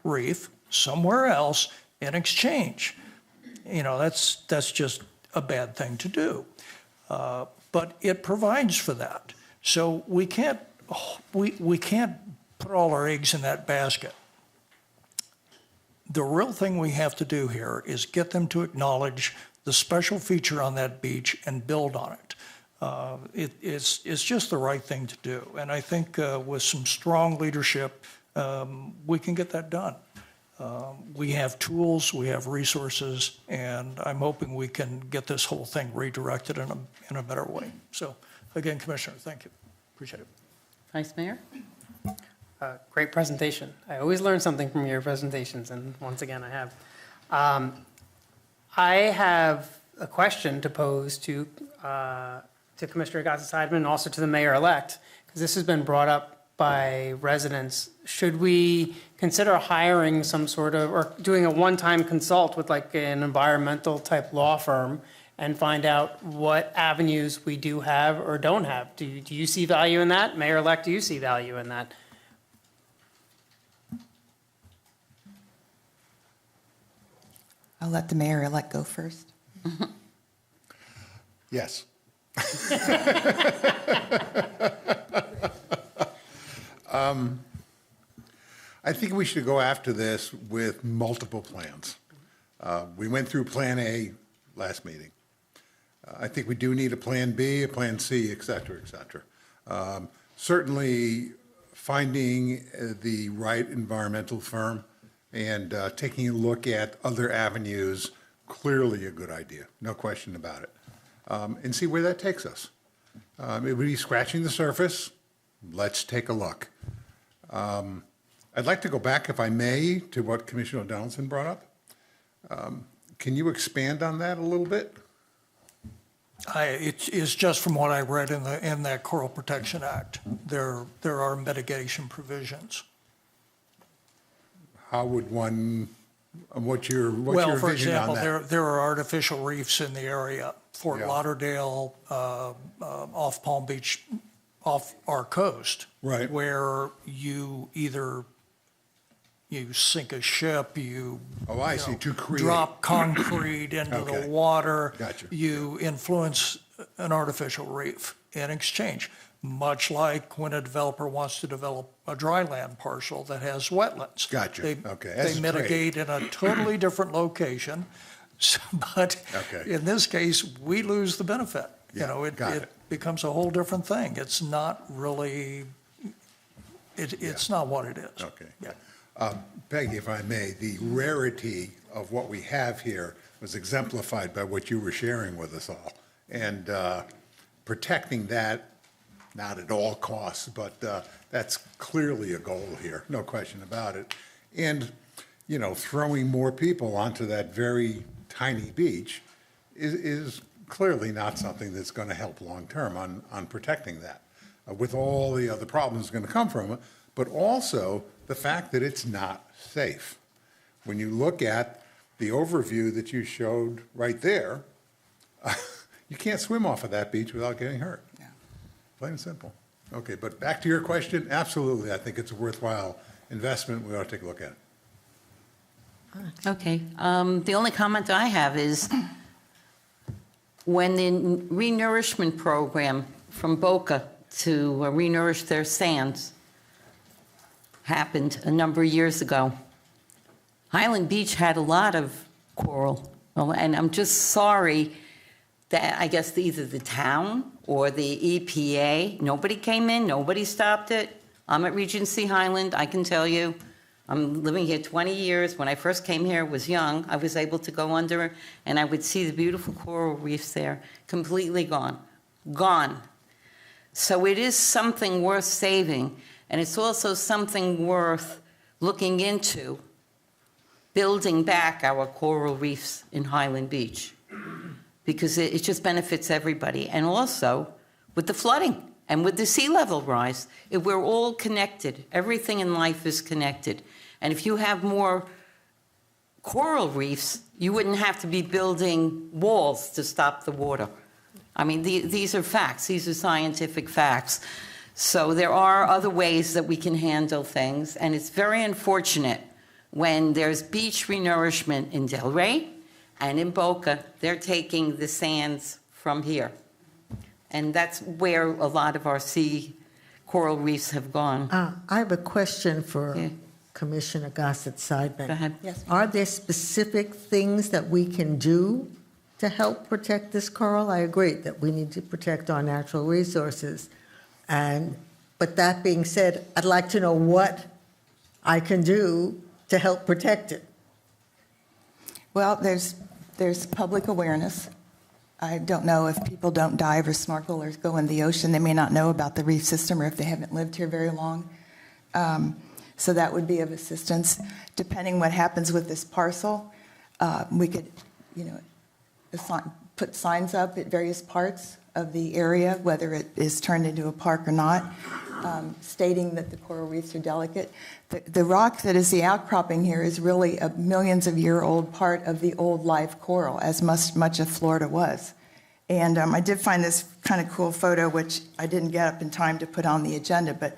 reef somewhere else in exchange. That's just a bad thing to do. But it provides for that. So we can't put all our eggs in that basket. The real thing we have to do here is get them to acknowledge the special feature on that beach and build on it. It's just the right thing to do. And I think with some strong leadership, we can get that done. We have tools, we have resources, and I'm hoping we can get this whole thing redirected in a better way. So again, Commissioner, thank you. Appreciate it. Vice Mayor? Great presentation. I always learn something from your presentations, and once again, I have. I have a question to pose to Commissioner Gossett-Seidman and also to the mayor-elect, because this has been brought up by residents. Should we consider hiring some sort of, or doing a one-time consult with like an environmental type law firm and find out what avenues we do have or don't have? Do you see value in that? Mayor-elect, do you see value in that? I'll let the mayor-elect go first. Yes. I think we should go after this with multiple plans. We went through Plan A last meeting. I think we do need a Plan B, a Plan C, et cetera, et cetera. Certainly, finding the right environmental firm and taking a look at other avenues, clearly a good idea, no question about it, and see where that takes us. It would be scratching the surface. Let's take a look. I'd like to go back, if I may, to what Commissioner Donaldson brought up. Can you expand on that a little bit? It is just from what I read in that Coral Protection Act. There are mitigation provisions. How would one, what's your vision on that? Well, for example, there are artificial reefs in the area. Fort Lauderdale, off Palm Beach, off our coast. Right. Where you either sink a ship, you to create. Drop concrete into Okay. the water. Gotcha. You influence an artificial reef in exchange, much like when a developer wants to develop a dry land parcel that has wetlands. Gotcha. Okay. That's They great. mitigate in a totally different location, but Okay. in this case, we lose the benefit. got It becomes a whole different thing. It's not really, it's not what it is. Okay. Peggy, if I may, the rarity of what we have here was exemplified by what you were sharing with us all. And protecting that, not at all costs, but that's clearly a goal here, no question about it. And, throwing more people onto that very tiny beach is clearly not something that's going to help long-term on protecting that, with all the other problems going to come from it, but also the fact that it's not safe. When you look at the overview that you showed right there, you can't swim off of that beach without getting hurt. Plain and simple. Okay, but back to your question, absolutely, I think it's a worthwhile investment. We ought to take a look at it. Okay. The only comment I have is when the renourishment program from Boca to renourish their sands happened a number of years ago, Highland Beach had a lot of coral. And I'm just sorry that I guess either the town or the EPA, nobody came in, nobody stopped it. I'm at Regency Highland, I can tell you. I'm living here 20 years. When I first came here, was young. I was able to go under and I would see the beautiful coral reefs there, completely gone. Gone. So it is something worth saving, and it's also something worth looking into, building back our coral reefs in Highland Beach, because it just benefits everybody. And also with the flooding and with the sea level rise, we're all connected. Everything in life is connected. And if you have more coral reefs, you wouldn't have to be building walls to stop the water. I mean, these are facts. These are scientific facts. So there are other ways that we can handle things. And it's very unfortunate when there's beach renourishment in Delray and in Boca, they're taking the sands from here. And that's where a lot of our sea coral reefs have gone. I have a question for Commissioner Gossett-Seidman. Go ahead. Yes. Are there specific things that we can do to help protect this coral? I agree that we need to protect our natural resources. But that being said, I'd like to know what I can do to help protect it. Well, there's public awareness. I don't know if people don't dive or snorkel or go in the ocean, they may not know about the reef system, or if they haven't lived here very long. So that would be of assistance. Depending what happens with this parcel, we could, put signs up at various parts of the area, whether it is turned into a park or not, stating that the coral reefs are delicate. The rock that is the outcropping here is really a millions-of-year-old part of the old live coral, as much of Florida was. And I did find this kind of cool photo, which I didn't get up in time to put on the agenda, but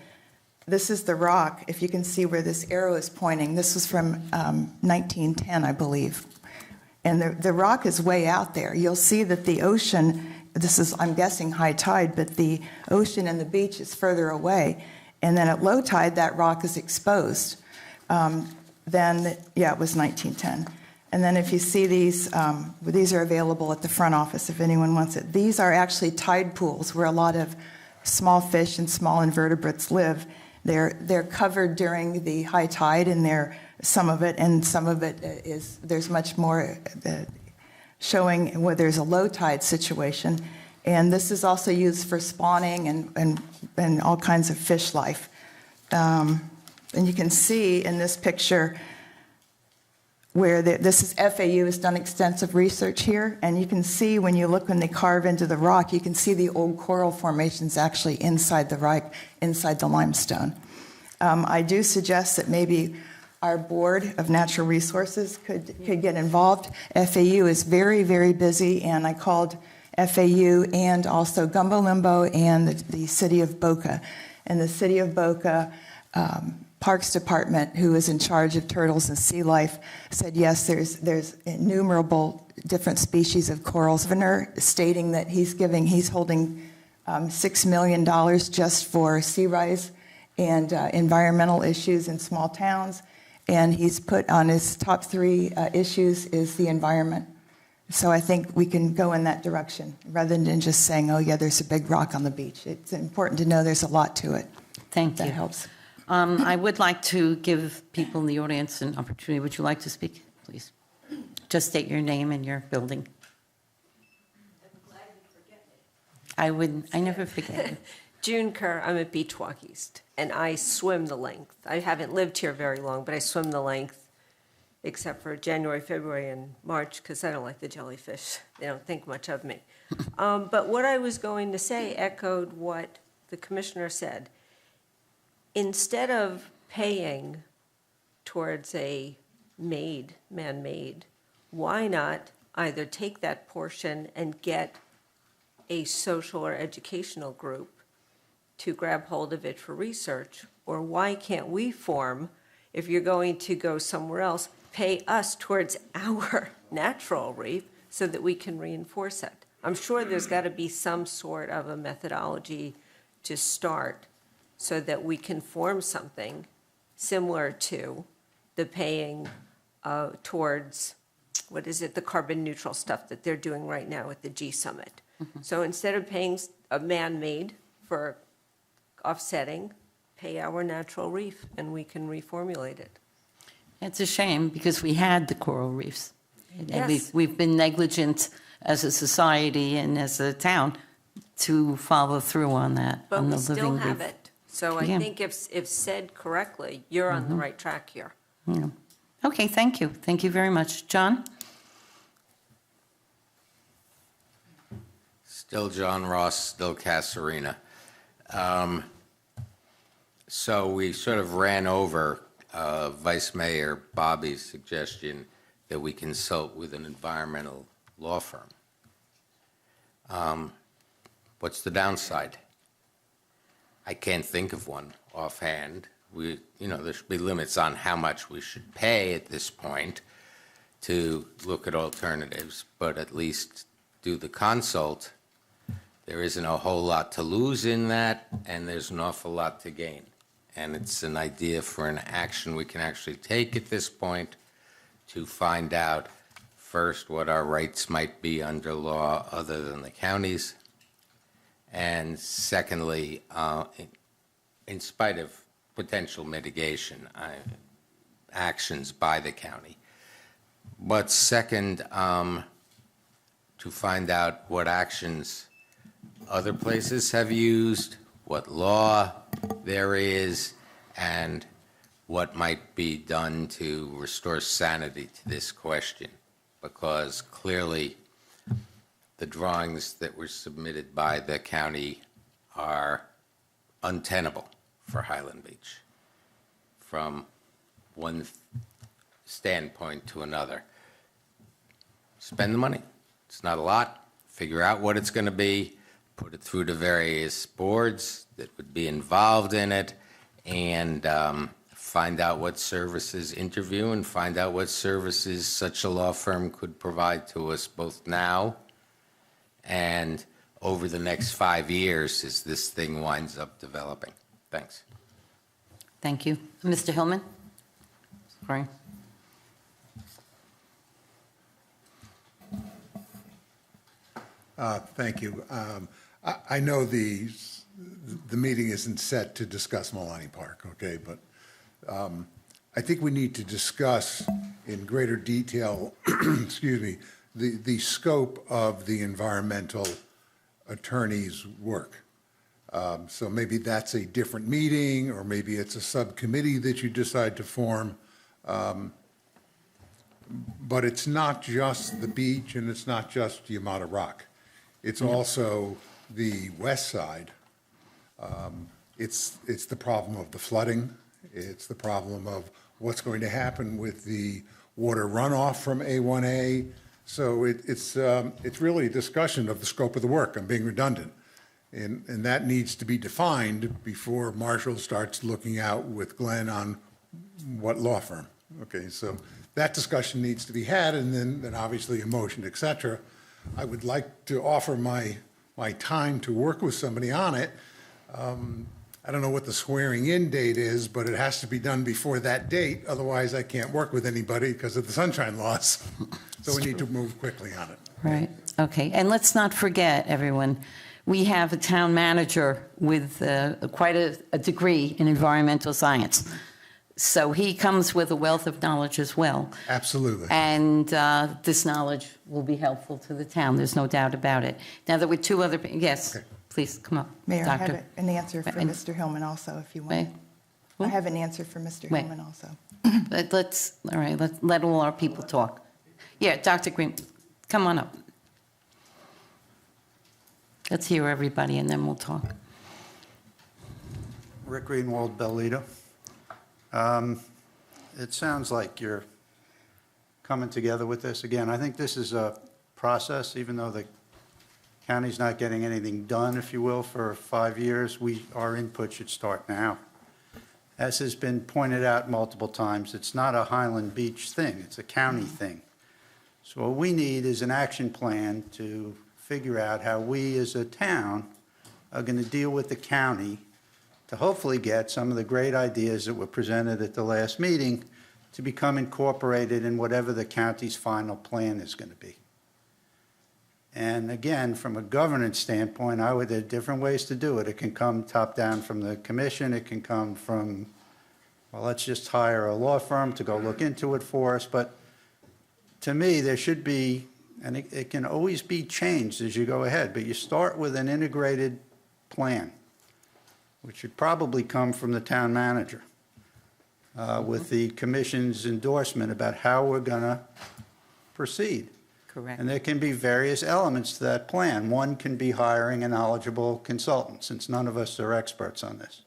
this is the rock. If you can see where this arrow is pointing, this was from 1910, I believe. And the rock is way out there. You'll see that the ocean, this is, I'm guessing, high tide, but the ocean and the beach is further away. And then at low tide, that rock is exposed. It was 1910. And then if you see these are available at the front office if anyone wants it. These are actually tide pools where a lot of small fish and small invertebrates live. They're covered during the high tide, and some of it is, there's much more showing where there's a low tide situation. And this is also used for spawning and all kinds of fish life. And you can see in this picture where this is FAU has done extensive research here, and you can see when they carve into the rock, you can see the old coral formations actually inside the rock, inside the limestone. I do suggest that maybe our Board of Natural Resources could get involved. FAU is very, very busy, and I called FAU and also Gumbo Limbo and the City of Boca. And the City of Boca Parks Department, who is in charge of turtles and sea life, said yes, there's innumerable different species of corals. Venner stating that he's holding $6 million just for sea rise and environmental issues in small towns. And he's put on his top 3 issues is the environment. So I think we can go in that direction rather than just saying, oh yeah, there's a big rock on the beach. It's important to know there's a lot to it. Thank you. That helps. I would like to give people in the audience an opportunity. Would you like to speak, please? Just state your name and your building. I never forget you. June Kerr, I'm at Beach Walk East, and I swim the length. I haven't lived here very long, but I swim the length, except for January, February, and March, because I don't like the jellyfish. They don't think much of me. But what I was going to say echoed what the commissioner said. Instead of paying towards a man-made, why not either take that portion and get a social or educational group to grab hold of it for research? Or why can't we form, if you're going to go somewhere else, pay us towards our natural reef so that we can reinforce it? I'm sure there's got to be some sort of a methodology to start so that we can form something similar to the paying towards, the carbon neutral stuff that they're doing right now at the G Summit. Mm-hmm. So instead of paying a man-made for offsetting, pay our natural reef and we can reformulate it. It's a shame because we had the coral reefs. And Yes. we've been negligent as a society and as a town to follow through on that. But on we the still living have reef. it. So I Yeah. think if said correctly, you're on the right track here. Yeah. Okay, thank you. Thank you very much. John? Still John Ross, still Casarina. So we sort of ran over Vice Mayor Bobby's suggestion that we consult with an environmental law firm. What's the downside? I can't think of one offhand. There should be limits on how much we should pay at this point to look at alternatives, but at least do the consult. There isn't a whole lot to lose in that, and there's an awful lot to gain. And it's an idea for an action we can actually take at this point to find out first what our rights might be under law other than the county's, and secondly, in spite of potential mitigation actions by the county. But second, to find out what actions other places have used, what law there is, and what might be done to restore sanity to this question, because clearly the drawings that were submitted by the county are untenable for Highland Beach from one standpoint to another. Spend the money. It's not a lot. Figure out what it's going to be, put it through the various boards that would be involved in it, and find out what services, interview and find out what services such a law firm could provide to us both now and over the next 5 years as this thing winds up developing. Thanks. Thank you. Mr. Hillman? Sorry. Thank you. I know the meeting isn't set to discuss Malani Park, okay, but I think we need to discuss in greater detail, excuse me, the scope of the environmental attorney's work. So maybe that's a different meeting, or maybe it's a subcommittee that you decide to form. But it's not just the beach, and it's not just Yamata Rock. It's also the west side. It's the problem of the flooding. It's the problem of what's going to happen with the water runoff from A1A. So it's really a discussion of the scope of the work. I'm being redundant. And that needs to be defined before Marshall starts looking out with Glenn on what law firm. Okay, so that discussion needs to be had, and then obviously a motion, et cetera. I would like to offer my time to work with somebody on it. I don't know what the swearing-in date is, but it has to be done before that date. Otherwise, I can't work with anybody because of the sunshine laws. So we need to move quickly on it. Right, okay. And let's not forget, everyone, we have a town manager with quite a degree in environmental science. So he comes with a wealth of knowledge as well. Absolutely. And this knowledge will be helpful to the town, there's no doubt about it. Now, there were two other, yes, Okay. please, come up. Mayor, I Doctor. have an answer for And- Mr. Hillman also, if you Wait. want. I have an answer for Mr. Wait. Hillman also. All right, let all our people talk. Yeah, Dr. Green, come on up. Let's hear everybody, and then we'll talk. Rick Greenwald, Bellito. It sounds like you're coming together with this. Again, I think this is a process, even though the county's not getting anything done, if you will, for 5 years, our input should start now. As has been pointed out multiple times, it's not a Highland Beach thing, it's a county thing. So what we need is an action plan to figure out how we as a town are going to deal with the county to hopefully get some of the great ideas that were presented at the last meeting to become incorporated in whatever the county's final plan is going to be. And again, from a governance standpoint, there are different ways to do it. It can come top-down from the commission. It can come from, well, let's just hire a law firm to go look into it for us. But to me, there should be, and it can always be changed as you go ahead, but you start with an integrated plan, which should probably come from the town manager, with the commission's endorsement about how we're going to proceed. Correct. And there can be various elements to that plan. One can be hiring a knowledgeable consultant, since none of us are experts on this.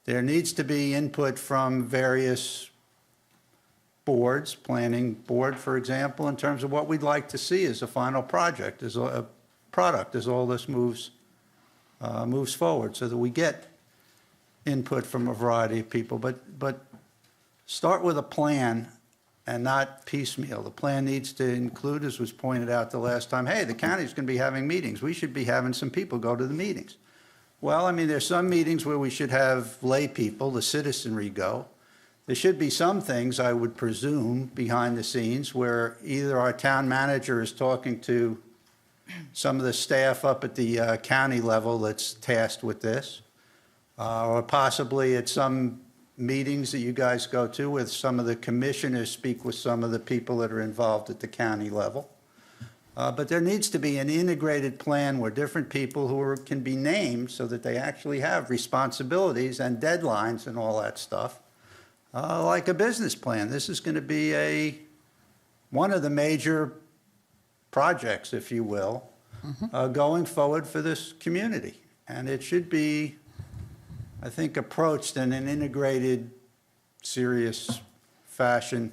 There needs to be input from various boards, planning board, for example, in terms of what we'd like to see as a final project, as a product, as all this moves forward, so that we get input from a variety of people. But start with a plan and not piecemeal. The plan needs to include, as was pointed out the last time, hey, the county's going to be having meetings. We should be having some people go to the meetings. Well, I mean, there's some meetings where we should have lay people, the citizenry go. There should be some things, I would presume, behind the scenes where either our town manager is talking to some of the staff up at the county level that's tasked with this, or possibly at some meetings that you guys go to with some of the commissioners speak with some of the people that are involved at the county level. But there needs to be an integrated plan where different people can be named so that they actually have responsibilities and deadlines and all that stuff, like a business plan. This is going to be one of the major projects, if you will, going forward for this community. And it should be, I think, approached in an integrated, serious fashion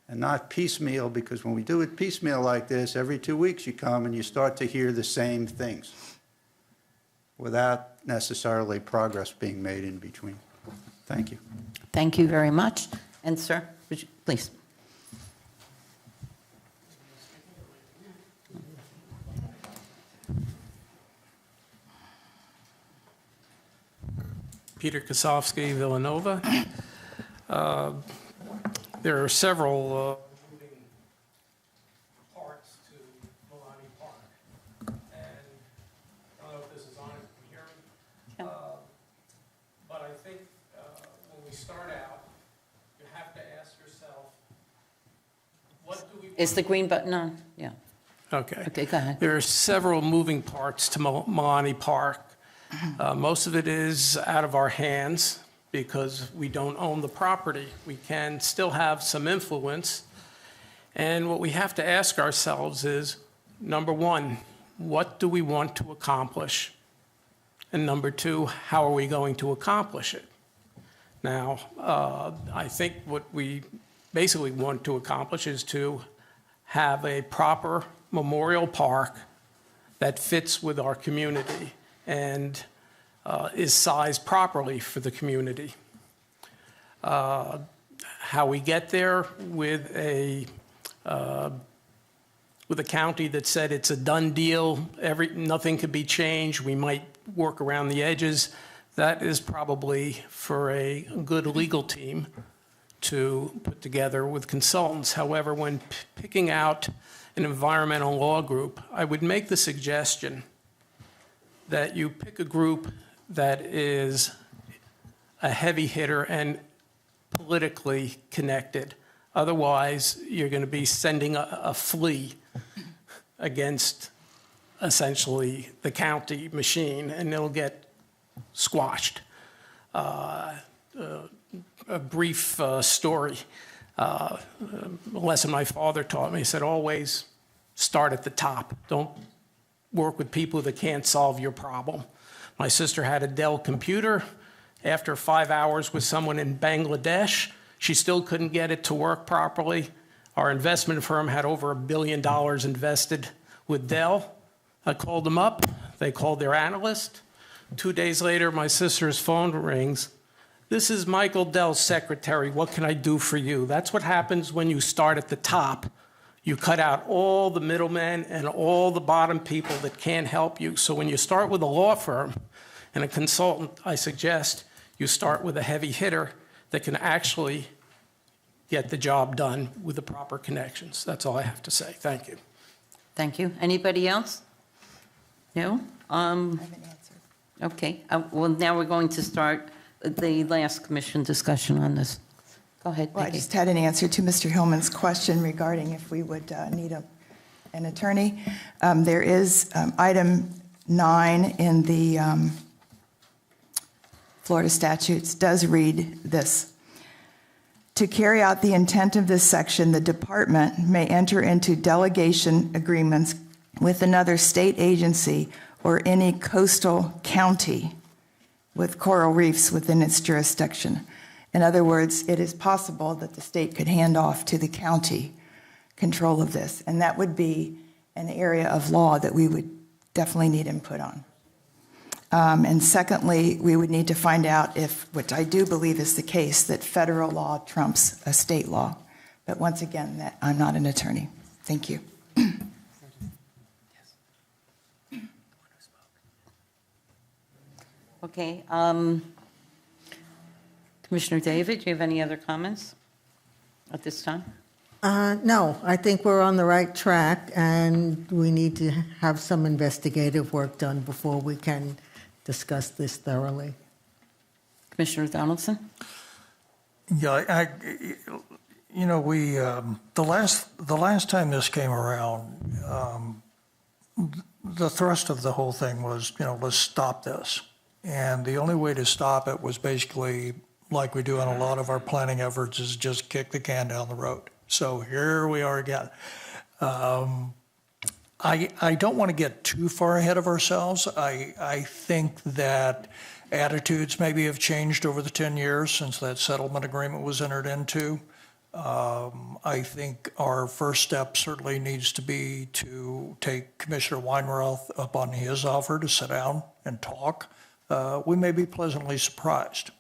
and not piecemeal, because when we do it piecemeal like this, every 2 weeks you come and you start to hear the same things without necessarily progress being made in between. Thank you. Thank you very much. And sir, would you, please. Peter Kosofsky, Villanova. There are several moving parts to Milani Park. And I don't know if this is on, if you can hear me. But I think when we start out, you have to ask yourself, what do we want? Is the green button on? Yeah. Okay. Okay, go ahead. There are several moving parts to Milani Park. Most of it is out of our hands because we don't own the property. We can still have some influence. And what we have to ask ourselves is, number one, what do we want to accomplish? And number two, how are we going to accomplish it? Now, I think what we basically want to accomplish is to have a proper memorial park that fits with our community and is sized properly for the community. How we get there with a county that said it's a done deal, nothing could be changed, we might work around the edges, that is probably for a good legal team to put together with consultants. However, when picking out an environmental law group, I would make the suggestion that you pick a group that is a heavy hitter and politically connected. Otherwise, you're going to be sending a flea against essentially the county machine, and it'll get squashed. A brief story. A lesson my father taught me, he said, always start at the top. Don't work with people that can't solve your problem. My sister had a Dell computer. After 5 hours with someone in Bangladesh, she still couldn't get it to work properly. Our investment firm had over $1 billion invested with Dell. I called them up. They called their analyst. 2 days later, my sister's phone rings. This is Michael Dell's secretary. What can I do for you? That's what happens when you start at the top. You cut out all the middlemen and all the bottom people that can't help you. So when you start with a law firm and a consultant, I suggest you start with a heavy hitter that can actually get the job done with the proper connections. That's all I have to say. Thank you. Thank you. Anybody else? No? Okay. Well, now we're going to start the last commission discussion on this. Go ahead, Well, I Vicki. just had an answer to Mr. Hillman's question regarding if we would need an attorney. There is item 9 in the Florida statutes does read this. To carry out the intent of this section, the department may enter into delegation agreements with another state agency or any coastal county with coral reefs within its jurisdiction. In other words, it is possible that the state could hand off to the county control of this, and that would be an area of law that we would definitely need input on. And secondly, we would need to find out if, which I do believe is the case, that federal law trumps a state law. But once again, that I'm not an attorney. Thank you. Okay. Commissioner David, do you have any other comments at this time? No, I think we're on the right track, and we need to have some investigative work done before we can discuss this thoroughly. Commissioner Donaldson? Yeah, You know, we, the last time this came around, the thrust of the whole thing was, you know, let's stop this. And the only way to stop it was basically, like we do on a lot of our planning efforts, is just kick the can down the road. So here we are again. I don't want to get too far ahead of ourselves. I think that attitudes maybe have changed over the 10 years since that settlement agreement was entered into. I think our first step certainly needs to be to take Commissioner Weinroth up on his offer to sit down and talk. We may be pleasantly surprised.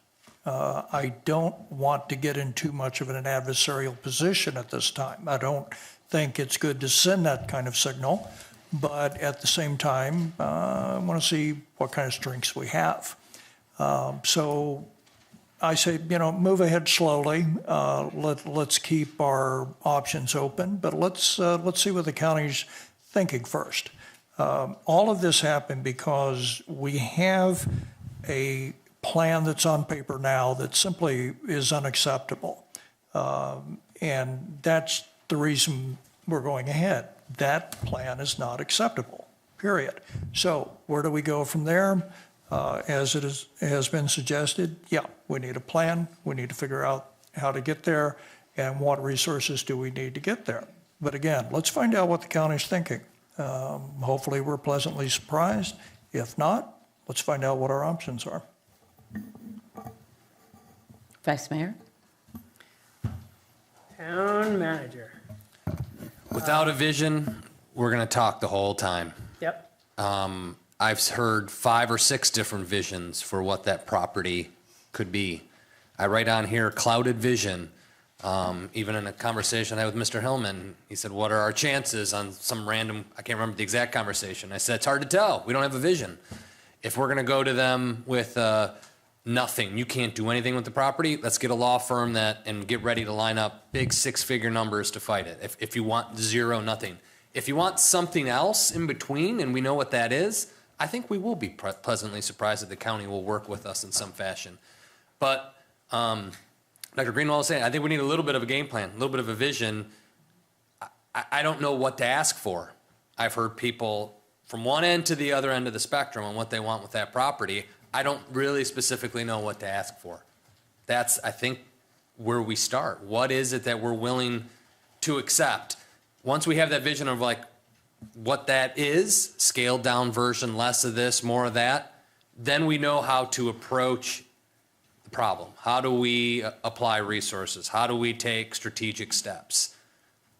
I don't want to get in too much of an adversarial position at this time. I don't think it's good to send that kind of signal, but at the same time, I want to see what kind of strengths we have. So I say, you know, move ahead slowly. Let's keep our options open, but let's see what the county's thinking first. All of this happened because we have a plan that's on paper now that simply is unacceptable. And that's the reason we're going ahead. That plan is not acceptable, period. So where do we go from there? As it has been suggested, yeah, we need a plan. We need to figure out how to get there and what resources do we need to get there. But again, let's find out what the county's thinking. Hopefully we're pleasantly surprised. If not, let's find out what our options are. Vice Mayor? Town manager. Without a vision, we're going to talk the whole time. Yep. I've heard 5 or 6 different visions for what that property could be. I write on here clouded vision. Even in a conversation I had with Mr. Hillman, he said, what are our chances on some random, I can't remember the exact conversation. I said, it's hard to tell. We don't have a vision. If we're going to go to them with nothing, you can't do anything with the property, let's get a law firm and get ready to line up big 6-figure numbers to fight it. If you want 0, nothing. If you want something else in between and we know what that is, I think we will be pleasantly surprised that the county will work with us in some fashion. But Dr. Greenwald was saying, I think we need a little bit of a game plan, a little bit of a vision. I don't know what to ask for. I've heard people from one end to the other end of the spectrum on what they want with that property. I don't really specifically know what to ask for. That's, I think, where we start. What is it that we're willing to accept? Once we have that vision of like what that is, scaled down version, less of this, more of that, then we know how to approach the problem. How do we apply resources? How do we take strategic steps?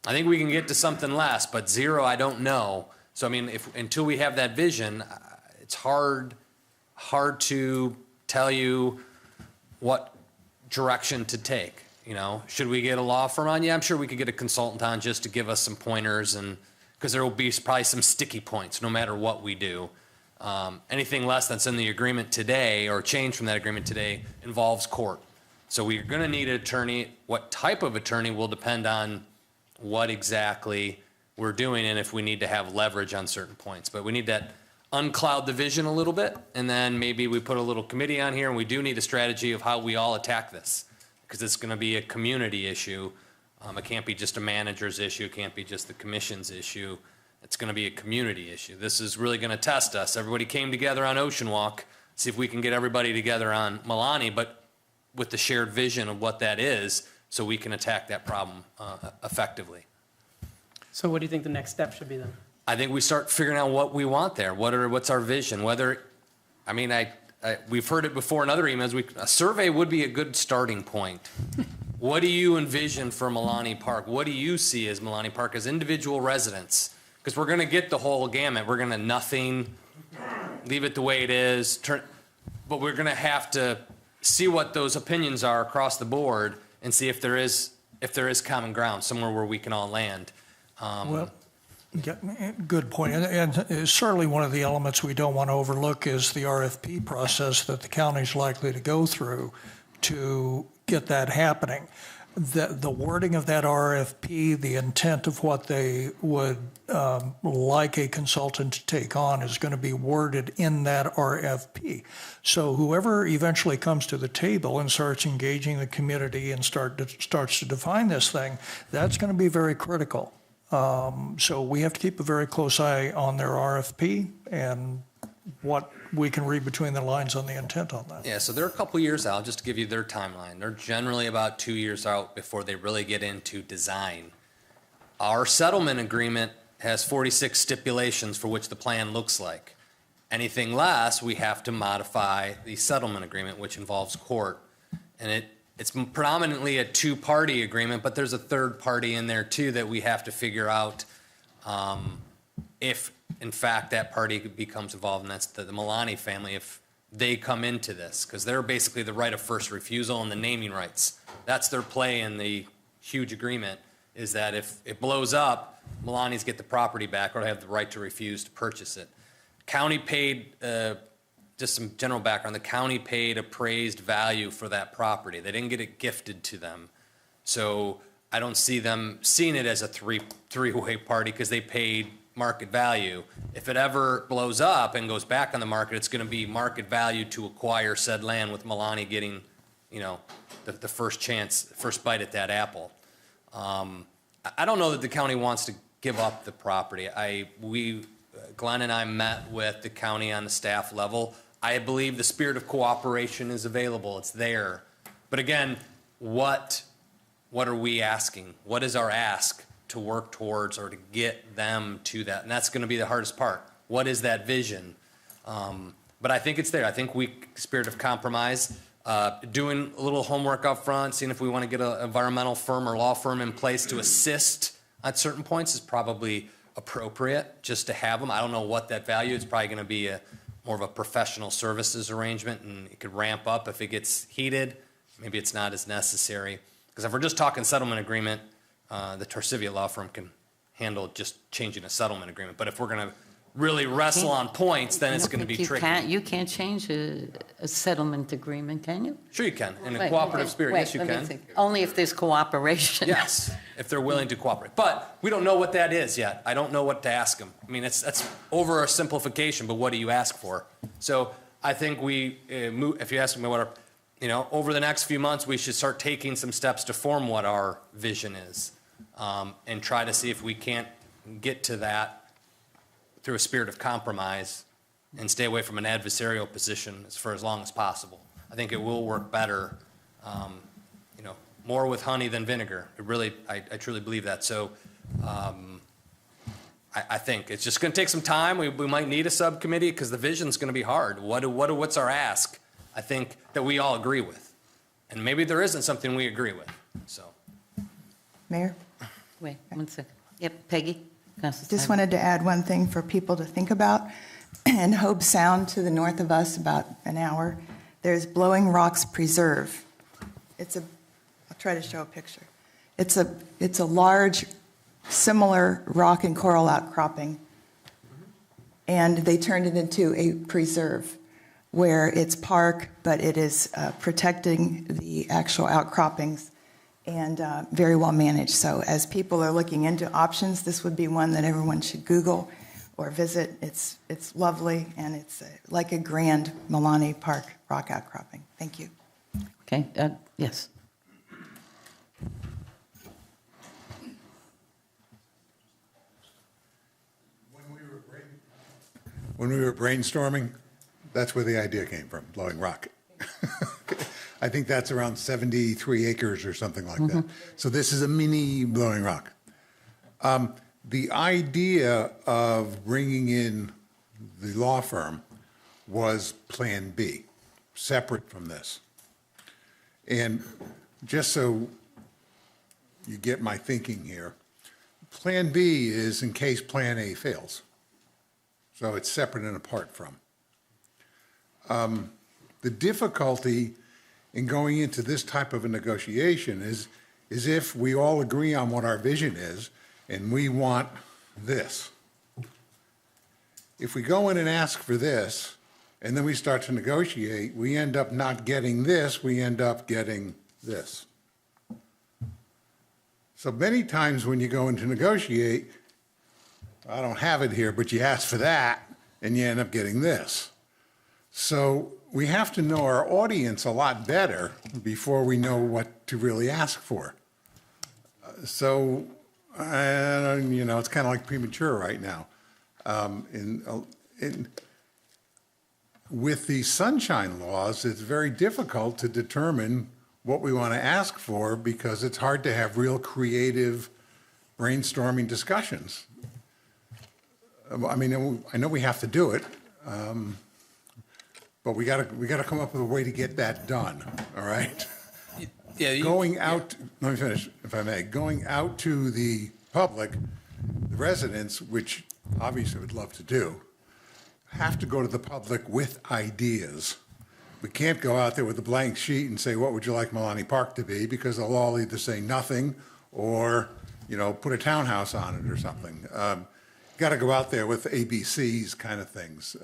I think we can get to something less, but 0, I don't know. So, I mean, until we have that vision, it's hard to tell you what direction to take. You know, should we get a law firm on? Yeah, I'm sure we could get a consultant on just to give us some pointers, and because there will be probably some sticky points no matter what we do. Anything less that's in the agreement today or change from that agreement today involves court. So we're going to need an attorney. What type of attorney will depend on what exactly we're doing and if we need to have leverage on certain points. But we need that uncloud the vision a little bit, and then maybe we put a little committee on here, and we do need a strategy of how we all attack this, because it's going to be a community issue. It can't be just a manager's issue. It can't be just the commission's issue. It's going to be a community issue. This is really going to test us. Everybody came together on Ocean Walk. See if we can get everybody together on Milani, but with the shared vision of what that is, so we can attack that problem effectively. So what do you think the next step should be then? I think we start figuring out what we want there. What's our vision? We've heard it before in other emails. A survey would be a good starting point. What do you envision for Milani Park? What do you see as Milani Park as individual residents? Because we're going to get the whole gamut. We're going to nothing, leave it the way it is, but we're going to have to see what those opinions are across the board and see if there is common ground, somewhere where we can all land. Well, yeah, good point. And certainly one of the elements we don't want to overlook is the RFP process that the county is likely to go through to get that happening. the wording of that RFP, the intent of what they would like a consultant to take on is going to be worded in that RFP. So whoever eventually comes to the table and starts engaging the community and starts to define this thing, that's going to be very critical. So we have to keep a very close eye on their RFP and what we can read between the lines on the intent on that. Yeah, so they're a couple years out, just to give you their timeline. They're generally about 2 years out before they really get into design. Our settlement agreement has 46 stipulations for which the plan looks like. Anything less, we have to modify the settlement agreement, which involves court. And it's predominantly a two-party agreement, but there's a third party in there too that we have to figure out if, in fact, that party becomes involved, and that's the Milani family, if they come into this, because they're basically the right of first refusal and the naming rights. That's their play in the huge agreement, is that if it blows up, Milani's get the property back or have the right to refuse to purchase it. County paid, just some general background, the county paid appraised value for that property. They didn't get it gifted to them. So I don't see them seeing it as a three-way party because they paid market value. If it ever blows up and goes back on the market, it's going to be market value to acquire said land, with Milani getting, the first chance, first bite at that apple. I don't know that the county wants to give up the property. Glenn and I met with the county on the staff level. I believe the spirit of cooperation is available. It's there. But again, what are we asking? What is our ask to work towards or to get them to that? And that's going to be the hardest part. What is that vision? But I think it's there. I think spirit of compromise, doing a little homework up front, seeing if we want to get an environmental firm or law firm in place to assist at certain points is probably appropriate, just to have them. I don't know what that value is. It's probably going to be more of a professional services arrangement, and it could ramp up if it gets heated. Maybe it's not as necessary. Because if we're just talking settlement agreement, the Torsivia law firm can handle just changing a settlement agreement. But if we're going to really wrestle on points, then it's going to be tricky. You can't change a settlement agreement, can you? Sure you can. In a cooperative spirit, yes, you can. Only if there's cooperation. Yes, if they're willing to cooperate. But we don't know what that is yet. I don't know what to ask them. I mean, that's over a simplification, but what do you ask for? So I think if you ask me over the next few months, we should start taking some steps to form what our vision is, and try to see if we can't get to that through a spirit of compromise and stay away from an adversarial position for as long as possible. I think it will work better, more with honey than vinegar. I truly believe that. So I think it's just going to take some time. We might need a subcommittee because the vision's going to be hard. What's our ask? I think that we all agree with. And maybe there isn't something we agree with. So, Mayor? Wait, 1 second. Yep, Peggy? Just wanted to add one thing for people to think about. In Hobe Sound, to the north of us, about an hour, there's Blowing Rocks Preserve. I'll try to show a picture. It's a large, similar rock and coral outcropping, and they turned it into a preserve where it's park, but it is protecting the actual outcroppings and very well managed. So as people are looking into options, this would be one that everyone should Google or visit. It's lovely, and it's like a grand Milani Park rock outcropping. Thank you. Okay, yes. When we were brainstorming, that's where the idea came from, Blowing Rock. I think that's around 73 acres or something like that. So this is a mini Blowing Rock. The idea of bringing in the law firm was Plan B, separate from this. And just so you get my thinking here, Plan B is in case Plan A fails. So it's separate and apart from. The difficulty in going into this type of a negotiation is if we all agree on what our vision is and we want this. If we go in and ask for this and then we start to negotiate, we end up not getting this, we end up getting this. So many times when you go in to negotiate, I don't have it here, but you ask for that, and you end up getting this. So we have to know our audience a lot better before we know what to really ask for. So, it's kind of like premature right now. With the sunshine laws, it's very difficult to determine what we want to ask for because it's hard to have real creative brainstorming discussions. I mean, I know we have to do it, but we gotta come up with a way to get that done, all right? Yeah. Going out, let me finish, if I may. Going out to the public, the residents, which obviously would love to do, have to go to the public with ideas. We can't go out there with a blank sheet and say, what would you like Milani Park to be? Because they'll all either say nothing or, put a townhouse on it or something. Got to go out there with ABCs kind of things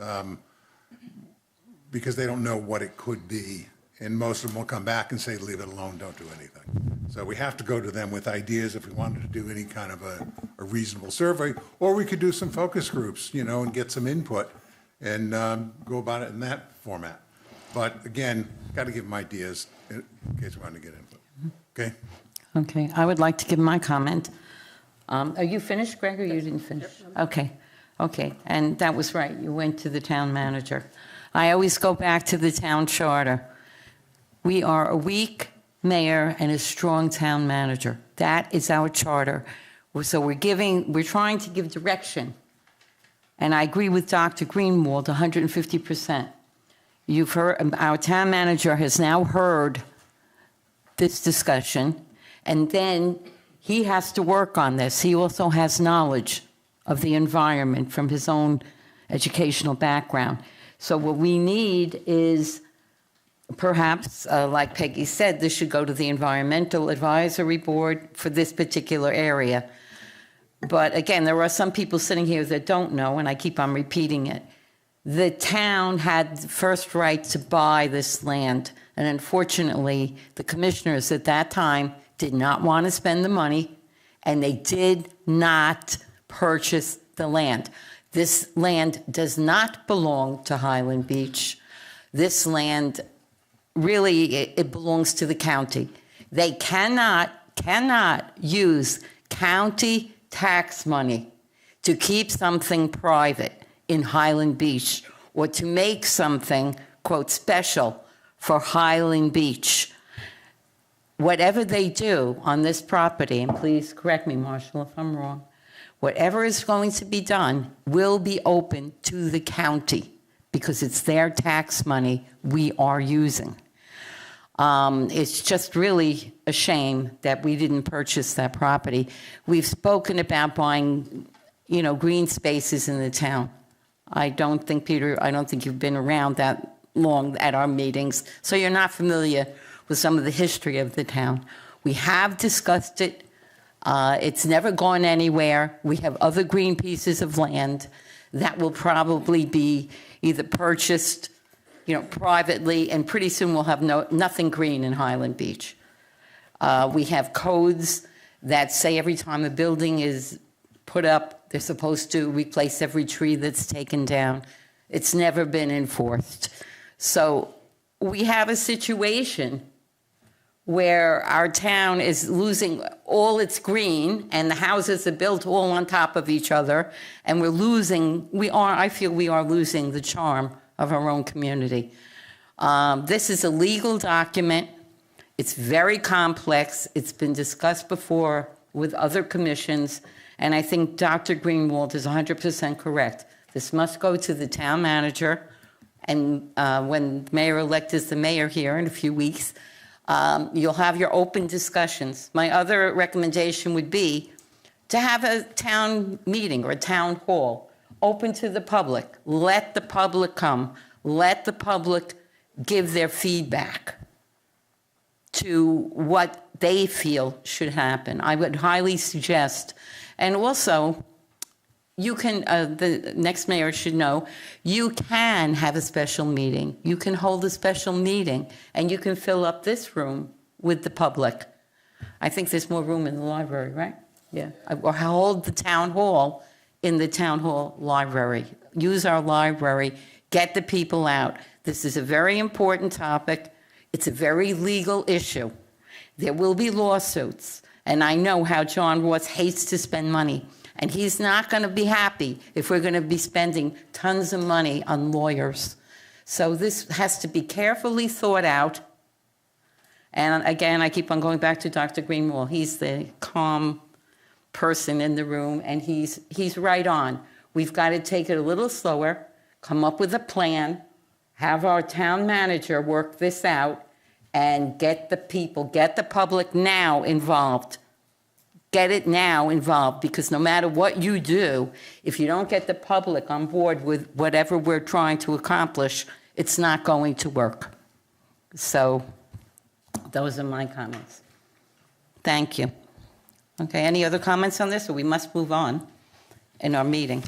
because they don't know what it could be. And most of them will come back and say, leave it alone, don't do anything. So we have to go to them with ideas if we wanted to do any kind of a reasonable survey. Or we could do some focus groups, and get some input and go about it in that format. But again, got to give them ideas in case we want to get input. Okay? Okay, I would like to give my comment. Are you finished, Greg, or you didn't finish? Okay, and that was right. You went to the town manager. I always go back to the town charter. We are a weak mayor and a strong town manager. That is our charter. So we're trying to give direction. And I agree with Dr. Greenwald 150%. You've heard, our town manager has now heard this discussion, and then he has to work on this. He also has knowledge of the environment from his own educational background. So what we need is perhaps, like Peggy said, this should go to the Environmental Advisory Board for this particular area. But again, there are some people sitting here that don't know, and I keep on repeating it. The town had the first right to buy this land, and unfortunately, the commissioners at that time did not want to spend the money, and they did not purchase the land. This land does not belong to Highland Beach. This land, really, it belongs to the county. They cannot use county tax money to keep something private in Highland Beach or to make something, quote, special for Highland Beach. Whatever they do on this property, and please correct me, Marshall, if I'm wrong, whatever is going to be done will be open to the county because it's their tax money we are using. It's just really a shame that we didn't purchase that property. We've spoken about buying, green spaces in the town. I don't think you've been around that long at our meetings, so you're not familiar with some of the history of the town. We have discussed it. It's never gone anywhere. We have other green pieces of land that will probably be either purchased, privately, and pretty soon we'll have nothing green in Highland Beach. We have codes that say every time a building is put up, they're supposed to replace every tree that's taken down. It's never been enforced. So we have a situation where our town is losing all its green and the houses are built all on top of each other, and I feel we are losing the charm of our own community. This is a legal document. It's very complex. It's been discussed before with other commissions, and I think Dr. Greenwald is 100% correct. This must go to the town manager, and when mayor-elect is the mayor here in a few weeks, you'll have your open discussions. My other recommendation would be to have a town meeting or a town hall open to the public. Let the public come. Let the public give their feedback to what they feel should happen. I would highly suggest, and also, you can, the next mayor should know, you can have a special meeting. You can hold a special meeting, and you can fill up this room with the public. I think there's more room in the library, right? Yeah. Or hold the town hall in the town hall library. Use our library, get the people out. This is a very important topic. It's a very legal issue. There will be lawsuits, and I know how John Ross hates to spend money, and he's not going to be happy if we're going to be spending tons of money on lawyers. So this has to be carefully thought out. And again, I keep on going back to Dr. Greenwald. He's the calm person in the room, and he's right on. We've got to take it a little slower, come up with a plan, have our town manager work this out, and get the people, get the public now involved. Get it now involved, because no matter what you do, if you don't get the public on board with whatever we're trying to accomplish, it's not going to work. So those are my comments. Thank you. Okay, any other comments on this, or we must move on in our meeting?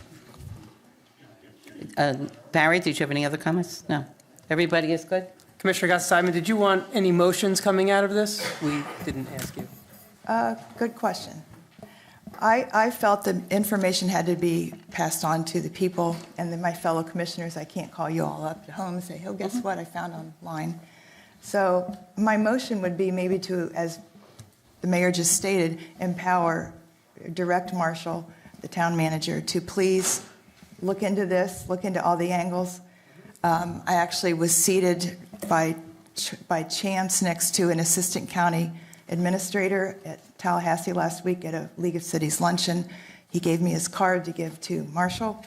Barry, did you have any other comments? No. Everybody is good? Commissioner Gotts-Simon, did you want any motions coming out of this? We didn't ask you. Good question. I felt the information had to be passed on to the people and then my fellow commissioners. I can't call you all up at home and say, oh, guess what I found online. So my motion would be maybe to, as the mayor just stated, empower, direct Marshall, the town manager, to please look into this, look into all the angles. I actually was seated by chance next to an assistant county administrator at Tallahassee last week at a League of Cities luncheon. He gave me his card to give to Marshall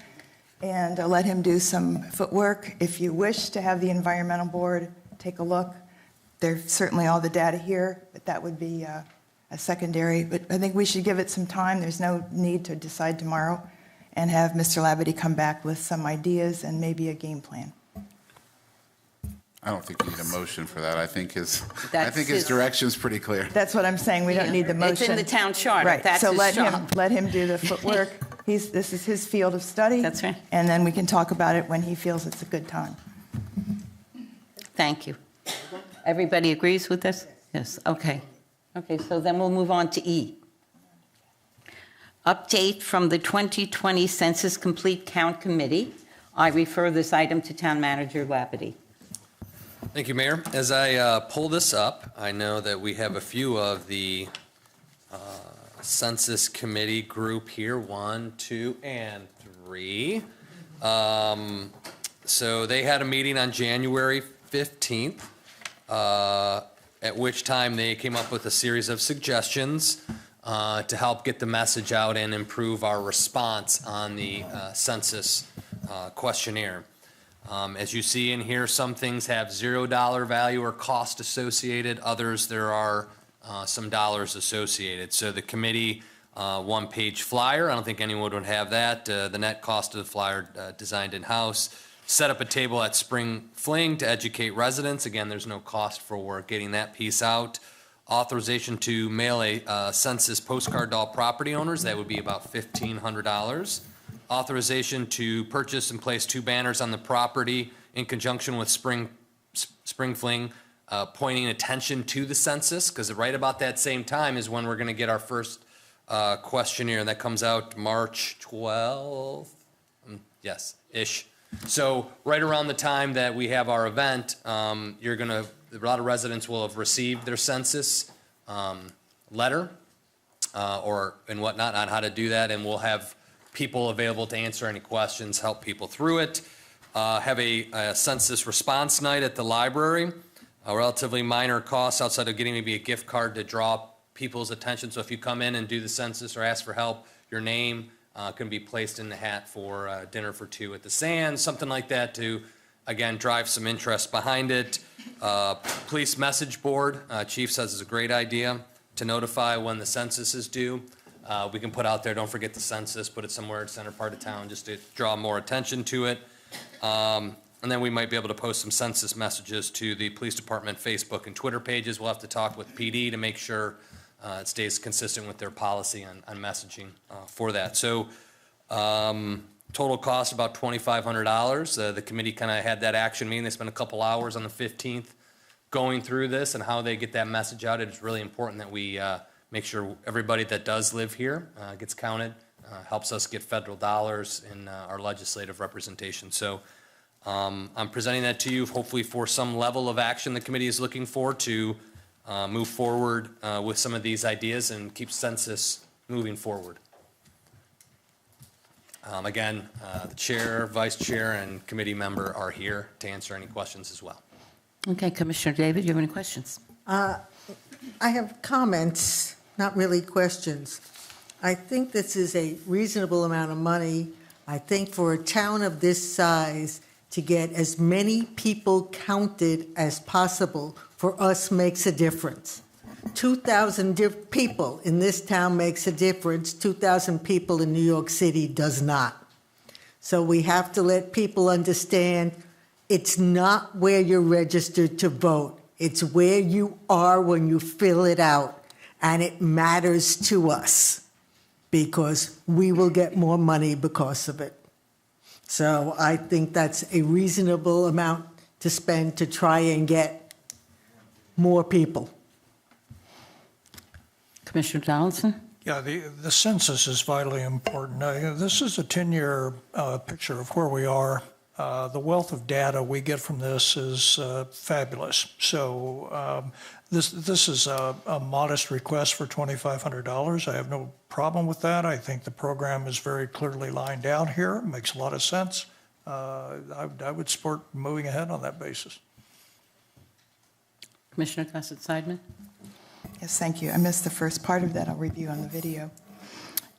and let him do some footwork. If you wish to have the environmental board take a look, there's certainly all the data here, but that would be a secondary. But I think we should give it some time. There's no need to decide tomorrow, and have Mr. Labadie come back with some ideas and maybe a game plan. I don't think we need a motion for that. I think his That's direction's pretty clear. That's what I'm saying. We don't need the motion. It's in the town charter. Right. That's So his job. let him do the footwork. This is his field of study. That's right. And then we can talk about it when he feels it's a good time. Thank you. Everybody agrees with this? Yes, okay. Okay, so then we'll move on to E. Update from the 2020 Census Complete Count Committee. I refer this item to Town Manager Labadie. Thank you, Mayor. As I pull this up, I know that we have a few of the Census Committee group here, 1, 2, and 3. So they had a meeting on January 15th, at which time they came up with a series of suggestions to help get the message out and improve our response on the census questionnaire. As you see in here, some things have $0 value or cost associated. Others, there are some dollars associated. So the committee, one-page flyer, I don't think anyone would have that. The net cost of the flyer designed in-house. Set up a table at Spring Fling to educate residents. Again, there's no cost for getting that piece out. Authorization to mail a census postcard to all property owners. That would be about $1,500. Authorization to purchase and place 2 banners on the property in conjunction with Spring Fling, pointing attention to the census, because right about that same time is when we're going to get our first questionnaire. That comes out March 12th, yes-ish. So right around the time that we have our event, a lot of residents will have received their census letter and whatnot on how to do that, and we'll have people available to answer any questions, help people through it. Have a census response night at the library, a relatively minor cost outside of getting maybe a gift card to draw people's attention. So if you come in and do the census or ask for help, your name can be placed in the hat for dinner for 2 at the Sands, something like that to, again, drive some interest behind it. Police message board, Chief says is a great idea to notify when the census is due. We can put out there, don't forget the census, put it somewhere in the center part of town just to draw more attention to it. And then we might be able to post some census messages to the police department Facebook and Twitter pages. We'll have to talk with PD to make sure it stays consistent with their policy on messaging for that. So total cost about $2,500. The committee kind of had that action meeting. They spent a couple hours on the 15th going through this and how they get that message out. It's really important that we make sure everybody that does live here gets counted, helps us get federal dollars in our legislative representation. So I'm presenting that to you, hopefully for some level of action the committee is looking for to move forward with some of these ideas and keep census moving forward. Again, the chair, vice chair, and committee member are here to answer any questions as well. Okay, Commissioner David, you have any questions? I have comments, not really questions. I think this is a reasonable amount of money. I think for a town of this size, to get as many people counted as possible for us makes a difference. 2,000 people in this town makes a difference. 2,000 people in New York City does not. So we have to let people understand it's not where you're registered to vote. It's where you are when you fill it out. And it matters to us because we will get more money because of it. So I think that's a reasonable amount to spend to try and get more people. Commissioner Donaldson? Yeah, the census is vitally important. This is a 10-year picture of where we are. The wealth of data we get from this is fabulous. So this is a modest request for $2,500. I have no problem with that. I think the program is very clearly lined out here. It makes a lot of sense. I would support moving ahead on that basis. Commissioner Gossett-Seidman? Yes, thank you. I missed the first part of that. I'll review on the video.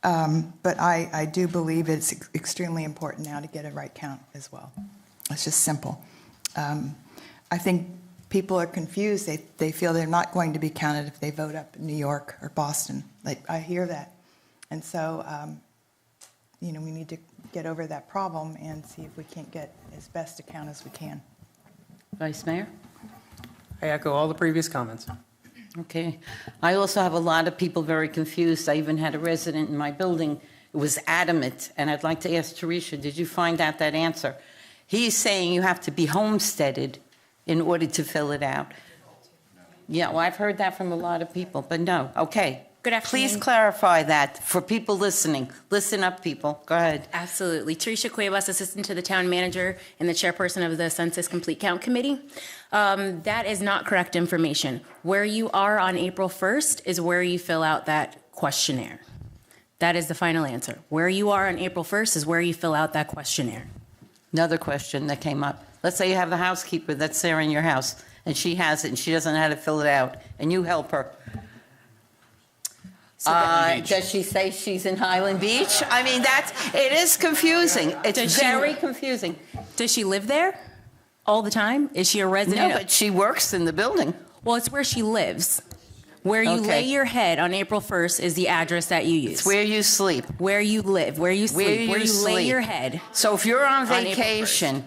But I do believe it's extremely important now to get a right count as well. It's just simple. I think people are confused. They feel they're not going to be counted if they vote up in New York or Boston. I hear that. And so, we need to get over that problem and see if we can't get as best a count as we can. Vice Mayor? I echo all the previous comments. Okay. I also have a lot of people very confused. I even had a resident in my building who was adamant, and I'd like to ask Teresa, did you find out that answer? He's saying you have to be homesteaded in order to fill it out. Yeah, well, I've heard that from a lot of people, but no. Okay. Good afternoon. Please clarify that for people listening. Listen up, people. Go ahead. Absolutely. Teresa Cuevas, Assistant to the Town Manager and the Chairperson of the Census Complete Count Committee. That is not correct information. Where you are on April 1st is where you fill out that questionnaire. That is the final answer. Where you are on April 1st is where you fill out that questionnaire. Another question that came up. Let's say you have the housekeeper that's there in your house, and she has it, and she doesn't know how to fill it out, and you help her. Does she say she's in Highland Beach? I mean, it is confusing. It's very confusing. Does she live there all the time? Is she a resident? No, but she works in the building. Well, it's where she lives. Where you lay your head on April 1st is the address that you use. It's where you sleep. Where you live, where you sleep, where you lay your head. So if you're on vacation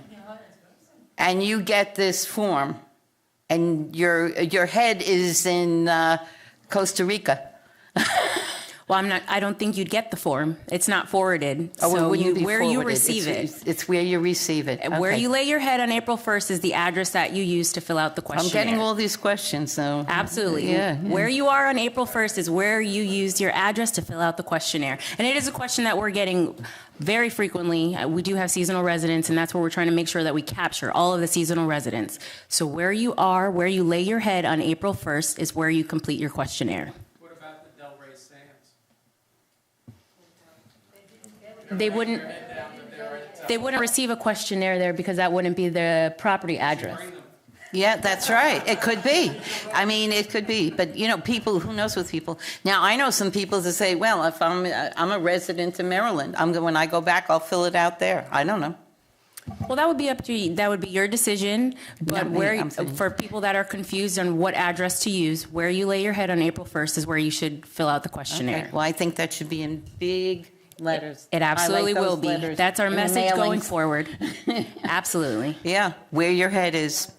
and you get this form and your head is in Costa Rica. Well, I don't think you'd get the form. It's not forwarded. Oh, well, So where you receive it. It's where you receive it. Where Okay. you lay your head on April 1st is the address that you use to fill out the questionnaire. I'm getting all these questions, so. Absolutely. Yeah. Where you are on April 1st is where you used your address to fill out the questionnaire. And it is a question that we're getting very frequently. We do have seasonal residents, and that's where we're trying to make sure that we capture all of the seasonal residents. So where you are, where you lay your head on April 1st is where you complete your questionnaire. What about the Delray Sands? They wouldn't receive a questionnaire there because that wouldn't be the property address. Yeah, that's right. It could be. I mean, it could be. But, people, who knows with people. Now, I know some people that say, well, if I'm a resident in Maryland, when I go back, I'll fill it out there. I don't know. Well, that would be up to you. That would be your decision. But for people that are confused on what address to use, where you lay your head on April 1st is where you should fill out the questionnaire. Okay. Well, I think that should be in big letters. It absolutely will be. That's our message going mailings. forward. Absolutely. Yeah, where your head is,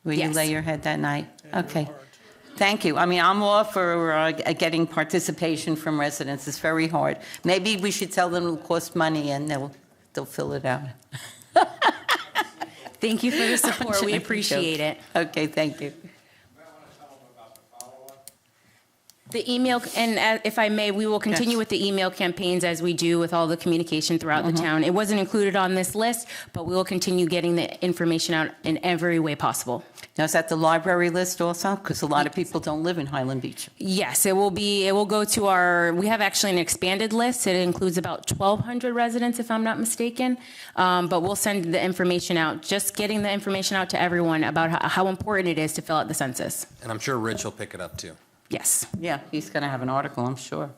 where you lay your head that night. Okay. Thank you. I mean, I'm all for getting participation from residents. It's very hard. Maybe we should tell them it'll cost money and they'll fill it out. Thank you for the support. We appreciate it. Okay, thank you. The email, and if I may, we will continue with the email campaigns as we do with all the communication throughout the town. It wasn't included on this list, but we will continue getting the information out in every way possible. Now, is that the library list also? Because a lot of people don't live in Highland Beach. Yes, it will go to we have actually an expanded list. It includes about 1,200 residents, if I'm not mistaken. But we'll send the information out, just getting the information out to everyone about how important it is to fill out the census. And I'm sure Rich will pick it up too. Yes. Yeah, he's going to have an article, I'm sure.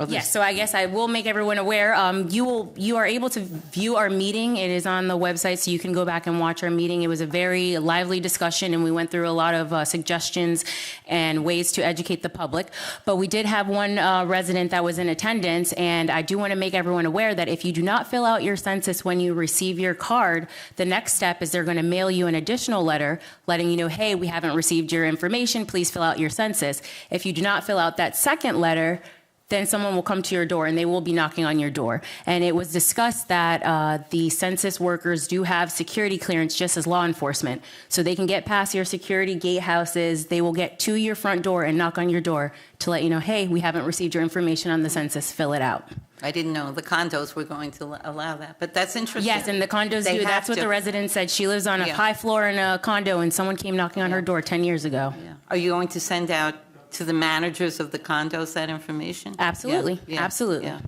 Yes, so I guess I will make everyone aware. You are able to view our meeting. It is on the website, so you can go back and watch our meeting. It was a very lively discussion, and we went through a lot of suggestions and ways to educate the public. But we did have one resident that was in attendance, and I do want to make everyone aware that if you do not fill out your census when you receive your card, the next step is they're going to mail you an additional letter letting you know, hey, we haven't received your information. Please fill out your census. If you do not fill out that second letter, then someone will come to your door and they will be knocking on your door. And it was discussed that the census workers do have security clearance just as law enforcement. So they can get past your security gatehouses. They will get to your front door and knock on your door to let you know, hey, we haven't received your information on the census, fill it out. I didn't know the condos were going to allow that, but that's interesting. Yes, and the condos They do. have That's what to. the resident said. She lives on a Yeah. high floor in a condo and someone came knocking on her door 10 years ago. Yeah. Are you going to send out to the managers of the condos that information? Absolutely, Yeah, yeah, absolutely. yeah.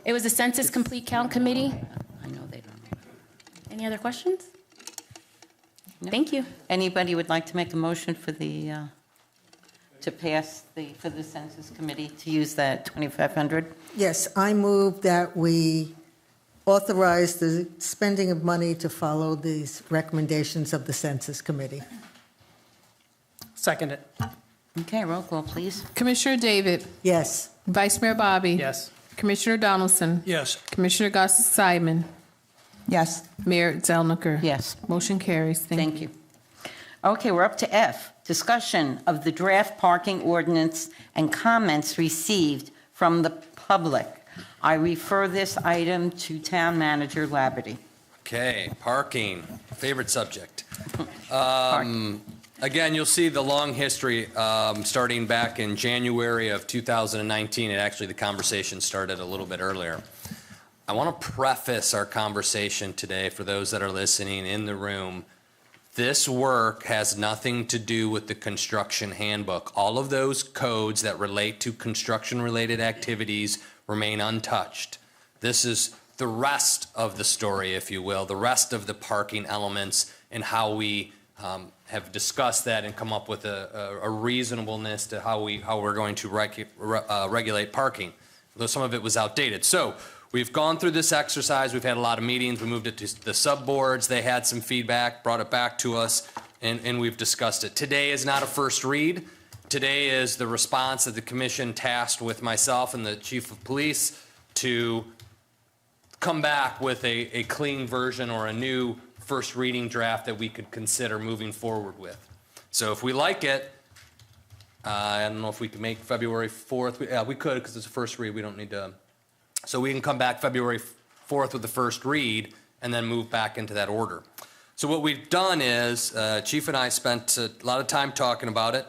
It was a Census Complete Count Committee. I know they don't. Any other questions? No. Thank you. Anybody would like to make a motion for the, to pass for the Census Committee to use that 2,500? Yes, I move that we authorize the spending of money to follow these recommendations of the Census Committee. Second it. Okay, roll call, please. Commissioner David? Yes. Vice Mayor Bobby? Yes. Commissioner Donaldson? Yes. Commissioner Gus Simon? Yes. Mayor Zellniker? Yes. Motion carries. Thank you. Okay, we're up to F, discussion of the draft parking ordinance and comments received from the public. I refer this item to Town Manager Labadie. Okay, parking, favorite subject. Again, you'll see the long history starting back in January of 2019, and actually the conversation started a little bit earlier. I want to preface our conversation today for those that are listening in the room. This work has nothing to do with the construction handbook. All of those codes that relate to construction-related activities remain untouched. This is the rest of the story, if you will, the rest of the parking elements and how we have discussed that and come up with a reasonableness to how we're going to regulate parking, though some of it was outdated. So we've gone through this exercise. We've had a lot of meetings. We moved it to the sub-boards. They had some feedback, brought it back to us, and we've discussed it. Today is not a first read. Today is the response that the commission tasked with myself and the chief of police to come back with a clean version or a new first reading draft that we could consider moving forward with. So if we like it, I don't know if we can make February 4th. Yeah, we could because it's a first read. We don't need to. So we can come back February 4th with the first read and then move back into that order. So what we've done is Chief and I spent a lot of time talking about it.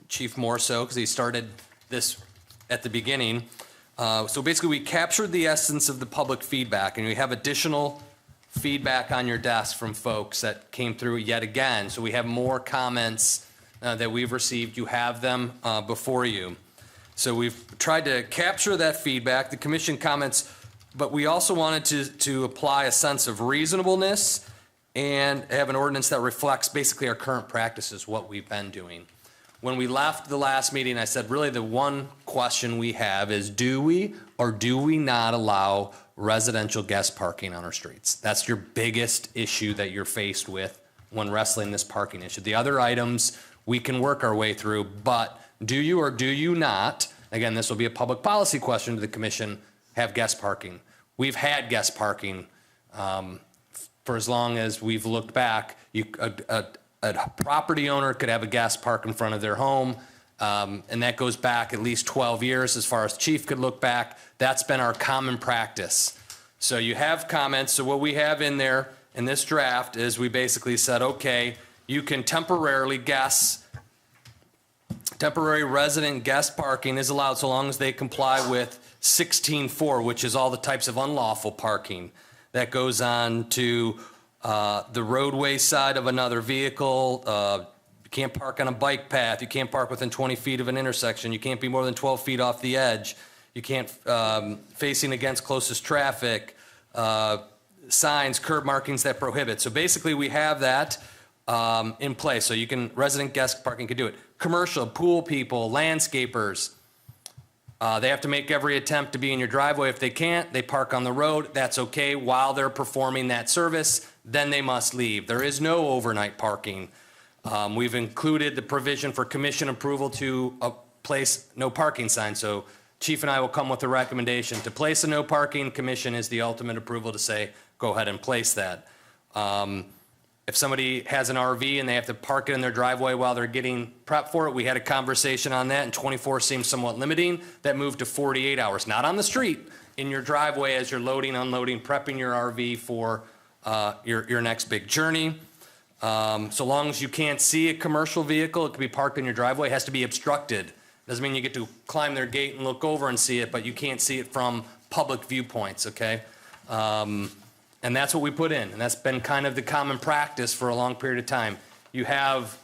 Chief more so because he started this at the beginning. So basically we captured the essence of the public feedback, and we have additional feedback on your desk from folks that came through yet again. So we have more comments that we've received. You have them before you. So we've tried to capture that feedback, the commission comments, but we also wanted to apply a sense of reasonableness and have an ordinance that reflects basically our current practices, what we've been doing. When we left the last meeting, I said, really the one question we have is, do we or do we not allow residential guest parking on our streets? That's your biggest issue that you're faced with when wrestling this parking issue. The other items we can work our way through, but do you or do you not, again, this will be a public policy question to the commission, have guest parking? We've had guest parking for as long as we've looked back. A property owner could have a guest park in front of their home, and that goes back at least 12 years as far as chief could look back. That's been our common practice. So you have comments. So what we have in there in this draft is we basically said, okay, you can temporary resident guest parking is allowed so long as they comply with 16.4, which is all the types of unlawful parking. That goes on to the roadway side of another vehicle. You can't park on a bike path. You can't park within 20 feet of an intersection. You can't be more than 12 feet off the edge. You can't facing against closest traffic. Signs, curb markings that prohibit. So basically we have that in place. So you can, resident guest parking can do it. Commercial, pool people, landscapers, they have to make every attempt to be in your driveway. If they can't, they park on the road. That's okay while they're performing that service. Then they must leave. There is no overnight parking. We've included the provision for commission approval to place no parking sign. So Chief and I will come with a recommendation to place a no parking. Commission is the ultimate approval to say, go ahead and place that. If somebody has an RV and they have to park it in their driveway while they're getting prepped for it, we had a conversation on that, and 24 seems somewhat limiting. That moved to 48 hours, not on the street, in your driveway as you're loading, unloading, prepping your RV for your next big journey. So long as you can't see a commercial vehicle, it could be parked in your driveway. It has to be obstructed. Doesn't mean you get to climb their gate and look over and see it, but you can't see it from public viewpoints, okay? And that's what we put in, and that's been kind of the common practice for a long period of time. You have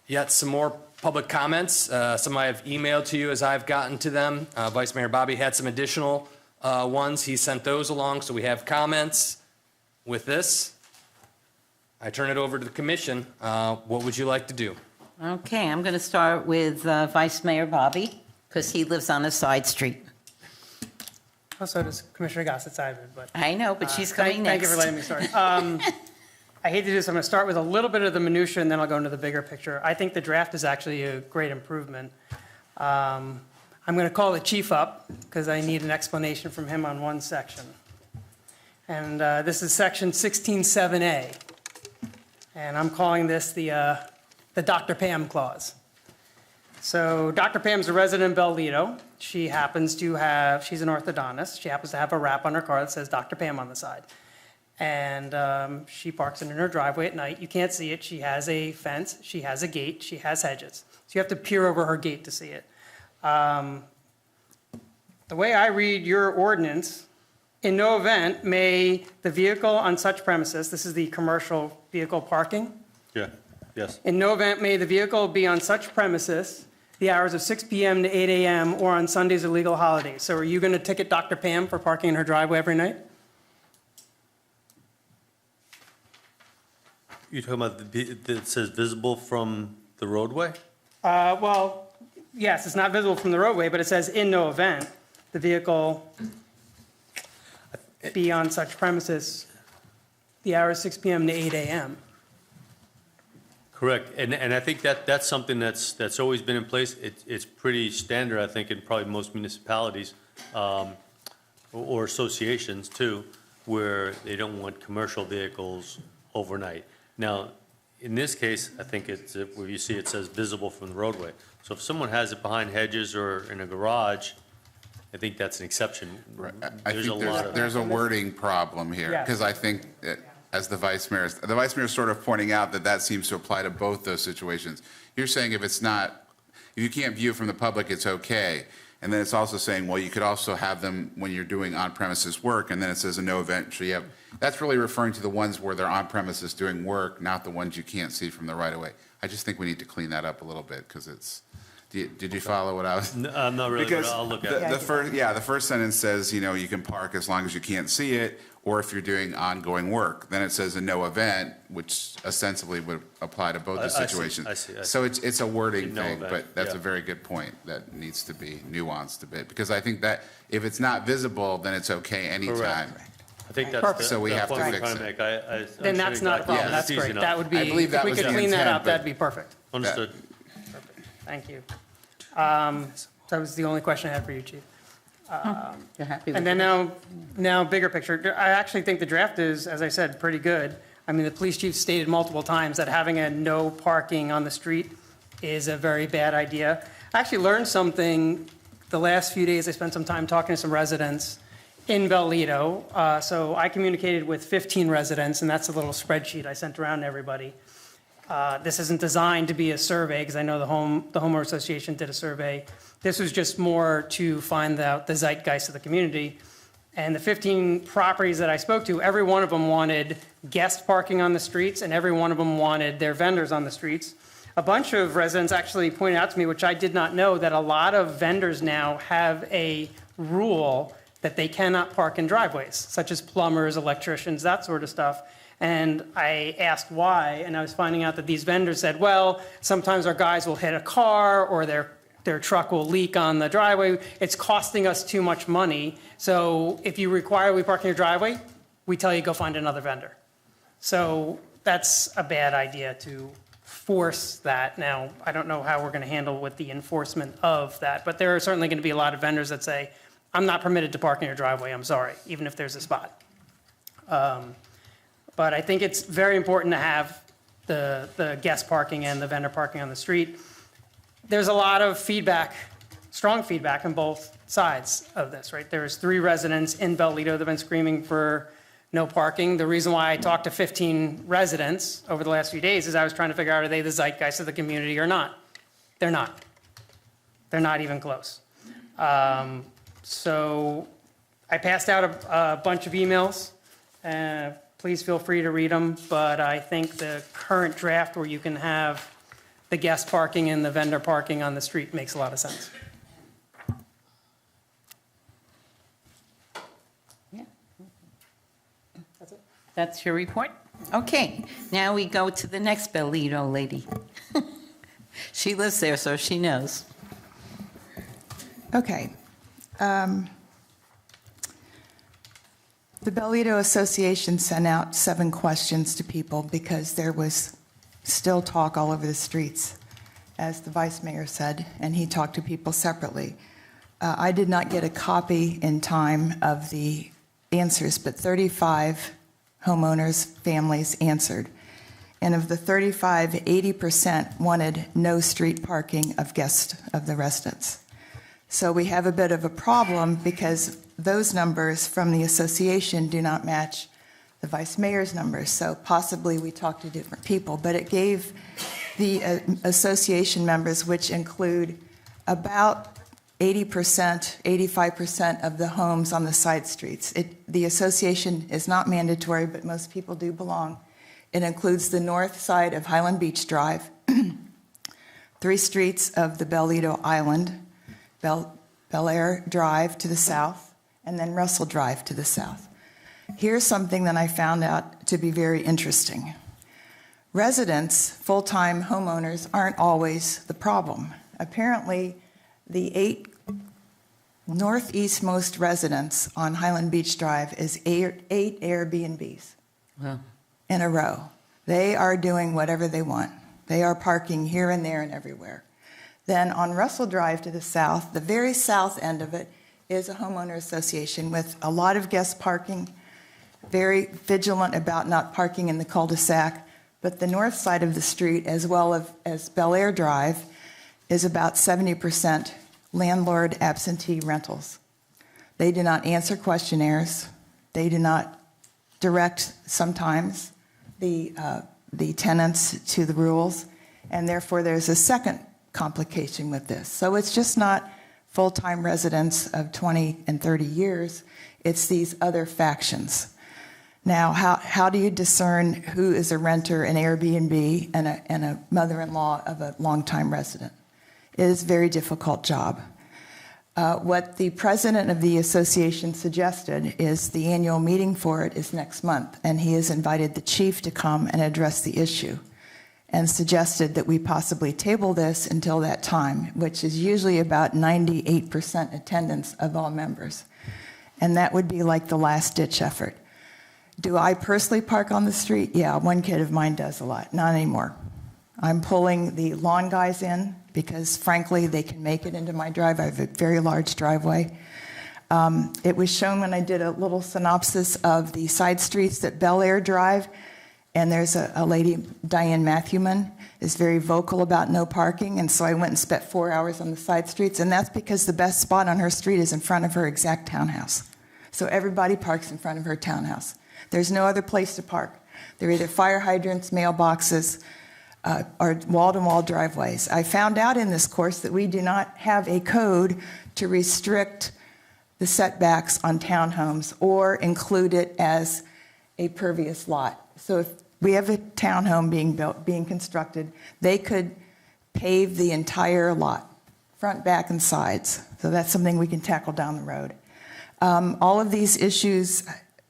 yet some more public comments. Some I have emailed to you as I've gotten to them. Vice Mayor Bobby had some additional ones. He sent those along, so we have comments. With this, I turn it over to the commission. What would you like to do? Okay, I'm going to start with Vice Mayor Bobby, because he lives on a side street. Oh, so does Commissioner Gossett-Seibert, but. I know, but she's coming next. Thank you for letting me start. I hate to do this. I'm going to start with a little bit of the minutia, and then I'll go into the bigger picture. I think the draft is actually a great improvement. I'm going to call the chief up because I need an explanation from him on one section. And this is section 16.7A. And I'm calling this the Dr. Pam clause. So Dr. Pam's a resident in Bell Lido. She happens to have, she's an orthodontist. She happens to have a wrap on her car that says Dr. Pam on the side. And she parks it in her driveway at night. You can't see it. She has a fence. She has a gate. She has hedges. So you have to peer over her gate to see it. The way I read your ordinance, in no event may the vehicle on such premises, this is the commercial vehicle parking. Yeah, yes. In no event may the vehicle be on such premises the hours of 6 p.m. to 8 a.m. or on Sundays or legal holidays. So are you going to ticket Dr. Pam for parking in her driveway every night? You're talking about that says visible from the roadway? Well, yes, it's not visible from the roadway, but it says in no event the vehicle be on such premises the hours 6 p.m. to 8 a.m. Correct, and I think that's something that's always been in place. It's pretty standard, I think, in probably most municipalities or associations too, where they don't want commercial vehicles overnight. Now, in this case, I think it's where you see it says visible from the roadway. So if someone has it behind hedges or in a garage, I think that's an exception. Right. I think there's a wording problem here, Yes. because I think that, as the vice mayor is sort of pointing out that seems to apply to both those situations. You're saying if you can't view from the public, it's okay. And then it's also saying, well, you could also have them when you're doing on-premises work, and then it says a no event. So you have, that's really referring to the ones where they're on-premises doing work, not the ones you can't see from the right-of-way. I just think we need to clean that up a little bit, because it's, did you follow what I was? No, I'm not really, but I'll look at it. The first sentence says, you can park as long as you can't see it, or if you're doing ongoing work. Then it says a no event, which ostensibly would apply to both the situations. I see. So it's a wording No thing, event, but that's a very good point that needs to be nuanced a bit. Because I think that if it's not visible, then it's okay anytime. I think that's So we have to point I'm fix trying to it. make. Then that's not a problem. That's great. That would be, I believe that if we was could the clean that intent, up, but- that'd be perfect. Understood. Thank you. That was the only question I had for you, Chief. You're happy with And then it? now bigger picture. I actually think the draft is, as I said, pretty good. I mean, the police chief stated multiple times that having a no parking on the street is a very bad idea. I actually learned something the last few days. I spent some time talking to some residents, in Bell Lido. So I communicated with 15 residents, and that's a little spreadsheet I sent around to everybody. This isn't designed to be a survey, because I know the homeowner association did a survey. This was just more to find out the zeitgeist of the community. And the 15 properties that I spoke to, every one of them wanted guest parking on the streets, and every one of them wanted their vendors on the streets. A bunch of residents actually pointed out to me, which I did not know, that a lot of vendors now have a rule that they cannot park in driveways, such as plumbers, electricians, that sort of stuff. And I asked why, and I was finding out that these vendors said, well, sometimes our guys will hit a car, or their truck will leak on the driveway. It's costing us too much money. So if you require we park in your driveway, we tell you go find another vendor. So that's a bad idea to force that. Now, I don't know how we're going to handle with the enforcement of that, but there are certainly going to be a lot of vendors that say, I'm not permitted to park in your driveway, I'm sorry, even if there's a spot. But I think it's very important to have the guest parking and the vendor parking on the street. There's a lot of feedback, strong feedback on both sides of this, right? There's 3 residents in Bell Lido that have been screaming for no parking. The reason why I talked to 15 residents over the last few days is I was trying to figure out, are they the zeitgeist of the community or not? They're not. They're not even close. So I passed out a bunch of emails. Please feel free to read them, but I think the current draft where you can have the guest parking and the vendor parking on the street makes a lot of sense. Yeah. That's your report? Okay, now we go to the next Bell Lido lady. She lives there, so she knows. Okay. The Bell Lido Association sent out 7 questions to people because there was still talk all over the streets, as the vice mayor said, and he talked to people separately. I did not get a copy in time of the answers, but 35 homeowners, families answered. And of the 35, 80% wanted no street parking of guests of the residents. So we have a bit of a problem because those numbers from the association do not match the vice mayor's numbers. So possibly we talked to different people, but it gave the association members, which include about 80%, 85% of the homes on the side streets. The association is not mandatory, but most people do belong. It includes the north side of Highland Beach Drive, 3 streets of the Bell Lido Island, Bel Air Drive to the south, and then Russell Drive to the south. Here's something that I found out to be very interesting. Residents, full-time homeowners, aren't always the problem. Apparently, the 8 northeastmost residents on Highland Beach Drive is 8 Airbnbs in a row. They are doing whatever they want. They are parking here and there and everywhere. Then on Russell Drive to the south, the very south end of it, is a homeowner association with a lot of guest parking, very vigilant about not parking in the cul-de-sac. But the north side of the street, as well as Bel Air Drive, is about 70% landlord absentee rentals. They do not answer questionnaires. They do not direct, sometimes, the tenants to the rules. And therefore, there's a second complication with this. So it's just not full-time residents of 20 and 30 years. It's these other factions. Now, how do you discern who is a renter, an Airbnb, and a mother-in-law of a longtime resident? It is a very difficult job. What the president of the association suggested is the annual meeting for it is next month, and he has invited the chief to come and address the issue and suggested that we possibly table this until that time, which is usually about 98% attendance of all members. And that would be like the last-ditch effort. Do I personally park on the street? Yeah, one kid of mine does a lot. Not anymore. I'm pulling the lawn guys in because, frankly, they can make it into my drive. I have a very large driveway. It was shown when I did a little synopsis of the side streets that Bel Air Drive, and there's a lady, Diane Matthewman, is very vocal about no parking, and so I went and spent 4 hours on the side streets, and that's because the best spot on her street is in front of her exact townhouse. So everybody parks in front of her townhouse. There's no other place to park. They're either fire hydrants, mailboxes, or wall-to-wall driveways. I found out in this course that we do not have a code to restrict the setbacks on townhomes or include it as a pervious lot. So if we have a townhome being constructed, they could pave the entire lot, front, back, and sides. So that's something we can tackle down the road. All of these issues,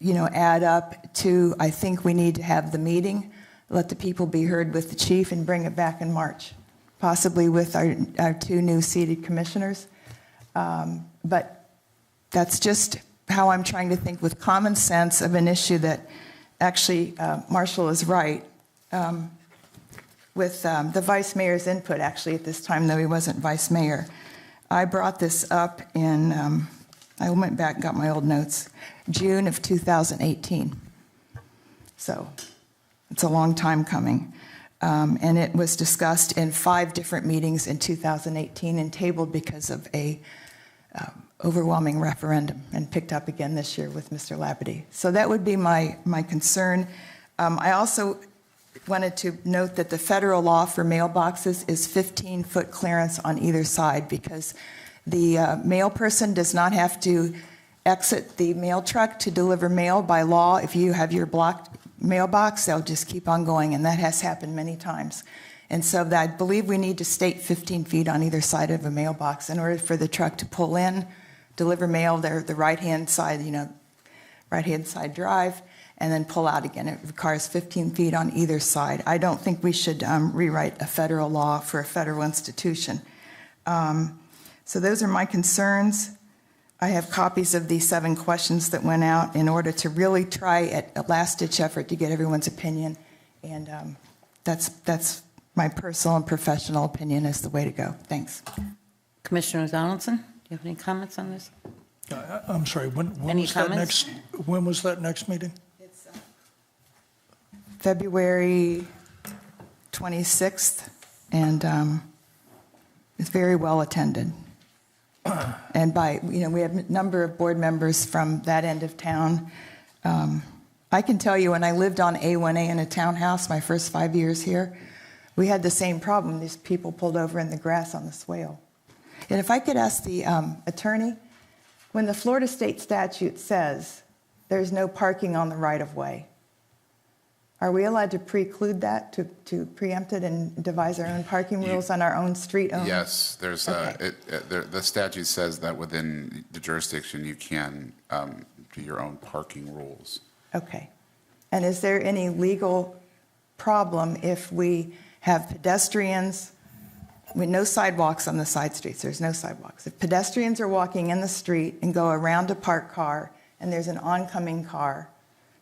add up to, I think we need to have the meeting, let the people be heard with the chief, and bring it back in March, possibly with our two new seated commissioners. But that's just how I'm trying to think with common sense of an issue that actually Marshall is right. With the vice mayor's input, actually, at this time, though he wasn't vice mayor. I brought this up in, I went back and got my old notes, June of 2018. So it's a long time coming. And it was discussed in 5 different meetings in 2018 and tabled because of a overwhelming referendum, and picked up again this year with Mr. Labadie. So that would be my concern. I also wanted to note that the federal law for mailboxes is 15-foot clearance on either side, because the mail person does not have to exit the mail truck to deliver mail by law. If you have your blocked mailbox, they'll just keep on going, and that has happened many times. And so I believe we need to state 15 feet on either side of a mailbox in order for the truck to pull in, deliver mail, the right-hand side, right-hand side drive, and then pull out again. It requires 15 feet on either side. I don't think we should rewrite a federal law for a federal institution. So those are my concerns. I have copies of the 7 questions that went out in order to really try at a last-ditch effort to get everyone's opinion. And that's my personal and professional opinion is the way to go. Thanks. Commissioner Donaldson, do you have any comments on this? I'm sorry, when was that next meeting? It's February 26th, and it's very well attended. And we have a number of board members from that end of town. I can tell you, when I lived on A1A in a townhouse my first 5 years here, we had the same problem. These people pulled over in the grass on the swale. And if I could ask the attorney, when the Florida state statute says there's no parking on the right-of-way, are we allowed to preclude that, to preempt it and devise our own parking rules on our own street owners? Yes, there's the statute says that within the jurisdiction you can do your own parking rules. Okay. And is there any legal problem if we have pedestrians, with no sidewalks on the side streets? There's no sidewalks. If pedestrians are walking in the street and go around a parked car and there's an oncoming car,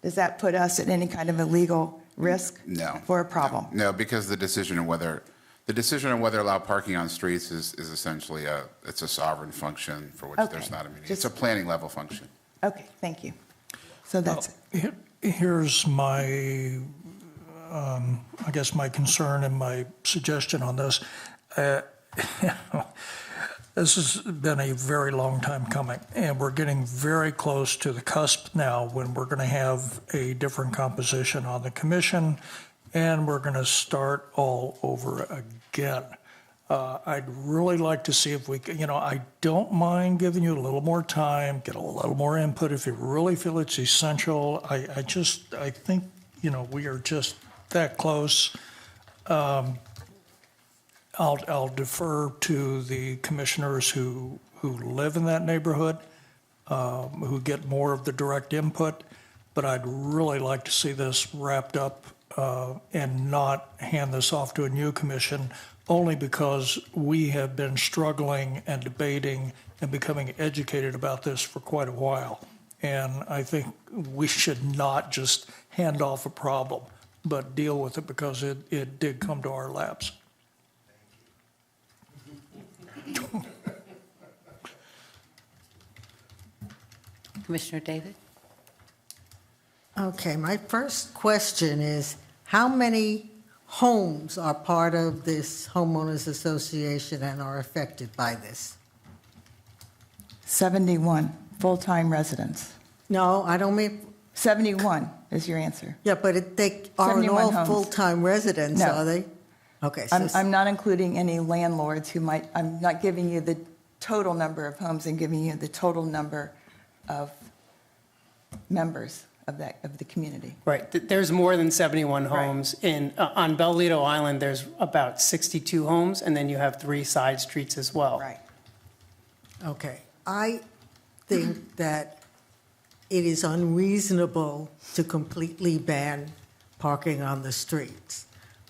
does that put us at any kind of a legal risk? No. For a problem? No, because the decision on whether to allow parking on streets is essentially it's a sovereign function for which there's not a meeting. It's a planning level function. Okay, thank you. So that's it. Here's my, I guess, my concern and my suggestion on this. This has been a very long time coming, and we're getting very close to the cusp now when we're going to have a different composition on the commission, and we're going to start all over again. I'd really like to see if we can, I don't mind giving you a little more time, get a little more input if you really feel it's essential. I think, we are just that close. I'll defer to the commissioners who live in that neighborhood, who get more of the direct input, but I'd really like to see this wrapped up and not hand this off to a new commission, only because we have been struggling and debating and becoming educated about this for quite a while. And I think we should not just hand off a problem, but deal with it because it did come to our laps. Commissioner David? Okay, my first question is, how many homes are part of this homeowners association and are affected by this? 71 full-time residents. No, I don't mean, 71 is your answer. yeah, but they aren't 71 all homes. full-time residents, No. are they? Okay. so I'm not including any landlords who might, I'm not giving you the total number of homes, I'm giving you the total number of members of the community. Right, there's more than 71 homes on Bellito Island, there's about 62 homes, and then you have 3 side streets as well. Right. Okay. I think that it is unreasonable to completely ban parking on the streets.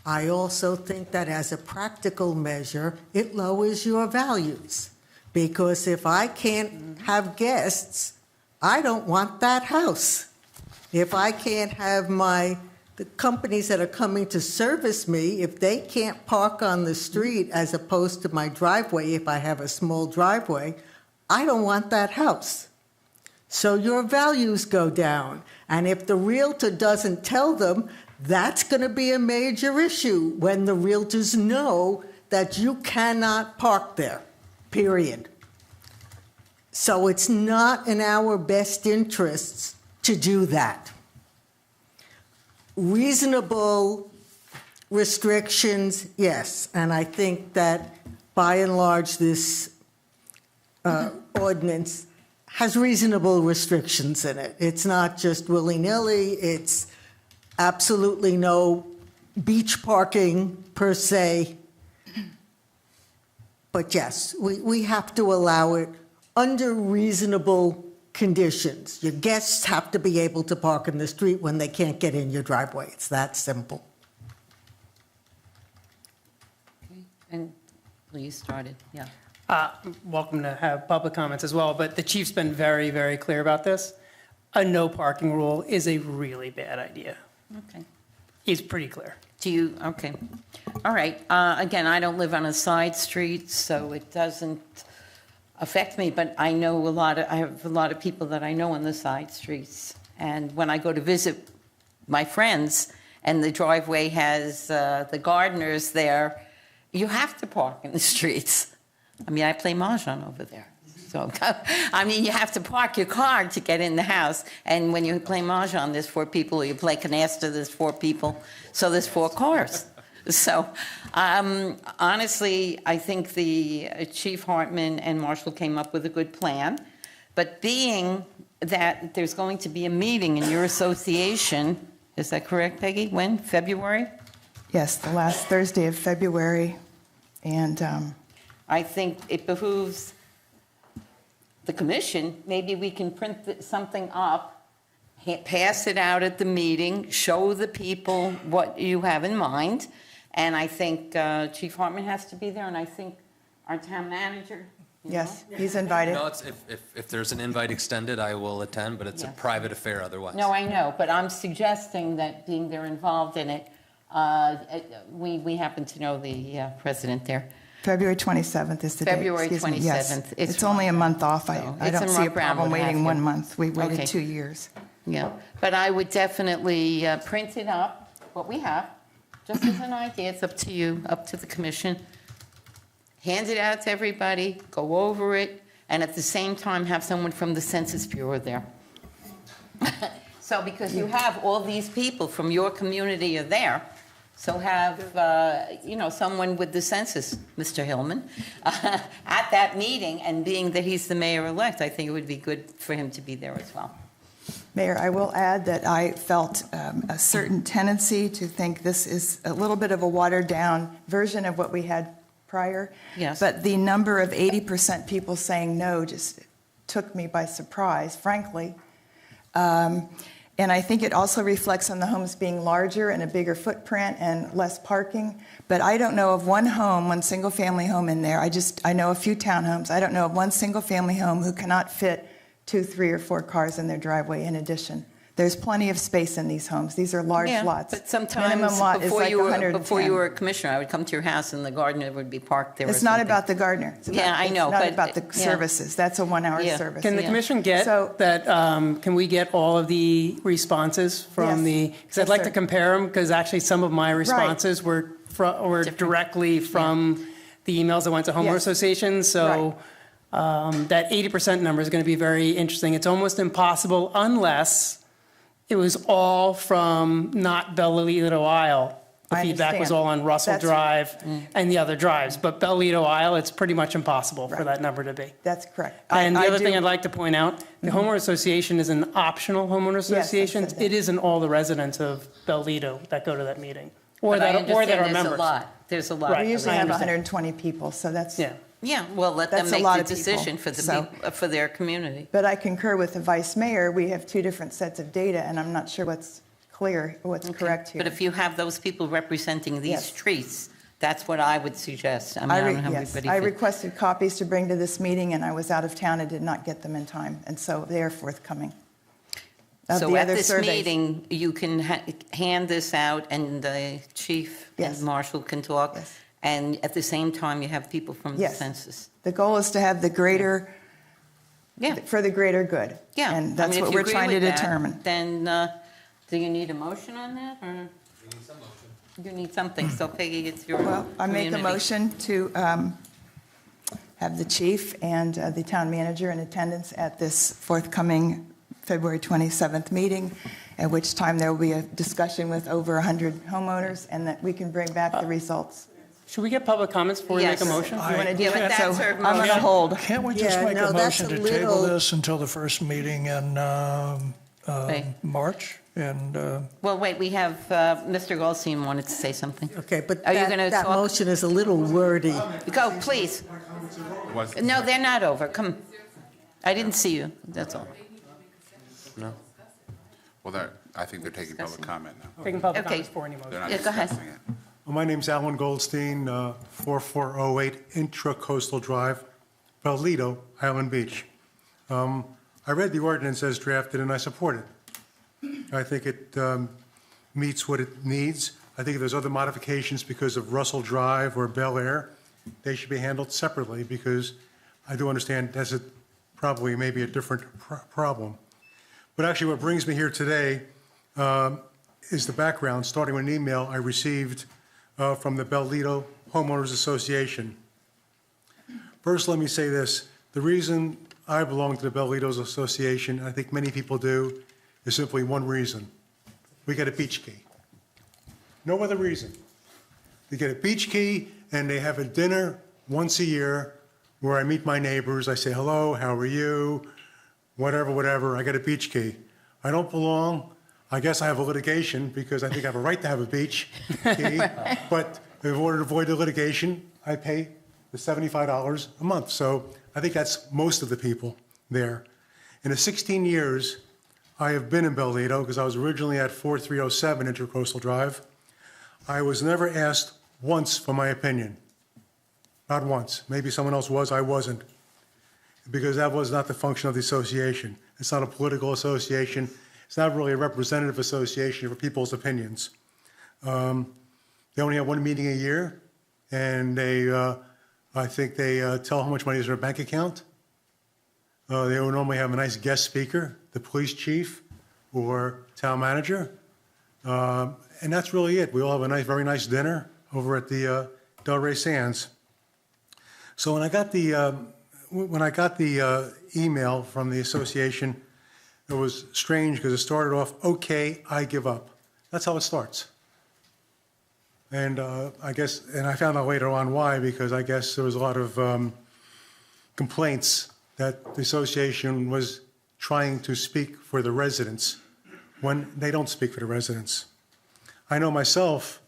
I also think that as a practical measure, it lowers your values. Because if I can't have guests, I don't want that house. If I can't have the companies that are coming to service me, if they can't park on the street as opposed to my driveway, if I have a small driveway, I don't want that house. So your values go down. And if the realtor doesn't tell them, that's going to be a major issue when the realtors know that you cannot park there, period. So it's not in our best interests to do that. Reasonable restrictions, yes. And I think that by and large, this ordinance has reasonable restrictions in it. It's not just willy-nilly. It's absolutely no beach parking per se. But yes, we have to allow it under reasonable conditions. Your guests have to be able to park in the street when they can't get in your driveway. It's that simple. And you started, yeah. Welcome to have public comments as well, but the chief's been very, very clear about this. A no parking rule is a really bad idea. Okay. He's pretty clear. Okay. All right. Again, I don't live on a side street, so it doesn't affect me, but I have a lot of people that I know on the side streets. And when I go to visit my friends and the driveway has the gardeners there, you have to park in the streets. I mean, I play mahjong over there. So, I mean, you have to park your car to get in the house. And when you play mahjong, there's 4 people. Or you play canasta, there's 4 people. So there's 4 cars. So, honestly, I think the Chief Hartman and Marshall came up with a good plan. But being that there's going to be a meeting in your association, is that correct, Peggy? When? February? Yes, the last Thursday of February. And I think it behooves the commission, maybe we can print something up, pass it out at the meeting, show the people what you have in mind. And I think Chief Hartman has to be there, and I think our town manager. Yes, he's invited. No, if there's an invite extended, I will attend, but it's a private affair otherwise. No, I know, but I'm suggesting that being they're involved in it, we happen to know the president there. February 27th is the date. February Excuse me. Yes. 27th. It's only a month off. I It's don't in see a Rock Brown problem would waiting have 1 to- month. We waited Okay. 2 years. Yeah, but I would definitely print it up, what we have, just as an idea. It's up to you, up to the commission. Hand it out to everybody, go over it, and at the same time, have someone from the Census Bureau there. So, because you have all these people from your community are there, so have, someone with the census, Mr. Hillman, at that meeting, and being that he's the mayor-elect, I think it would be good for him to be there as well. Mayor, I will add that I felt a certain tendency to think this is a little bit of a watered-down version of what we had prior. Yes. But the number of 80% people saying no just took me by surprise, frankly. And I think it also reflects on the homes being larger and a bigger footprint and less parking. But I don't know of one single-family home in there. I know a few townhomes. I don't know of one single-family home who cannot fit 2, 3, or 4 cars in their driveway in addition. There's plenty of space in these homes. These are large lots. But sometimes Minimum lot is like 110. before you were a commissioner, I would come to your house and the gardener would be parked there. It's not about the gardener. I know, It's not but about the services. That's a 1-hour service. Can the commission get that, can we get all of the responses from Yes. because I'd like to compare them, because actually some of my responses were directly from the emails that went to homeowner Yes. associations, so That 80% number is going to be very interesting. It's almost impossible unless it was all from not Bellito Isle. The I feedback was understand. all on Russell That's- Drive and the other drives. But Bellito Isle, it's pretty much impossible for that number to be. That's correct. And the I other thing do- I'd like to point out, the homeowner association is an optional homeowner Yes, I association. said that. It isn't all the residents of Bellito that go to that meeting. Or But I that are understand members. there's a lot. There's a lot. Right. We usually I have understand. 120 people, so that's. Yeah. Yeah, well, let them That's a make lot the of people, decision for so- for their community. But I concur with the vice mayor. We have two different sets of data, and I'm not sure what's clear, what's correct here. But if you have those people representing these Yes. streets, that's what I would suggest. I mean, I don't know how Yes, everybody I feels. requested copies to bring to this meeting, and I was out of town and did not get them in time, and so they are forthcoming. Of So the at other this surveys. meeting, you can hand this out, and the chief Yes. and marshal can talk. And at the same time, you have people from the Yes. census. The goal is to have the greater, for the greater good. Yeah. And I that's mean, if what you we're agree trying to with that, determine. Then, do you need a motion on that, or? You need something, so Peggy, it's your Well, I make a community. motion to have the chief and the town manager in attendance at this forthcoming February 27th meeting, at which time there will be a discussion with over 100 homeowners, and that we can bring back the results. Should we get public comments before we make a motion? You want to do Yeah, but it? that's So her I'm going to hold. Can't we just Yeah, make no, a that's motion a to table little- this until the first meeting in March? And Well, wait, we have, Mr. Goldstein wanted to say something. Okay, but Are you that, going to that talk? motion is a little wordy. Go, please. No, they're not over. Come. I didn't see you, that's all. No? Well, I think they're taking public comment now. Taking public Okay. comments for any motion. They're not Yeah, go ahead. discussing it. Well, my name's Alan Goldstein, 4408 Intra-Coastal Drive, Bellito, Island Beach. I read the ordinance as drafted, and I support it. I think it meets what it needs. I think if there's other modifications because of Russell Drive or Bel Air, they should be handled separately, because I do understand that's probably maybe a different problem. But actually, what brings me here today is the background, starting with an email I received from the Bellito Homeowners Association. First, let me say this. The reason I belong to the Bellitos Association, and I think many people do, is simply one reason. We get a beach key. No other reason. They get a beach key, and they have a dinner once a year where I meet my neighbors. I say, hello, how are you? Whatever, whatever. I get a beach key. I don't belong. I guess I have a litigation because I think I have a right to have a beach key. But in order to avoid the litigation, I pay the $75 a month. So I think that's most of the people there. In the 16 years I have been in Bellito, because I was originally at 4307 Intercoastal Drive, I was never asked once for my opinion. Not once. Maybe someone else was, I wasn't. Because that was not the function of the association. It's not a political association. It's not really a representative association for people's opinions. They only have one meeting a year, and I think they tell how much money is in their bank account. They would normally have a nice guest speaker, the police chief or town manager. And that's really it. We all have a nice, very nice dinner over at the Delray Sands. So when I got the email from the association, it was strange because it started off, okay, I give up. That's how it starts. And I guess, and I found out later on why, because I guess there was a lot of complaints that the association was trying to speak for the residents when they don't speak for the residents. I know myself,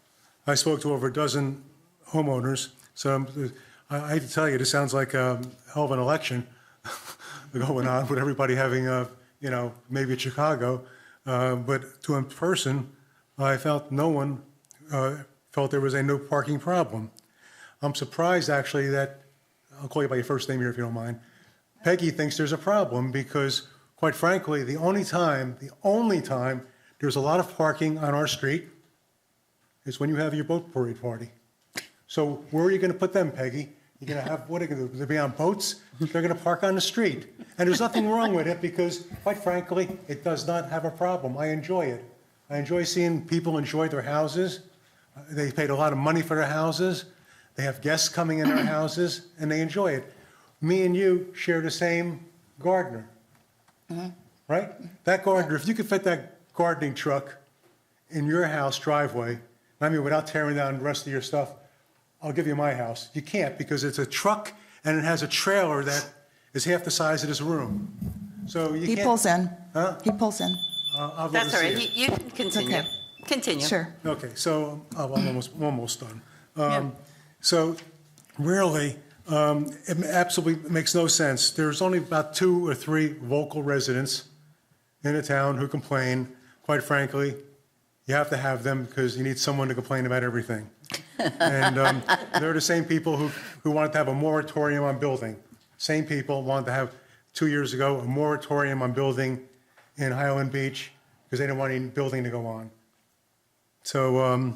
I spoke to over a dozen homeowners, so I hate to tell you, this sounds like a hell of an election going on with everybody having maybe at Chicago, but to in person, I felt no one felt there was a no parking problem. I'm surprised actually that, I'll call you by your first name here if you don't mind, Peggy thinks there's a problem because, quite frankly, the only time there's a lot of parking on our street is when you have your boat parade party. So where are you going to put them, Peggy? You're going to have, what are they going to do? They'll be on boats? They're going to park on the street. And there's nothing wrong with it because, quite frankly, it does not have a problem. I enjoy it. I enjoy seeing people enjoy their houses. They paid a lot of money for their houses. They have guests coming in their houses, and they enjoy it. me and you share the same gardener, right? That gardener, if you could fit that gardening truck in your house driveway, I mean, without tearing down the rest of your stuff, I'll give you my house. You can't because it's a truck and it has a trailer that is half the size of this room. So you He can't. pulls in. Huh? He pulls in. I'll love That's to all see right. it. You can continue. Okay. Continue. Sure. Okay, so I'm almost done. So really, it absolutely makes no sense. There's only about 2 or 3 vocal residents in the town who complain. Quite frankly, you have to have them because you need someone to complain about everything. And they're the same people who wanted to have a moratorium on building. Same people wanted to have, 2 years ago, a moratorium on building in Highland Beach because they didn't want any building to go on. So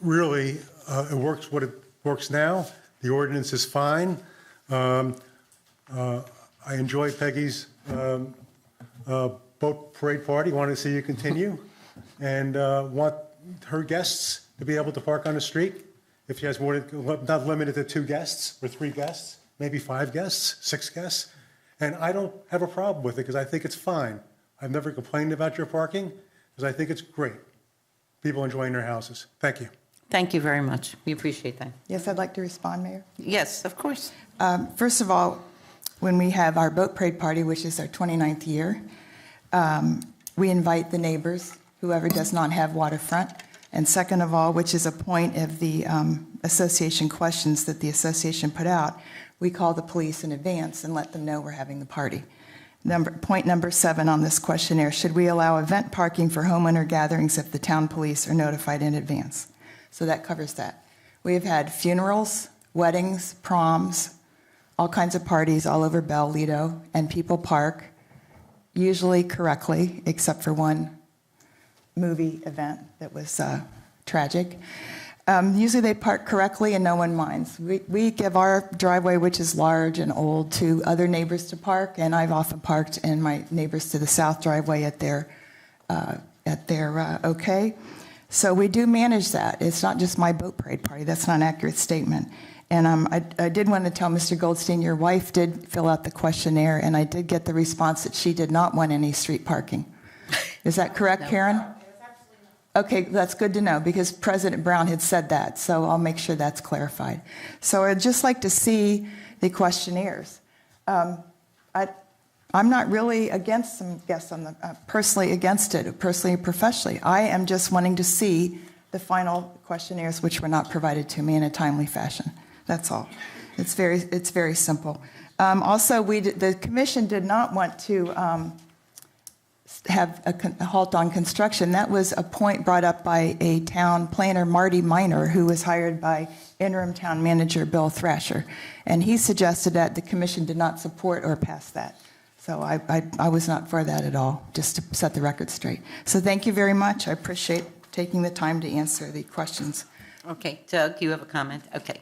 really, it works what it works now. The ordinance is fine. I enjoyed Peggy's boat parade party, wanted to see you continue, and want her guests to be able to park on the street. If she has more, not limited to 2 guests or 3 guests, maybe 5 guests, 6 guests. And I don't have a problem with it because I think it's fine. I've never complained about your parking because I think it's great. People enjoying their houses. Thank you. Thank you very much. We appreciate that. Yes, I'd like to respond, Mayor. Yes, of course. First of all, when we have our boat parade party, which is our 29th year, we invite the neighbors, whoever does not have waterfront. And second of all, which is a point of the association questions that the association put out, we call the police in advance and let them know we're having the party. Point number 7 on this questionnaire, should we allow event parking for homeowner gatherings if the town police are notified in advance? So that covers that. We have had funerals, weddings, proms, all kinds of parties all over Bell, Lido, and people park, usually correctly, except for one movie event that was tragic. Usually they park correctly and no one minds. We give our driveway, which is large and old, to other neighbors to park, and I've often parked in my neighbors to the south driveway at their okay. So we do manage that. It's not just my boat parade party. That's not an accurate statement. And I did want to tell Mr. Goldstein, your wife did fill out the questionnaire, and I did get the response that she did not want any street parking. Is that correct, Karen? Okay, that's good to know, because President Brown had said that, so I'll make sure that's clarified. So I'd just like to see the questionnaires. I'm not really against some guests on the, personally against it, personally and professionally. I am just wanting to see the final questionnaires, which were not provided to me in a timely fashion. That's all. It's very simple. Also, the commission did not want to have a halt on construction. That was a point brought up by a town planner, Marty Miner, who was hired by interim town manager Bill Thrasher. And he suggested that the commission did not support or pass that. So I was not for that at all, just to set the record straight. So thank you very much. I appreciate taking the time to answer the questions. Okay, Doug, you have a comment? Okay.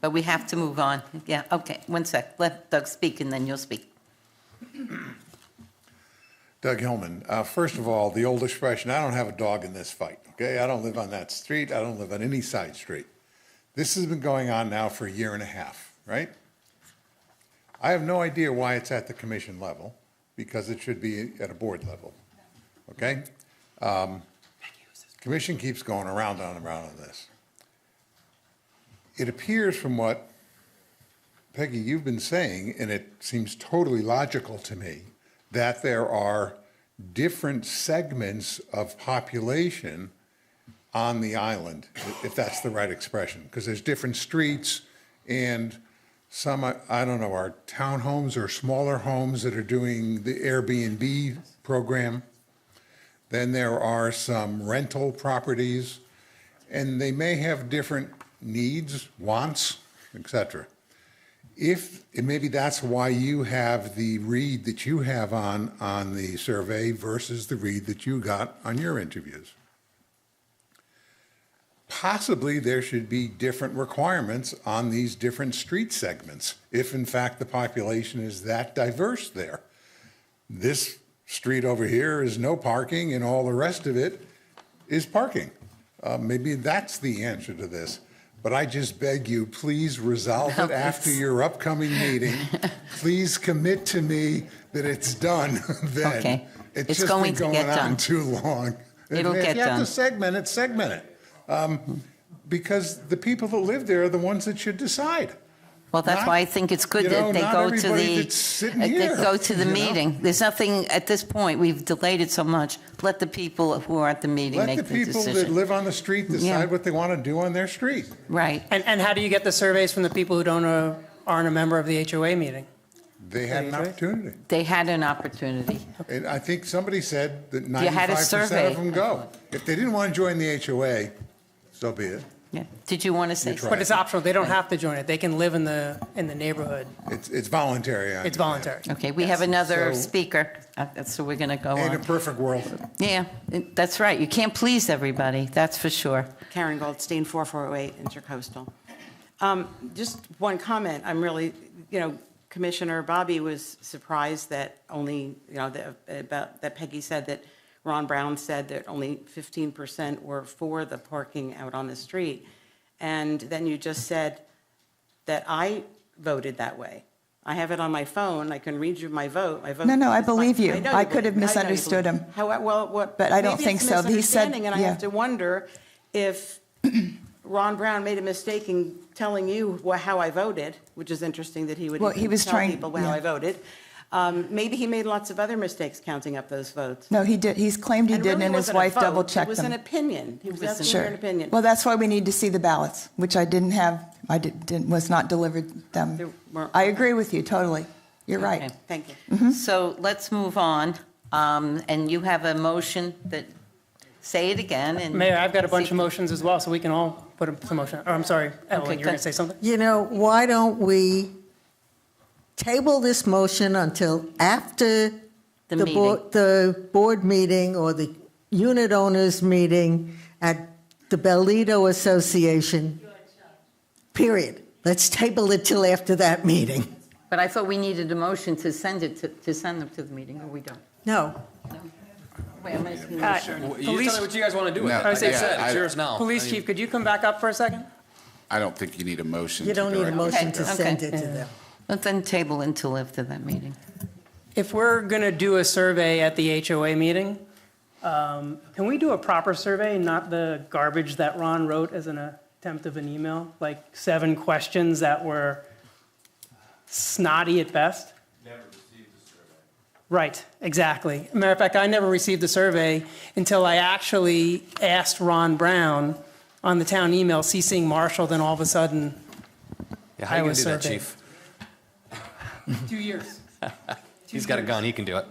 But we have to move on. Yeah, okay, 1 sec. Let Doug speak and then you'll speak. Doug Hillman. First of all, the old expression, I don't have a dog in this fight, okay? I don't live on that street. I don't live on any side street. This has been going on now for a year and a half, right? I have no idea why it's at the commission level, because it should be at a board level, okay? Commission keeps going around and around on this. It appears from what, Peggy, you've been saying, and it seems totally logical to me, that there are different segments of population on the island, if that's the right expression, because there's different streets and some, I don't know, are townhomes or smaller homes that are doing the Airbnb program. Then there are some rental properties, and they may have different needs, wants, etc. Maybe that's why you have the read that you have on the survey versus the read that you got on your interviews. Possibly there should be different requirements on these different street segments, if in fact the population is that diverse there. This street over here is no parking and all the rest of it is parking. Maybe that's the answer to this. but I just beg you, please resolve it after your upcoming meeting. Please commit to me that it's done then. Okay. It's It's just going been to get going on done. too long. It'll If get you have done. to segment it. Because the people that live there are the ones that should decide. Well, that's Not- why I think it's good you know, that they not go to everybody the, that's sitting they here, go to the you know? meeting. There's nothing, at this point, we've delayed it so much. Let the people who are at the meeting Let make the the people that decision. live on the street Yeah. decide what they want to do on their street. Right. And how do you get the surveys from the people who aren't a member of the HOA meeting? They had an opportunity. They had an opportunity. And I think somebody said that You had a 95% survey. of them go. If they didn't want to join the HOA, so be it. Yeah. Did you want to say You try. something? But it's optional. They don't have to join it. They can live in the neighborhood. It's voluntary. It's voluntary. Okay, we have another So- speaker, so we're going to go In a on. perfect world. Yeah, that's right. You can't please everybody, that's for sure. Karen Goldstein, 4408 Intercoastal. Just one comment. I'm really, Commissioner Bobby was surprised that only, that Peggy said that Ron Brown said that only 15% were for the parking out on the street. And then you just said that I voted that way. I have it on my phone. I can read you my vote. My vote No, I is believe you. know I believe- could have I know you misunderstood believe- him. But I don't think so. He said- And I yeah. have to wonder if Ron Brown made a mistake in telling you how I voted, which is interesting that he would Well, he even was tell trying- people how yeah. I voted. Maybe he made lots of other mistakes counting up those votes. No, he did. He's claimed he And did, really and it his wasn't a wife vote, double-checked It was them. an opinion. He was asking for Sure. an opinion. Well, that's why we need to see the ballots, which I didn't have, was not delivered them. I agree with you, totally. You're right. Okay, thank you. Mm-hmm. So let's move on. And you have a motion that, say it again. And Mayor, I've got a bunch of motions as well, so we can all put some motion. Oh, I'm sorry, Ellen, you were go- going to say something? Why don't we table this motion until after The the board meeting or the unit owners meeting at the Bellito Association, period. Let's table it till after that meeting. But I thought we needed a motion to send it to send them to the meeting, or we don't? No. Wait, I'm asking You tell me what you guys want to do with No, it. Like I yeah, said, it's I- yours now. Police I mean- chief, could you come back up for a second? I don't think you need a motion. You to don't need a direct- motion Okay, to send okay. it to them. But then table until after that meeting. If we're going to do a survey at the HOA meeting, can we do a proper survey, not the garbage that Ron wrote as an attempt of an email? Like 7 questions that were snotty at best? Never received a survey. Right, exactly. Matter of fact, I never received a survey until I actually asked Ron Brown on the town email, CCing Marshall, then all of a sudden, Yeah, how I you gonna was do that, surveyed. chief? 2 years. He's got a gun, he can do it.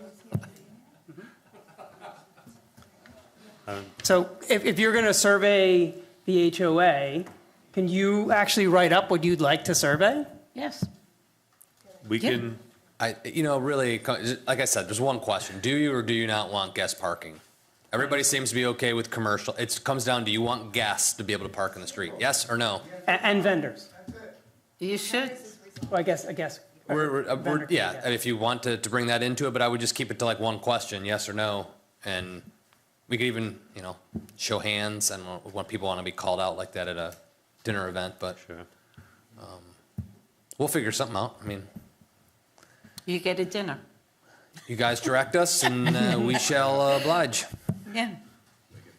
So if you're going to survey the HOA, can you actually write up what you'd like to survey? Yes. We can, Really, like I said, there's one question. Do you or do you not want guest parking? Everybody seems to be okay with commercial. It comes down to, you want guests to be able to park in the street? Yes or no? And vendors? You should. Well, I guess. Yeah, if you want to bring that into it, but I would just keep it to like one question, yes or no. And we could even, show hands and when people want to be called out like that at a dinner event, but we'll figure something out. I mean, You get a dinner. you guys direct us and we shall oblige. Yeah.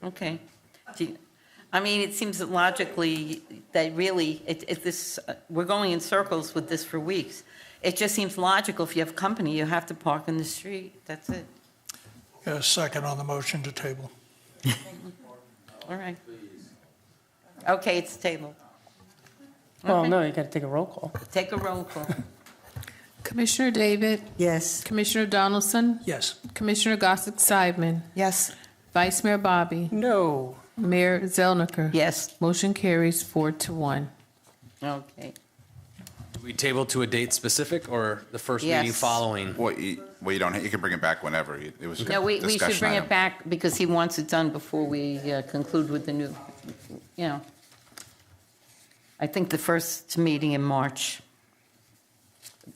Okay. It seems that logically that really, we're going in circles with this for weeks. It just seems logical if you have company, you have to park in the street. That's it. A second on the motion to table. All right. Okay, it's tabled. Well, Okay. no, you got to take a roll call. Take a roll call. Commissioner David? Yes. Commissioner Donaldson? Yes. Commissioner Gossick Sideman? Yes. Vice Mayor Bobby? No. Mayor Zelniker? Yes. Motion carries 4-1. Okay. We table to a date specific or the first meeting Yes. following? Well, you don't, you can bring it back whenever. It was a No, we should discussion bring item. it back because he wants it done before we conclude with the new, I think the first meeting in March.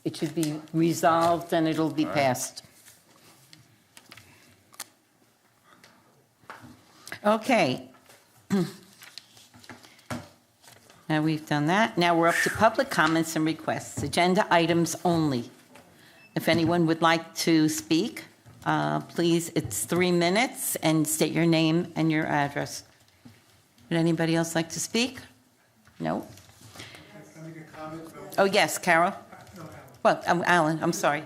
It should be resolved and it'll be passed. Okay. Now we've done that. Now we're up to public comments and requests, agenda items only. If anyone would like to speak, please, it's 3 minutes, and state your name and your address. Would anybody else like to speak? No? Oh, yes, Carol? Well, Alan, I'm sorry.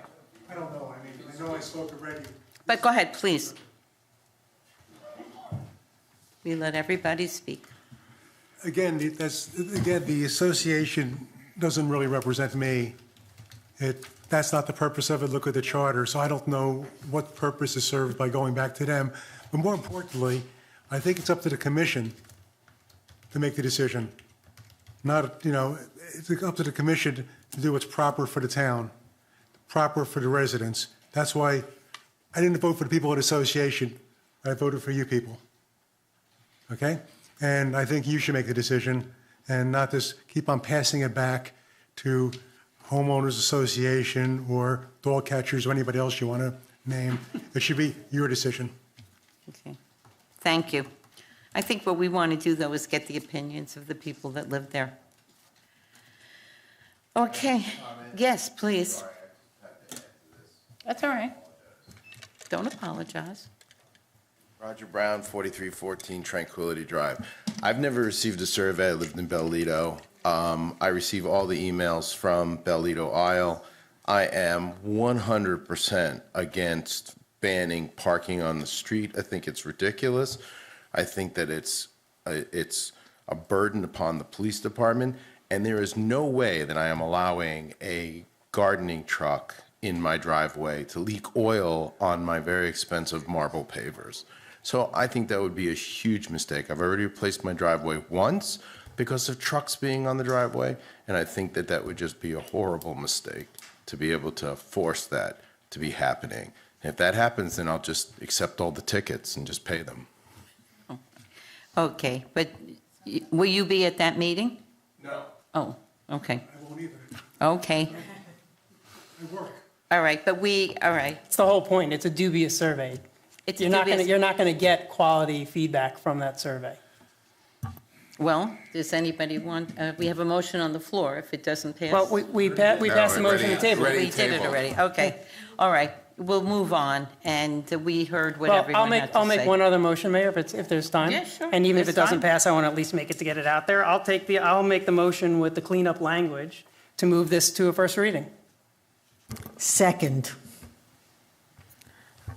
I don't know, I know I spoke already. But go ahead, please. We let everybody speak. Again, the association doesn't really represent me. That's not the purpose of it. Look at the charter. So I don't know what purpose is served by going back to them. But more importantly, I think it's up to the commission to make the decision. Not, it's up to the commission to do what's proper for the town, proper for the residents. That's why I didn't vote for the people of the association. I voted for you people. Okay? And I think you should make the decision and not just keep on passing it back to homeowners association or dog catchers or anybody else you want to name. It should be your decision. Okay. Thank you. I think what we want to do, though, is get the opinions of the people that live there. Okay. Yes, please. That's all right. Don't apologize. Roger Brown, 4314 Tranquility Drive. I've never received a survey. I lived in Bellito. I receive all the emails from Bellito Isle. I am 100% against banning parking on the street. I think it's ridiculous. I think that it's a burden upon the police department, and there is no way that I am allowing a gardening truck in my driveway to leak oil on my very expensive marble pavers. So I think that would be a huge mistake. I've already replaced my driveway once because of trucks being on the driveway, and I think that that would just be a horrible mistake to be able to force that to be happening. And if that happens, then I'll just accept all the tickets and just pay them. Okay, but will you be at that meeting? No. Oh, okay. I won't either. Okay. I work. All right, but all right. It's the whole point. It's a dubious survey. You're not going to get quality feedback from that survey. Well, does anybody want, we have a motion on the floor. If it doesn't pass. Well, we passed the motion on the table. We did it already. Okay. All right. We'll move on. And we heard what everyone had to say. I'll make one other motion, Mayor, if there's time. Yeah, sure. And even if it There's doesn't time. pass, I want to at least make it to get it out there. I'll make the motion with the cleanup language to move this to a first reading. Second.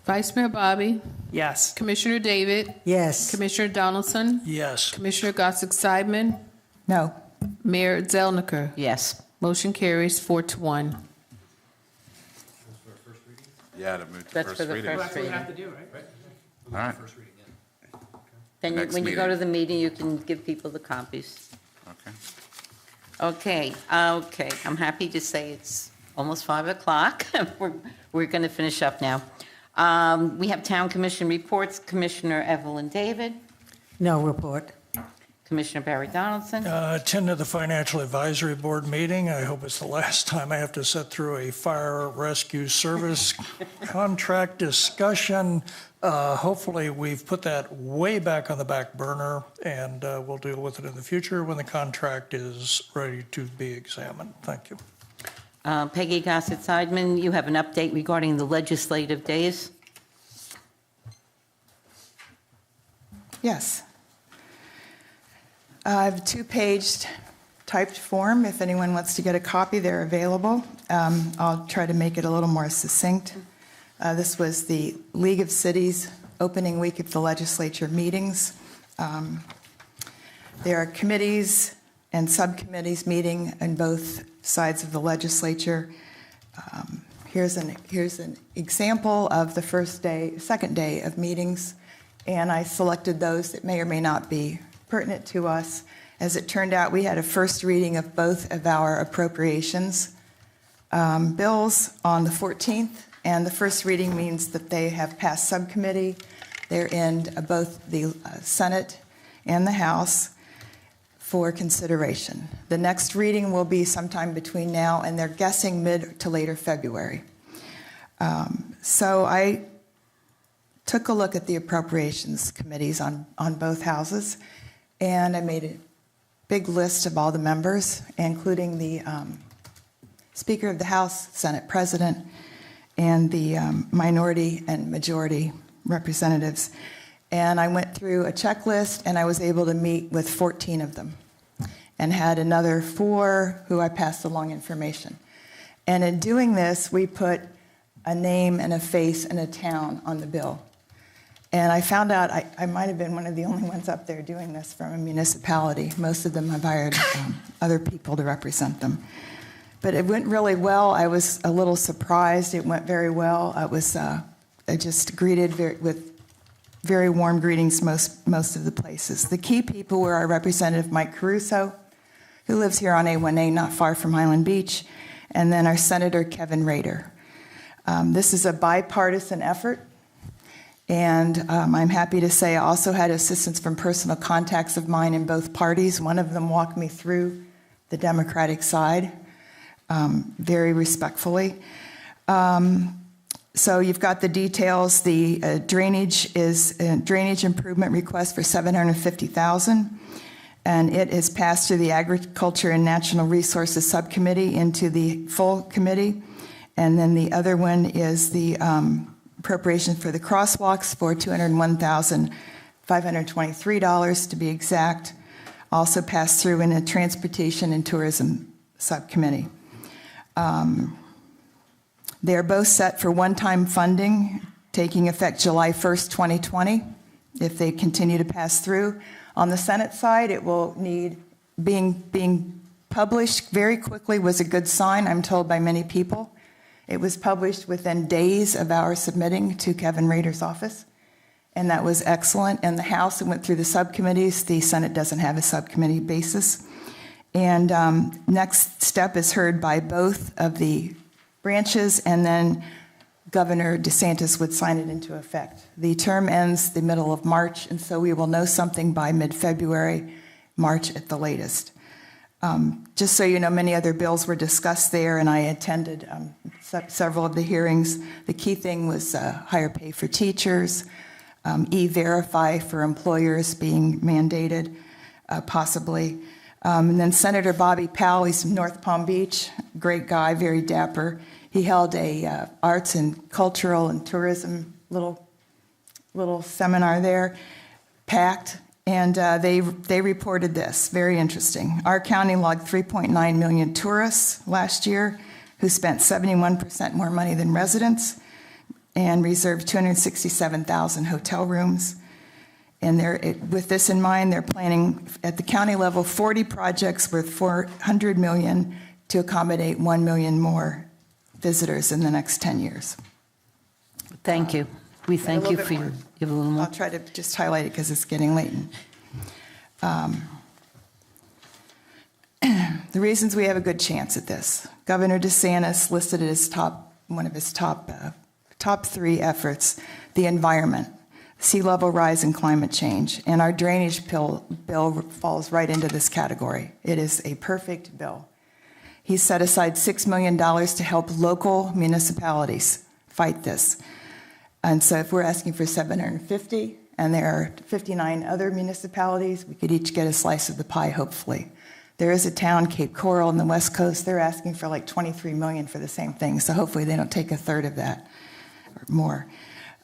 Vice Mayor Bobby? Yes. Commissioner David? Yes. Commissioner Donaldson? Yes. Commissioner Gossick-Seidman? No. Mayor Zelniker? Yes. Motion carries 4-1. Yeah, to move to That's first for the reading. first reading. to do, right? All right. Then Next when you go meeting. to the meeting, you can give people the copies. Okay. Okay. I'm happy to say it's almost 5 o'clock. We're going to finish up now. We have Town Commission reports. Commissioner Evelyn David, No report. Commissioner Barry Donaldson. Attended the Financial Advisory Board meeting. I hope it's the last time I have to sit through a fire rescue service contract discussion. Hopefully, we've put that way back on the back burner, and we'll deal with it in the future when the contract is ready to be examined. Thank you. Peggy Gossett-Seidman, you have an update regarding the legislative days? Yes. I have a 2-page typed form. If anyone wants to get a copy, they're available. I'll try to make it a little more succinct. This was the League of Cities opening week of the legislature meetings. There are committees and subcommittees meeting on both sides of the legislature. Here's an example of the second day of meetings, and I selected those that may or may not be pertinent to us. As it turned out, we had a first reading of both of our appropriations bills on the 14th, and the first reading means that they have passed subcommittee. They're in both the Senate and the House for consideration. The next reading will be sometime between now and they're guessing mid to later February. So I took a look at the appropriations committees on both houses, and I made big list of all the members, including the Speaker of the House, Senate President, and the minority and majority representatives. And I went through a checklist, and I was able to meet with 14 of them and had another 4 who I passed along information. And in doing this, we put a name and a face and a town on the bill. And I found out I might have been one of the only ones up there doing this from a municipality. Most of them have hired other people to represent them. But it went really well. I was a little surprised. It went very well. I just greeted with very warm greetings most of the places. The key people were our Representative Mike Caruso, who lives here on A1A, not far from Highland Beach, and then our Senator Kevin Rader. This is a bipartisan effort. And I'm happy to say I also had assistance from personal contacts of mine in both parties. One of them walked me through the Democratic side very respectfully. So you've got the details. The drainage is a drainage improvement request for $750,000, and it is passed through the Agriculture and Natural Resources Subcommittee into the full committee. And then the other one is the appropriation for the crosswalks for $201,523 to be exact, also passed through in a Transportation and Tourism Subcommittee. They are both set for one-time funding, taking effect July 1st, 2020, if they continue to pass through. On the Senate side, it will need being published very quickly was a good sign, I'm told by many people. It was published within days of our submitting to Kevin Rader's office, and that was excellent. In the House, it went through the subcommittees. The Senate doesn't have a subcommittee basis. And next step is heard by both of the branches, and then Governor DeSantis would sign it into effect. The term ends the middle of March, and so we will know something by mid-February, March at the latest. Just so you know, many other bills were discussed there, and I attended several of the hearings. The key thing was higher pay for teachers, E-Verify for employers being mandated, possibly. And then Senator Bobby Powell, he's from North Palm Beach, great guy, very dapper. He held a arts and cultural and tourism little seminar there, packed. And they reported this, very interesting. Our county logged 3.9 million tourists last year who spent 71% more money than residents and reserved 267,000 hotel rooms. And with this in mind, they're planning at the county level 40 projects worth $400 million to accommodate 1 million more visitors in the next 10 years. Thank you. We thank you for your, give a little more. I'll try to just highlight it because it's getting late. The reasons we have a good chance at this. Governor DeSantis listed as one of his top 3 efforts, the environment, sea level rise and climate change. And our drainage bill falls right into this category. It is a perfect bill. He set aside $6 million to help local municipalities fight this. And so if we're asking for 750, and there are 59 other municipalities, we could each get a slice of the pie, hopefully. There is a town, Cape Coral, on the West Coast. They're asking for like $23 million for the same thing, so hopefully they don't take a third of that or more.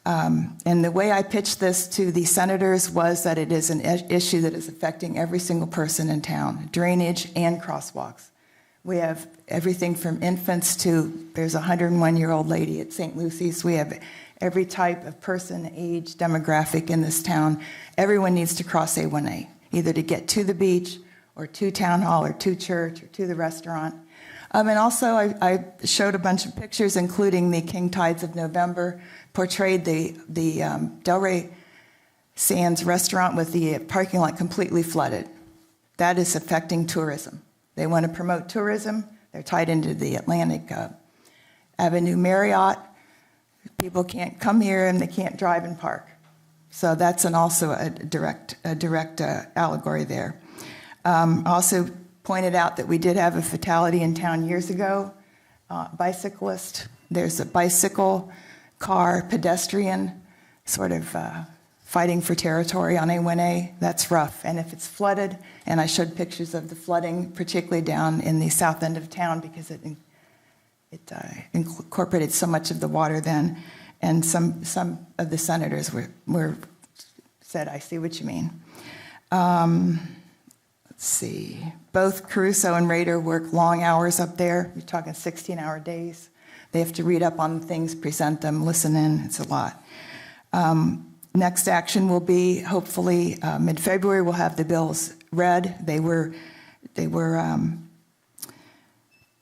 And the way I pitched this to the senators was that it is an issue that is affecting every single person in town, drainage and crosswalks. We have everything from infants to, there's a 101-year-old lady at St. Lucy's. We have every type of person, age, demographic in this town. Everyone needs to cross A1A, either to get to the beach or to town hall or to church or to the restaurant. And also I showed a bunch of pictures, including the King Tides of November, portrayed the Delray Sands restaurant with the parking lot completely flooded. That is affecting tourism. They want to promote tourism. They're tied into the Atlantic Avenue Marriott. People can't come here and they can't drive and park. So that's also a direct allegory there. Also pointed out that we did have a fatality in town years ago, bicyclist. There's a bicycle, car, pedestrian sort of fighting for territory on A1A. That's rough. And if it's flooded, and I showed pictures of the flooding, particularly down in the south end of town, because it incorporated so much of the water then. And some of the senators said, I see what you mean. Let's see. Both Caruso and Rader work long hours up there. You're talking 16-hour days. They have to read up on things, present them, listen in. It's a lot. Next action will be, hopefully, mid-February, we'll have the bills read. They were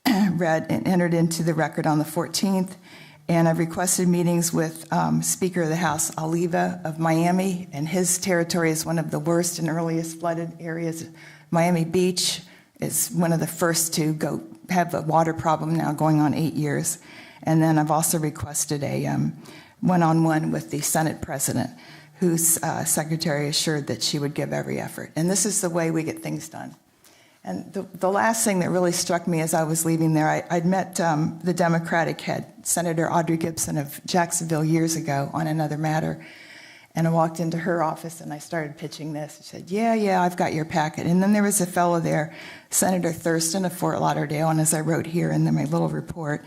read and entered into the record on the 14th. And I've requested meetings with Speaker of the House Oliva of Miami, and his territory is one of the worst and earliest flooded areas. Miami Beach is one of the first to go have a water problem now going on 8 years. And then I've also requested a one-on-one with the Senate President, whose secretary assured that she would give every effort. And this is the way we get things done. And the last thing that really struck me as I was leaving there, I'd met the Democratic head, Senator Audrey Gibson of Jacksonville, years ago on another matter. And I walked into her office and I started pitching this. She said, yeah, I've got your packet. And then there was a fellow there, Senator Thurston of Fort Lauderdale, and as I wrote here in my little report,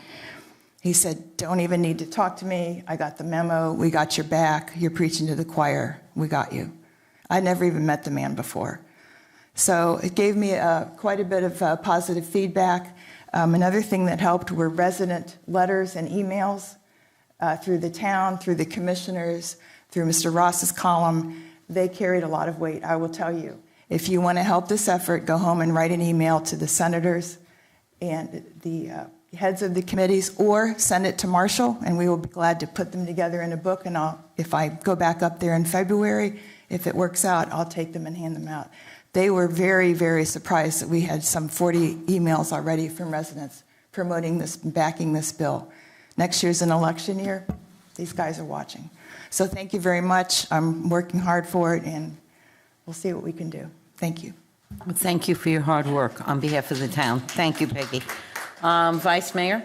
he said, don't even need to talk to me. I got the memo. We got your back. You're preaching to the choir. We got you. I'd never even met the man before. So it gave me quite a bit of positive feedback. Another thing that helped were resident letters and emails through the town, through the commissioners, through Mr. Ross's column. They carried a lot of weight, I will tell you. If you want to help this effort, go home and write an email to the senators and the heads of the committees, or send it to Marshall, and we will be glad to put them together in a book. And if I go back up there in February, if it works out, I'll take them and hand them out. They were very, very surprised that we had some 40 emails already from residents promoting this, backing this bill. Next year's an election year. These guys are watching. So thank you very much. I'm working hard for it, and we'll see what we can do. Thank you. Well, thank you for your hard work on behalf of the town. Thank you, Peggy. Vice Mayor?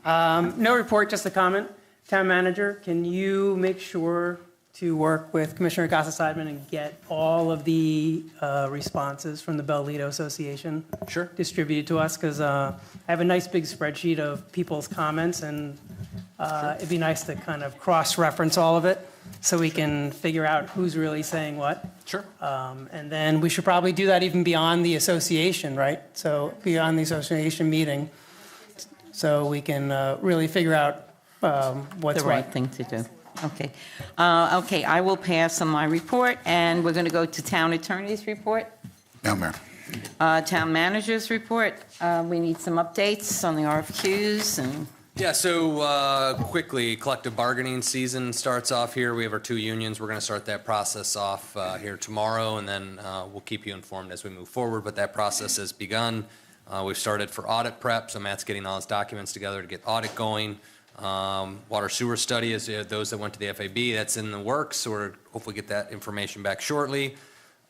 No report, just a comment. Town Manager, can you make sure to work with Commissioner Casa-Seidman and get all of the responses from the Bell Lido Association distributed to us? Because I have a nice big spreadsheet of people's comments, and it'd be nice to kind of cross-reference all of it so we can figure out who's really saying what. Sure. And then we should probably do that even beyond the association, right? So beyond the association meeting, so we can really figure out what's the right thing to do. Okay. Okay, I will pass on my report, and we're going to go to Town Attorney's report. No, Mayor. Town Manager's report. We need some updates on the RFQs and... Yeah, so quickly, collective bargaining season starts off here. We have our 2 unions. We're going to start that process off here tomorrow, and then we'll keep you informed as we move forward. But that process has begun. We've started for audit prep, so Matt's getting all his documents together to get audit going. Water sewer study is those that went to the FAB. That's in the works, so we'll hopefully get that information back shortly.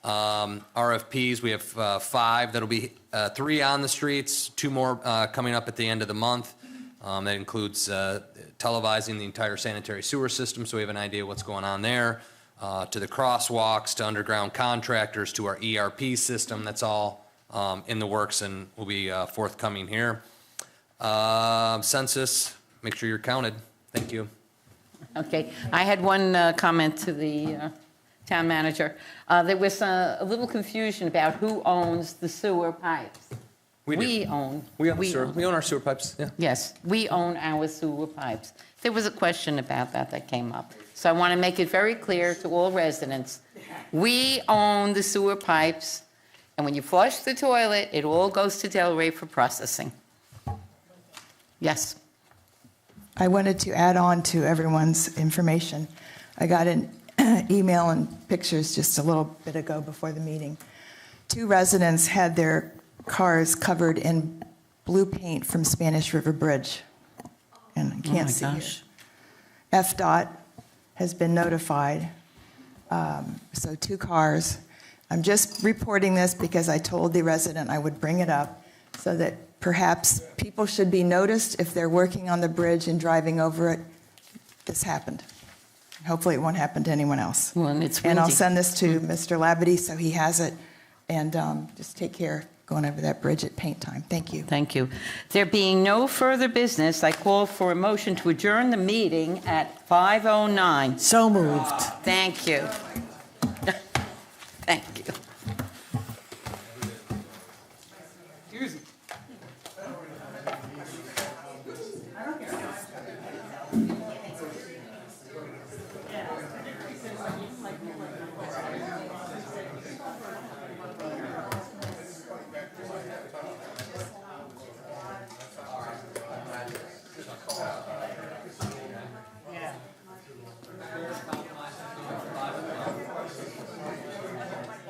RFPs, we have 5. That'll be 3 on the streets, 2 more coming up at the end of the month. That includes televising the entire sanitary sewer system, so we have an idea what's going on there, to the crosswalks, to underground contractors, to our ERP system. That's all in the works and will be forthcoming here. Census, make sure you're counted. Thank you. Okay. I had one comment to the Town Manager. There was a little confusion about who owns the sewer pipes. We own our sewer pipes. Yeah. Yes, we own our sewer pipes. There was a question about that came up. So I want to make it very clear to all residents. We own the sewer pipes, and when you flush the toilet, it all goes to Delray for processing. Yes. I wanted to add on to everyone's information. I got an email and pictures just a little bit ago before the meeting. 2 residents had their cars covered in blue paint from Spanish River Bridge. And I can't see it. FDOT has been notified. So 2 cars. I'm just reporting this because I told the resident I would bring it up so that perhaps people should be noticed if they're working on the bridge and driving over it. This happened. Hopefully, it won't happen to anyone else. Well, and it's And I'll windy. send this to Mr. Labadie so he has it. And just take care going over that bridge at paint time. Thank you. Thank you. There being no further business, I call for a motion to adjourn the meeting at 5:09. So moved. Thank you. Thank you. I don't care.